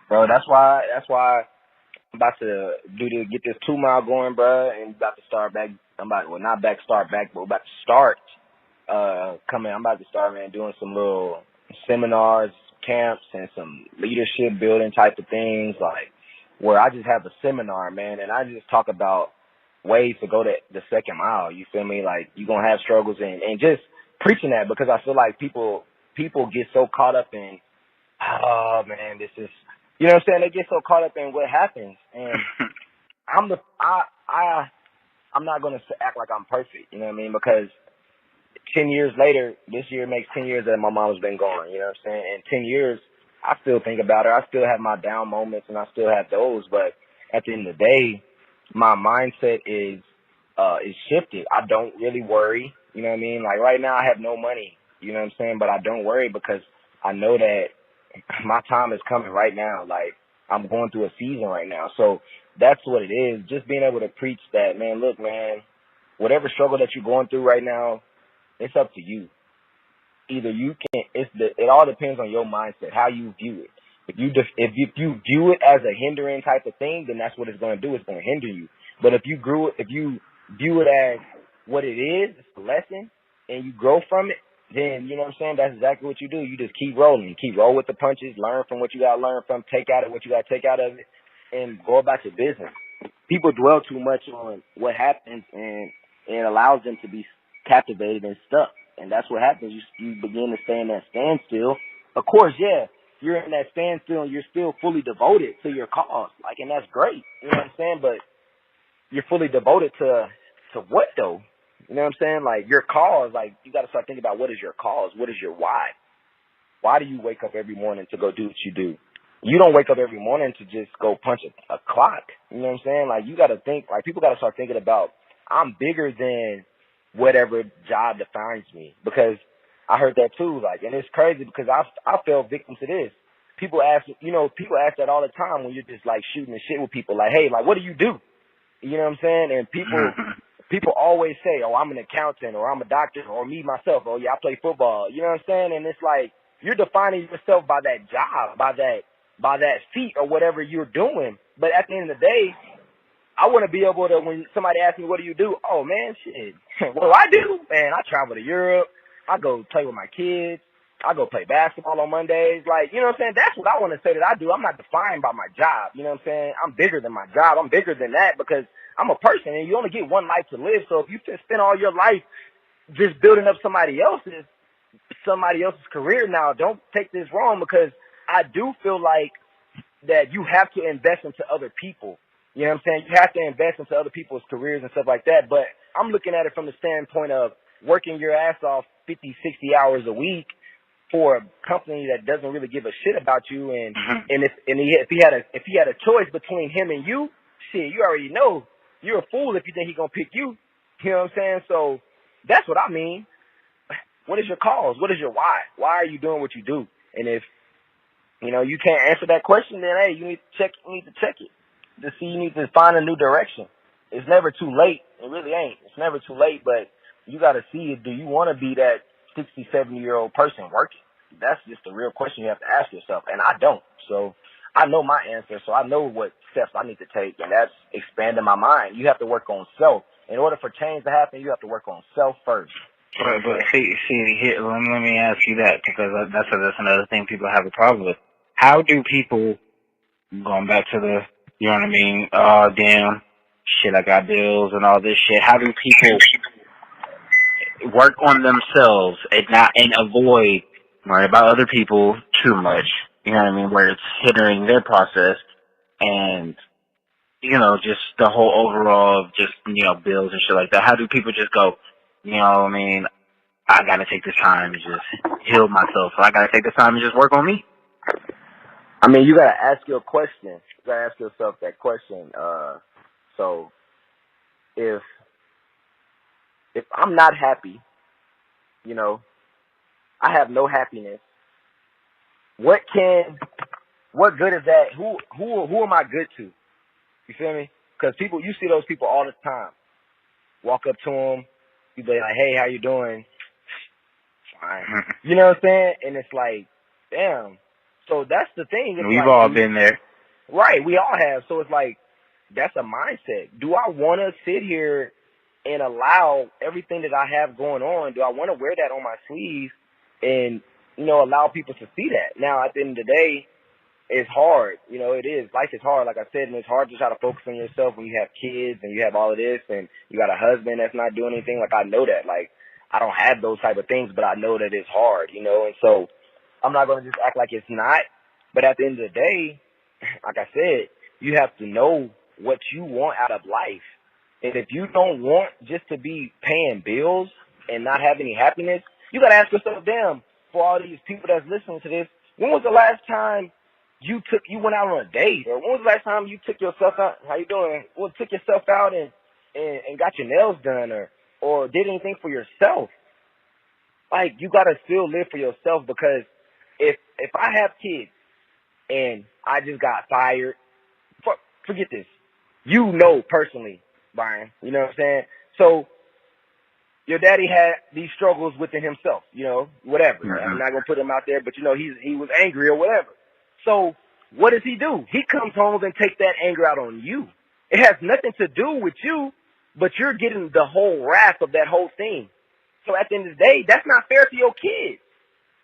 S5: Bro, that's why I'm about to get this 2 mile going, bro, and about to start back. Start back, but we're about to start I'm about to start, man, doing some little seminars, camps, and some leadership building type of things, like where I just have a seminar, man, and I just talk about ways to go the second mile. You feel me? Like, you're gonna have struggles, and just preaching that, because I feel like people get so caught up in, oh man, this is, you know what I'm saying? They get so caught up in what happens, and I'm not gonna act like I'm perfect, you know what I mean? Because 10 years later, this year makes 10 years that my mom's been gone, you know what I'm saying? In 10 years, I still think about her. I still have my down moments, and I still have those, but at the end of the day, my mindset is shifted. I don't really worry, you know what I mean? Like, right now, I have no money, you know what I'm saying? But I don't worry, because I know that my time is coming right now. Like, I'm going through a season right now. So that's what it is. Just being able to preach that, man, look, man, whatever struggle that you're going through right now, it's up to you. Either you can, it all depends on your mindset, how you view it. If you view it as a hindering type of thing, then that's what it's going to do. It's going to hinder you. But if you view it as what it is, it's a lesson, and you grow from it, then, you know what I'm saying, that's exactly what you do. You just keep rolling. Keep roll with the punches, learn from what you got to learn from, take out of what you got to take out of it, and go about your business. People dwell too much on what happens, and it allows them to be captivated and stuck. And that's what happens. You begin to stay in that standstill. Of course, yeah, you're in that standstill and you're still fully devoted to your cause. Like, and that's great. You know what I'm saying? But you're fully devoted to what, though? You know what I'm saying? Like, your cause, like, you got to start thinking about, what is your cause? What is your why? Why do you wake up every morning to go do what you do? You don't wake up every morning to just go punch a clock. You know what I'm saying? Like, you got to think, like, people got to start thinking about, I'm bigger than whatever job defines me. Because I heard that too, like, and it's crazy because I fell victim to this. People ask that all the time when you're just like shooting the shit with people, like, hey, like, what do you do? You know what I'm saying? And people always say, oh, I'm an accountant, or I'm a doctor, or me myself, oh yeah, I play football. You know what I'm saying? And it's like, you're defining yourself by that job, by that feat or whatever you're doing. But at the end of the day, I want to be able to, when somebody asks me, what do you do? Oh, man, shit. What do I do? Man, I travel to Europe. I go play with my kids. I go play basketball on Mondays. Like, you know what I'm saying? That's what I want to say that I do. I'm not defined by my job. You know what I'm saying? I'm bigger than my job. I'm bigger than that, because I'm a person, and you only get one life to live. So if you just spend all your life just building up somebody else's career, now, don't take this wrong, because I do feel like that you have to invest into other people. You know what I'm saying? You have to invest into other people's careers and stuff like that. But I'm looking at it from the standpoint of working your ass off 50, 60 hours a week for a company that doesn't really give a shit about you. And if he had a choice between him and you, shit, you already know you're a fool if you think he's gonna pick you. You know what I'm saying? So that's what I mean. What is your cause? What is your why? Why are you doing what you do? And if you can't answer that question, then hey, you need to check it. To see, you need to find a new direction. It's never too late. It really ain't. It's never too late, but you got to see, do you want to be that 60, 70-year-old person working? That's just the real question you have to ask yourself, and I don't. So I know my answer, so I know what steps I need to take, and that's expanding my mind. You have to work on self. In order for change to happen, you have to work on self first.
S9: But see, here, let me ask you that, because that's another thing people have a problem with. How do people, going back to the, you know what I mean? Oh, damn, shit, I got bills and all this shit. How do people work on themselves and avoid worrying about other people too much? You know what I mean? Where it's hindering their process and, just the whole overall of just, bills and shit like that. How do people just go, you know what I mean? I gotta take this time to just heal myself. So I gotta take this time to just work on me.
S5: I mean, you gotta ask your question. You gotta ask yourself that question. So if I'm not happy, I have no happiness. What good is that? Who am I good to? You feel me? Because people, you see those people all the time. Walk up to them, you be like, hey, how you doing? Fine. You know what I'm saying? And it's like, damn. So that's the thing. It's
S9: We've
S5: like,
S9: all been there.
S5: Right, we all have. So it's like, that's a mindset. Do I want to sit here and allow everything that I have going on? Do I want to wear that on my sleeve and, you know, allow people to see that? Now, at the end of the day, it's hard. You know, it is. Life is hard, like I said, and it's hard to try to focus on yourself when you have kids and you have all of this and you got a husband that's not doing anything. Like, I know that. Like, I don't have those type of things, but I know that it's hard, you know? And so I'm not going to just act like it's not. But at the end of the day, like I said, you have to know what you want out of life. And if you don't want just to be paying bills and not have any happiness, you got to ask yourself, damn, for all these people that's listening to this, when was the last time you went out on a date? Or when was the last time you took yourself out? How you doing? Well, took yourself out and got your nails done or did anything for yourself. Like, you got to still live for yourself, because if I have kids and I just got fired, forget this. You know personally, Brian, you know what I'm saying? So your daddy had these struggles within himself, you know, whatever.
S9: Mm-hmm.
S5: I'm not going to put him out there, but, you know, he was angry or whatever. So what does he do? He comes home and takes that anger out on you. It has nothing to do with you, but you're getting the whole wrath of that whole thing. So at the end of the day, that's not fair to your kids.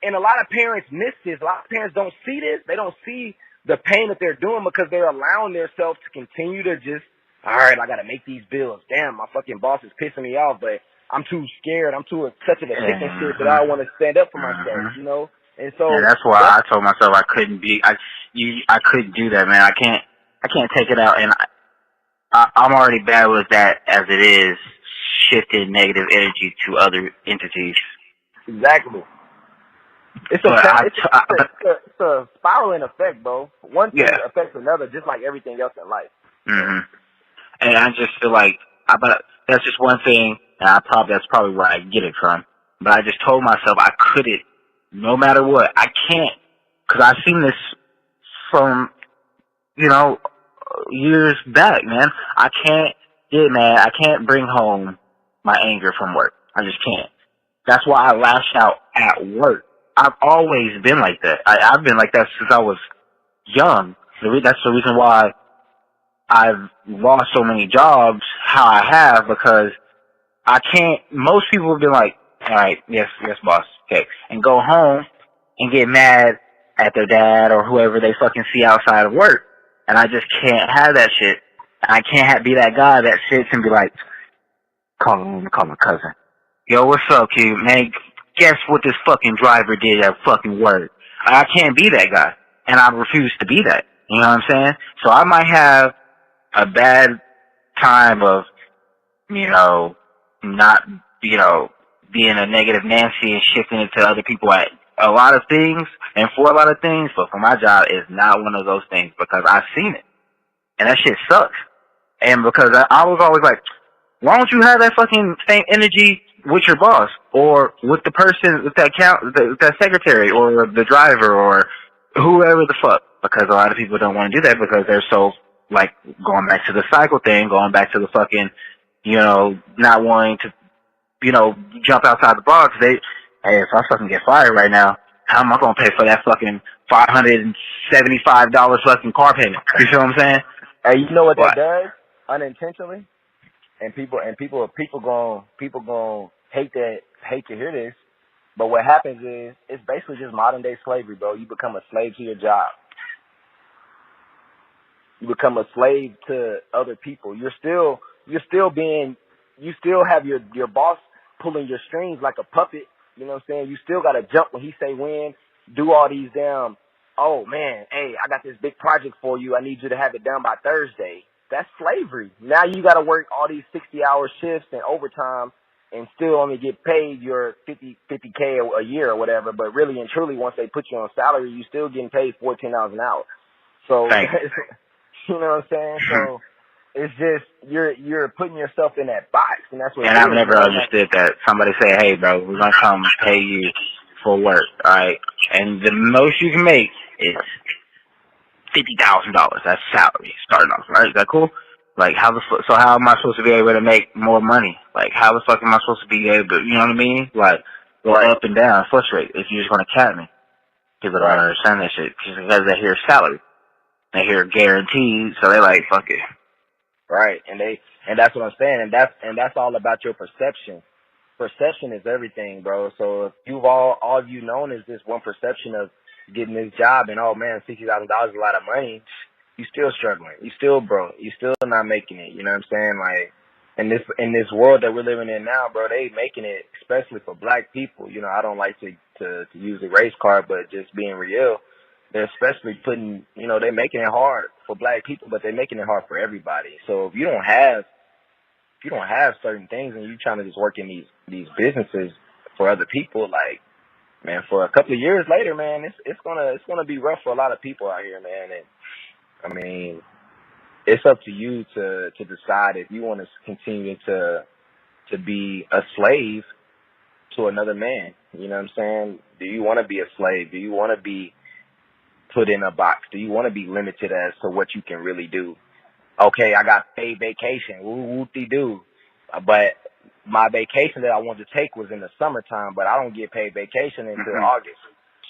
S5: And a lot of parents miss this. A lot of parents don't see this. They don't see the pain that they're doing because they're allowing themselves to continue to just, all right, I got to make these bills. Damn, my fucking boss is pissing me off, but I'm too scared. I'm too such a sick and shit that I don't want to stand up for myself, you know? And so
S9: that's why I told myself I couldn't couldn't do that, man. I can't take it out, and I'm already bad with that as it is, shifting negative energy to other entities.
S5: Exactly. It's a spiraling effect, bro. One thing affects another, just like everything else in life.
S9: Mm-hmm. And I just feel like that's just one thing, and that's probably where I get it from. But I just told myself I couldn't, no matter what. I can't, because I've seen this from, you know, years back, man. I can't get mad. I can't bring home my anger from work. I just can't. That's why I lash out at work. I've always been like that. I've been like that since I was young. That's the reason why I've lost so many jobs how I have, because I can't. Most people have been like, all right, yes, boss, okay, and go home and get mad at their dad or whoever they fucking see outside of work. And I just can't have that shit. I can't be that guy that sits and be like, call my cousin. Yo, what's up, kid? Man, guess what this fucking driver did at fucking work? I can't be that guy. And I refuse to be that. You know what I'm saying? So I might have a bad time of, you know, not, you know, being a negative Nancy and shifting it to other people at a lot of things and for a lot of things, but for my job, it's not one of those things, because I've seen it. And that shit sucks. And because I was always like, why don't you have that fucking same energy with your boss or with the person, with that secretary or the driver or whoever the fuck? Because a lot of people don't want to do that because they're so, like, going back to the cycle thing, going back to the fucking, you know, not wanting to, you know, jump outside the box. Hey, if I fucking get fired right now, how am I going to pay for that fucking $575 fucking car payment? You see what I'm saying?
S5: Hey, you know what that does unintentionally? And people gon' hate to hear this, but what happens is it's basically just modern day slavery, bro. You become a slave to your job. You become a slave to other people. You still have your boss pulling your strings like a puppet. You know what I'm saying? You still gotta jump when he say when, do all these damn, oh man, hey, I got this big project for you. I need you to have it done by Thursday. That's slavery. Now you got to work all these 60-hour shifts and overtime and still only get paid your 50K a year or whatever. But really and truly, once they put you on salary, you still getting paid $14 an hour. So, you know what I'm saying? So it's just you're putting yourself in that box, and that's what.
S9: And I've never understood that. Somebody say, "Hey, bro, we're gonna come pay you for work, all right? And the most you can make is $50,000. That's salary starting off, right? Is that cool? Like, so how am I supposed to be able to make more money? Like, how the fuck am I supposed to be able to, you know what I mean? Like, go up and down, fluctuate if you're just going to cap me. People don't understand that shit because they hear salary. They hear guaranteed, so they like, fuck it.
S5: Right, and that's what I'm saying, and that's all about your perception. Perception is everything, bro. So if you've all you known is this one perception of getting this job, and oh man, $60,000 is a lot of money. You still struggling. You still broke. You still not making it. You know what I'm saying? Like in this world that we're living in now, bro, they making it, especially for black people. You know, I don't like to use the race card, but just being real, they're especially putting, you know, they're making it hard for black people, but they're making it hard for everybody. So if you don't have certain things and you're trying to just work in these businesses for other people, like, man, for a couple of years later, man, it's gonna be rough for a lot of people out here, man. And I mean, it's up to you to decide if you want to continue to be a slave to another man. You know what I'm saying? Do you want to be a slave? Do you want to be put in a box? Do you want to be limited as to what you can really do? Okay, I got paid vacation, whoop-de-doo. But my vacation that I wanted to take was in the summertime, but I don't get paid vacation until August.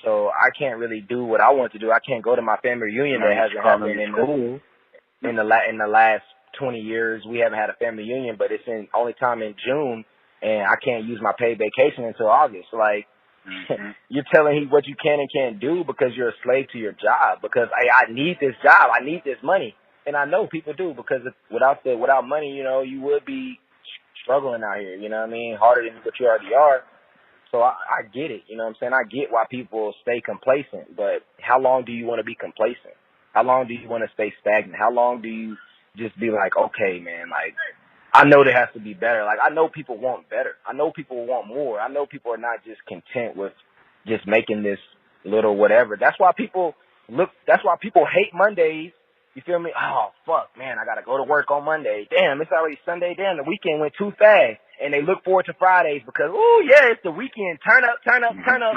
S5: So I can't really do what I want to do. I can't go to my family reunion that hasn't happened in the last 20 years. We haven't had a family reunion, but it's only time in June, and I can't use my paid vacation until August. Like, you're telling me what you can and can't do because you're a slave to your job. Because I need this job, I need this money, and I know people do, because without money, you know, you would be struggling out here. You know what I mean? Harder than what you already are. So I get it. You know what I'm saying? I get why people stay complacent. But how long do you want to be complacent? How long do you want to stay stagnant? How long do you just be like, okay, man, like, I know there has to be better. Like, I know people want better. I know people want more. I know people are not just content with just making this little whatever. That's why people hate Mondays. You feel me? Oh, fuck, man, I got to go to work on Monday. Damn, it's already Sunday. Damn, the weekend went too fast. And they look forward to Fridays because, oh, yeah, it's the weekend. Turn up, turn up, turn up.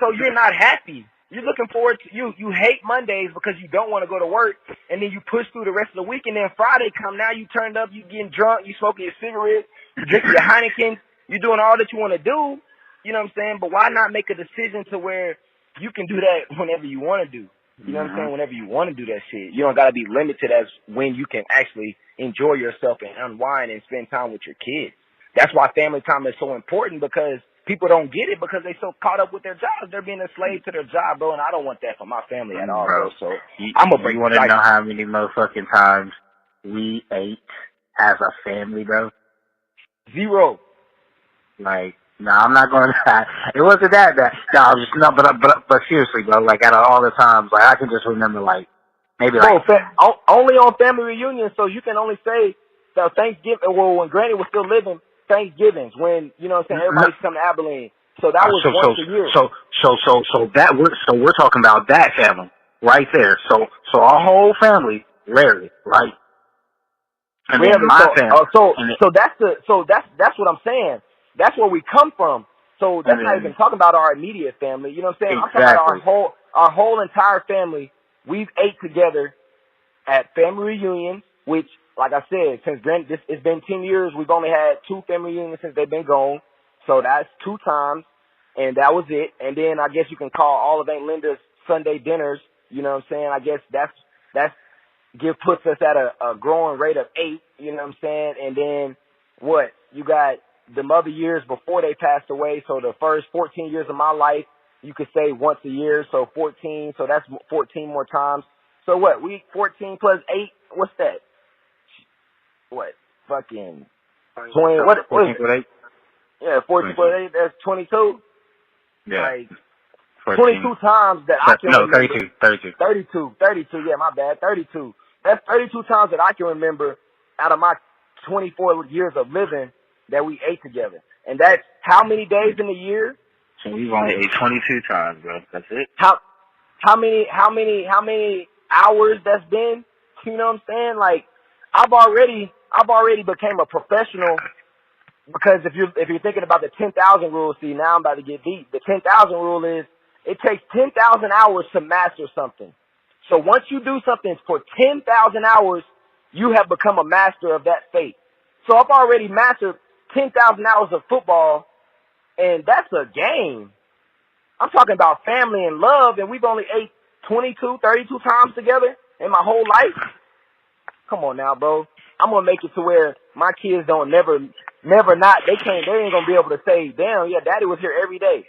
S5: So you're not happy. You're looking forward to, you hate Mondays because you don't want to go to work, and then you push through the rest of the week, and then Friday come, now you turned up, you getting drunk, you smoking your cigarettes, you drinking your Heineken, you doing all that you want to do, you know what I'm saying? But why not make a decision to where you can do that whenever you want to do? You know what I'm saying? Whenever you want to do that shit. You don't got to be limited as when you can actually enjoy yourself and unwind and spend time with your kids. That's why family time is so important, because people don't get it because they so caught up with their jobs. They're being a slave to their job, bro, and I don't want that for my family at all, bro. So I'm going to break.
S9: You want to know how many motherfucking times we ate as a family, bro?
S5: 0.
S9: Like, no, I'm not going to. It wasn't that bad. No, but seriously, bro. Like, out of all the times, like, I can just remember, like, maybe like
S5: only on family reunions. So you can only say that Thanksgiving. Well, when Granny was still living, Thanksgivings, when, you know what I'm saying, everybody's coming to Abilene. So that was once a year.
S9: So we're talking about that family right there. So our whole family, rarely, right? And then my family.
S5: So that's what I'm saying. That's where we come from. So that's not even talking about our immediate family. You know what I'm saying?
S9: Exactly.
S5: I'm talking about our whole entire family. We've ate together at family reunions, which, like I said, since then, it's been 10 years. We've only had 2 family reunions since they've been gone. So that's 2 times, and that was it. And then I guess you can call all of Aunt Linda's Sunday dinners. You know what I'm saying? I guess that's puts us at a growing rate of 8. You know what I'm saying? And then what? You got the other years before they passed away. So the first 14 years of my life, you could say once a year. So 14. So that's 14 more times. So what? We 14 plus 8. What's that? What? Fucking 20. What is it? Yeah, 14 plus 8. That's 22.
S9: Yeah.
S5: Like
S9: 14.
S5: 22 times that I can remember.
S9: 32.
S5: 32. Yeah, my bad. 32. That's 32 times that I can remember out of my 24 years of living that we ate together. And that's how many days in a year?
S9: So we've only ate 22 times, bro. That's it.
S5: How many hours that's been? You know what I'm saying? Like, I've already became a professional, because if you're thinking about the 10,000 rule, see, now I'm about to get deep. The 10,000 rule is it takes 10,000 hours to master something. So once you do something for 10,000 hours, you have become a master of that fate. So I've already mastered 10,000 hours of football, and that's a game. I'm talking about family and love, and we've only ate 22, 32 times together in my whole life. Come on now, bro. I'm going to make it to where my kids don't never not, they ain't going to be able to say, damn, yeah, daddy was here every day.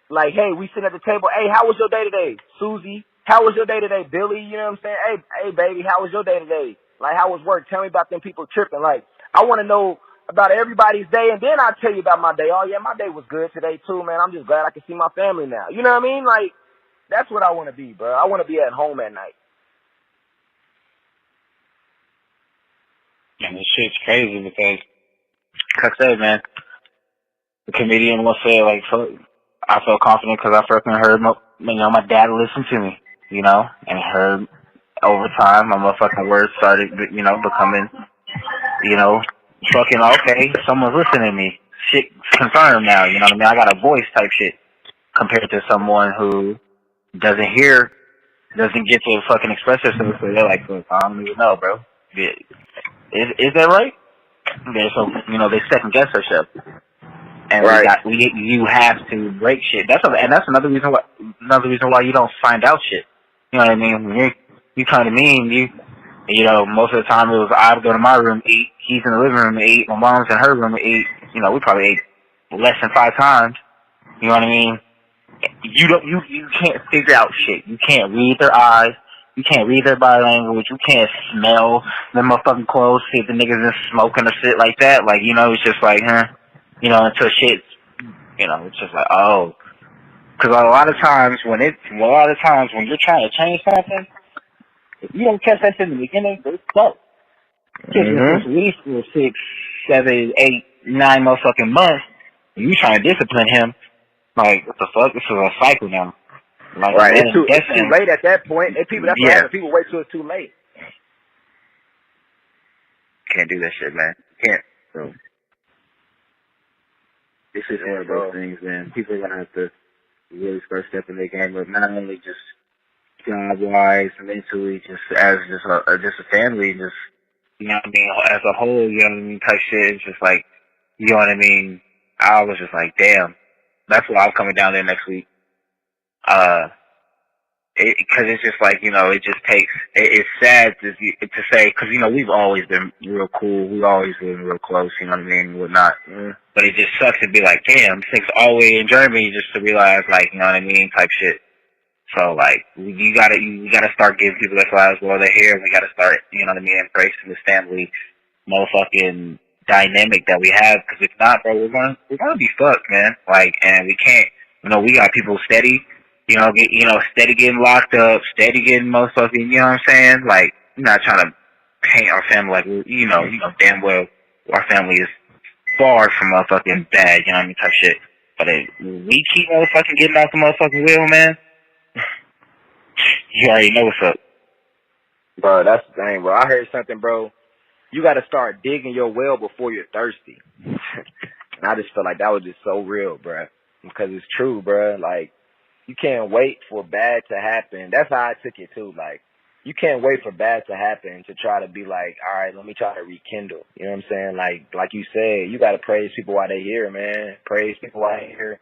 S5: Like, hey, we sitting at the table, hey, how was your day today? Susie, how was your day today? Billy, you know what I'm saying? Hey, baby, how was your day today? Like, how was work? Tell me about them people tripping. Like, I want to know about everybody's day, and then I'll tell you about my day. Oh, yeah, my day was good today, too, man. I'm just glad I can see my family now. You know what I mean? Like, that's what I want to be, bro. I want to be at home at night.
S9: And this shit's crazy because, like I said, man, the comedian will say, like, I feel confident because I fucking heard, my dad listen to me, and heard over time my motherfucking words started, becoming, fucking, okay, someone's listening to me. Shit confirmed now, you know what I mean? I got a voice type shit compared to someone who doesn't get to fucking express themselves, so they're like, look, I don't even know, bro. Is that right? Yeah, so, they second guess themselves. And
S5: right.
S9: You have to break shit. That's another reason why you don't find out shit. You know what I mean? When you come to me and most of the time it was I would go to my room, eat, he's in the living room to eat, my mom's in her room to eat. We probably ate less than 5 times. You know what I mean? You can't figure out shit. You can't read their eyes. You can't read their body language. You can't smell their motherfucking clothes, see if the niggas is smoking or shit like that. Like, it's just like, until shit, it's just like, oh. Because a lot of times when you're trying to change something, if you don't catch that shit in the beginning, it's slow. At least for 6, 7, 8, 9 motherfucking months, and you trying to discipline him, like, what the fuck? This is a cycle now. Like,
S5: right, it's too late at that point. And people, that's what happens. People wait till it's too late.
S9: Can't do that shit, man. Can't. So, this is one of those things, man. People are gonna have to really start stepping their game up, not only just job-wise, mentally, just as a family, just as a whole, type shit. It's just like, you know what I mean. I was just like, damn. That's why I'm coming down there next week. Because it's just like, it just takes, it's sad to say, because, we've always been real cool. We've always been real close, you know what I mean, whatnot. But it just sucks to be like, damn, this nigga's all the way in Germany just to realize, like, you know what I mean, type shit. So, like, you gotta start giving people their flowers while they're here. We gotta start, you know what I mean, embracing this family motherfucking dynamic that we have. Because if not, bro, we're gonna be fucked, man. Like, and we can't, we got people steady, steady getting locked up, steady getting motherfucking, you know what I'm saying? Like, we're not trying to paint our family like, you know damn well our family is far from motherfucking bad, you know what I mean, type shit. But if we keep motherfucking getting out the motherfucking wheel, man, you already know what's up.
S5: Bro, that's the thing, bro. I heard something, bro. You got to start digging your well before you're thirsty. And I just feel like that was just so real, bro. Because it's true, bro. Like, you can't wait for bad to happen. That's how I took it, too. Like, you can't wait for bad to happen to try to be like, all right, let me try to rekindle. You know what I'm saying? Like you said, you got to praise people while they're here, man. Praise people while they're here.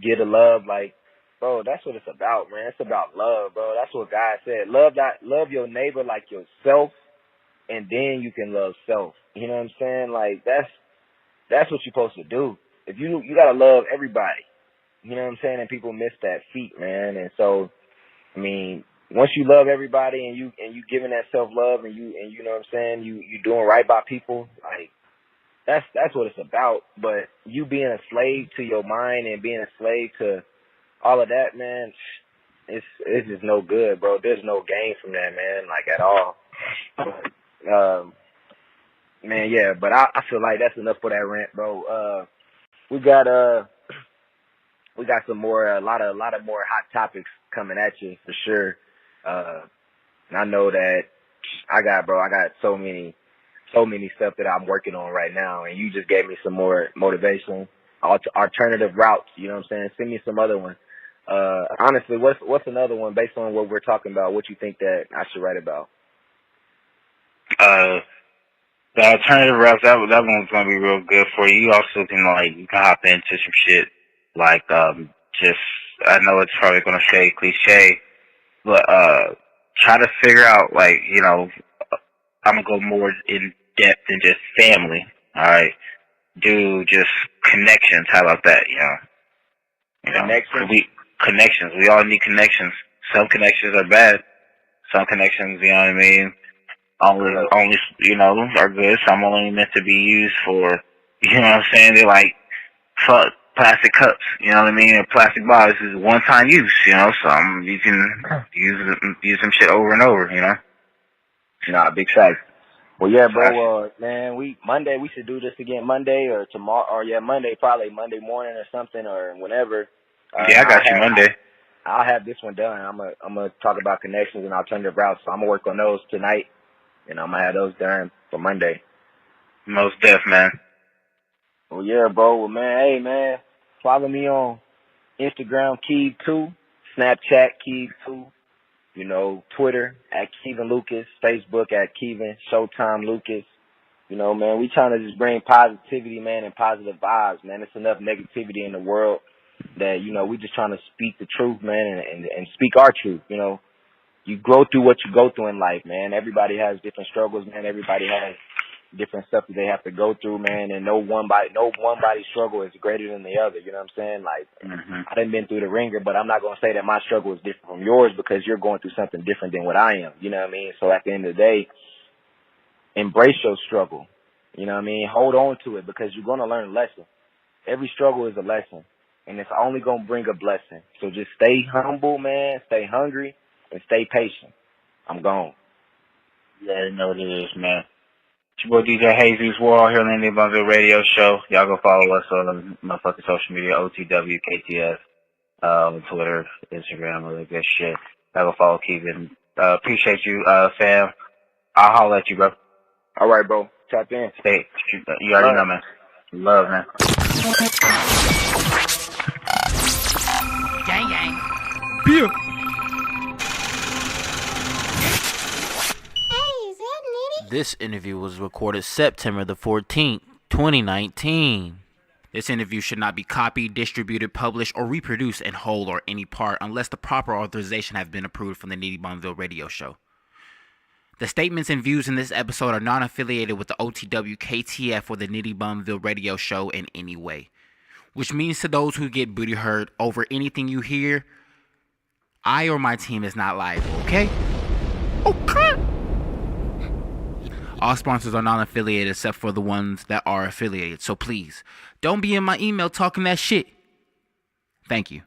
S5: Give the love. Like, bro, that's what it's about, man. It's about love, bro. That's what God said. Love your neighbor like yourself, and then you can love self. You know what I'm saying? Like, that's what you're supposed to do. If you got to love everybody. You know what I'm saying? And people miss that feat, man. And so, I mean, once you love everybody and you giving that self-love and you know what I'm saying, you doing right by people, like, that's what it's about. But you being a slave to your mind and being a slave to all of that, man, it's just no good, bro. There's no gain from that, man, like, at all. Man, yeah, but I feel like that's enough for that rant, bro. We got some more, a lot of more hot topics coming at you for sure. And I know that I got so many stuff that I'm working on right now, and you just gave me some more motivation, alternative routes. You know what I'm saying? Send me some other ones. Honestly, what's another one based on what we're talking about? What you think that I should write about?
S9: The alternative routes, that one's gonna be real good for you. You also can you can hop into some shit like just, I know it's probably gonna say cliche, but try to figure out I'm gonna go more in depth than just family. All right, do just connections. How about that? Connections. We all need connections. Some connections are bad. Some connections, you know what I mean, only are good. Some only meant to be used for, you know what I'm saying. They're like fuck plastic cups, you know what I mean, or plastic bottles is one-time use. Some you can use them shit over and over.
S5: Nah, big facts. Well, yeah, bro. Man, Monday we should do this again. Monday or tomorrow, or Monday, probably Monday morning or something, or whenever.
S9: I got you Monday.
S5: I'll have this one done. I'm gonna talk about connections and alternative routes. So I'm gonna work on those tonight, and I'm gonna have those done for Monday.
S9: Most def, man.
S5: Well, yeah, bro. Well, man, hey, man, follow me on Instagram, Keeve2, Snapchat, Keeve2. Twitter at Kevin Lucas, Facebook at Kevin Showtime Lucas. Man, we trying to just bring positivity, man, and positive vibes, man. It's enough negativity in the world that, we just trying to speak the truth, man, and speak our truth. You grow through what you go through in life, man. Everybody has different struggles, man. Everybody has different stuff that they have to go through, man, and no one body's struggle is greater than the other. You know what I'm saying? I done been through the ringer, but I'm not gonna say that my struggle is different from yours because you're going through something different than what I am. You know what I mean? So at the end of the day, embrace your struggle. You know what I mean? Hold on to it because you're gonna learn a lesson. Every struggle is a lesson, and it's only gonna bring a blessing. So just stay humble, man. Stay hungry and stay patient. I'm gone.
S9: Yeah, I know what it is, man. It's your boy DJ Jesus World here on the NittyBumVille Radio Show. Y'all go follow us on the motherfucking social media, OTWKTS, Twitter, Instagram, all that good shit. Y'all go follow Kevin. Appreciate you, Sam. I'll holler at you, bro.
S5: All right, bro. Tap in.
S9: Stay. You already know, man. Love, man.
S3: Gang, gang. Beer. This interview was recorded September the 14th, 2019. This interview should not be copied, distributed, published, or reproduced in whole or any part unless the proper authorization has been approved from the NittyBumVille Radio Show. The statements and views in this episode are non-affiliated with the OTW, KTF, or the NittyBumVille Radio Show in any way. Which means to those who get booty hurt over anything you hear, I or my team is not liable, okay? Okay. All sponsors are non-affiliated except for the ones that are affiliated. So please, don't be in my email talking that shit. Thank you.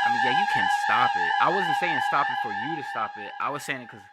S3: I mean, yeah, you can stop it. I wasn't saying stop it for you to stop it. I was saying it because...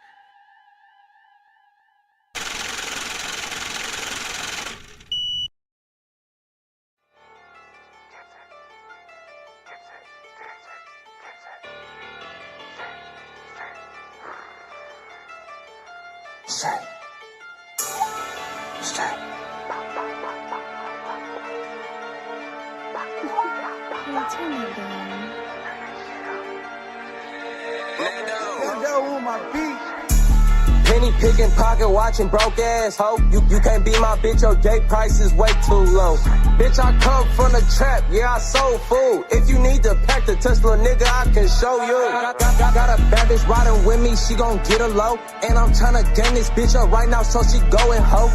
S19: Penny picking, pocket watching, broke ass hoe. You can't be my bitch, your gate price is way too low. Bitch, I come from the trap, yeah, I sold food. If you need to pack the Tesla, nigga, I can show you. Got a bad bitch riding with me, she gon' get a low. And I'm tryna gang this bitch up right now, so she going hoe.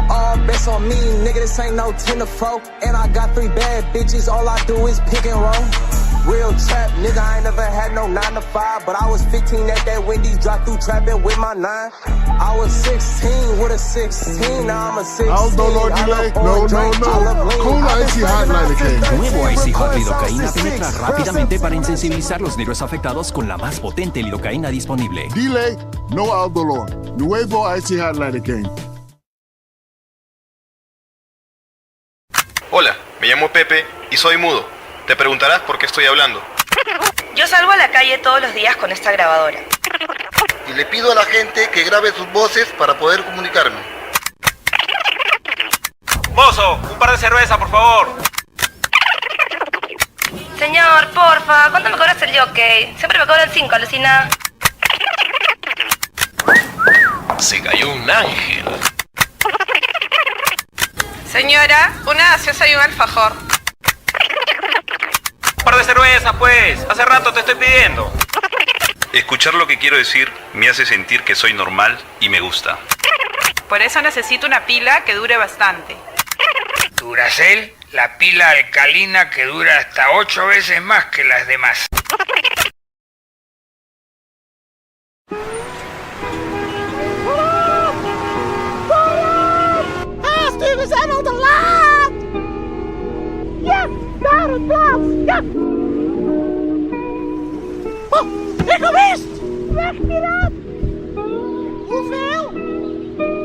S19: All bets on me, nigga, this ain't no 10 to 4. And I got 3 bad bitches, all I do is pick and roll. Real trap, nigga, I ain't never had no 9 to 5. But I was 15 at that Wendy's drive-thru trapping with my 9. I was 16 with a 16, now I'm a 16.
S1: Aldo, delay. No. Cool Icy Hot Lidocaine.
S10: Nuevo Icy Hot Lidocaína penetra rápidamente para insensibilizar los nervios afectados con la más potente lidocaína disponible.
S1: Delay, no Aldolor. Nuevo Icy Hot Lidocaine.
S20: Hola, me llamo Pepe y soy mudo. Te preguntarás por qué estoy hablando.
S21: Yo salgo a la calle todos los días con esta grabadora.
S22: Y le pido a la gente que grabe sus voces para poder comunicarme.
S20: Mozo, un par de cerveza, por favor.
S21: porfa, ¿cuánto me cobras el jockey? Siempre me cobran 5, alucina.
S7: Se cayó un ángel.
S8: Señora, una gaseosa y un alfajor.
S7: Un par de cervezas, pues. Hace rato te estoy pidiendo.
S20: Escuchar lo que quiero decir me hace sentir que soy normal y me gusta.
S8: Por eso necesito una pila que dure bastante.
S15: Duracell, la pila alcalina que dura hasta 8 veces más que las demás.
S13: Steven zijn al te laat! Ja, daar het plaats! Ja! Oh, ik gemist! Weg, piraat! Hoeveel?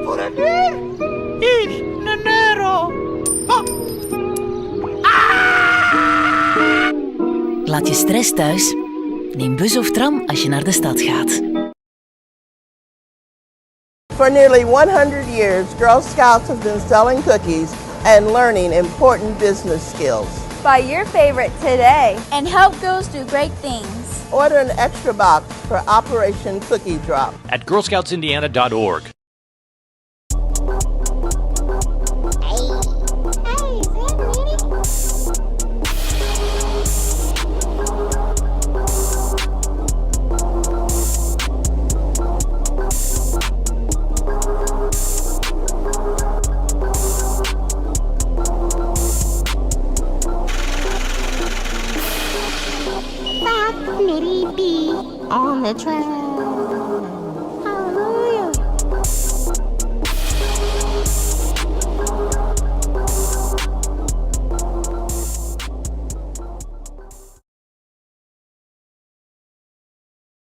S13: Voor een uur? Hier, een euro! Oh.
S23: Laat je stress thuis. Neem bus of tram als je naar de stad gaat.
S24: For nearly 100 years, Girl Scouts have been selling cookies and learning important business skills.
S25: Buy your favorite today and help girls do great things.
S24: Order an extra box for Operation Cookie Drop
S26: at girlscoutsindiana.org.
S13: Nitty B on the track.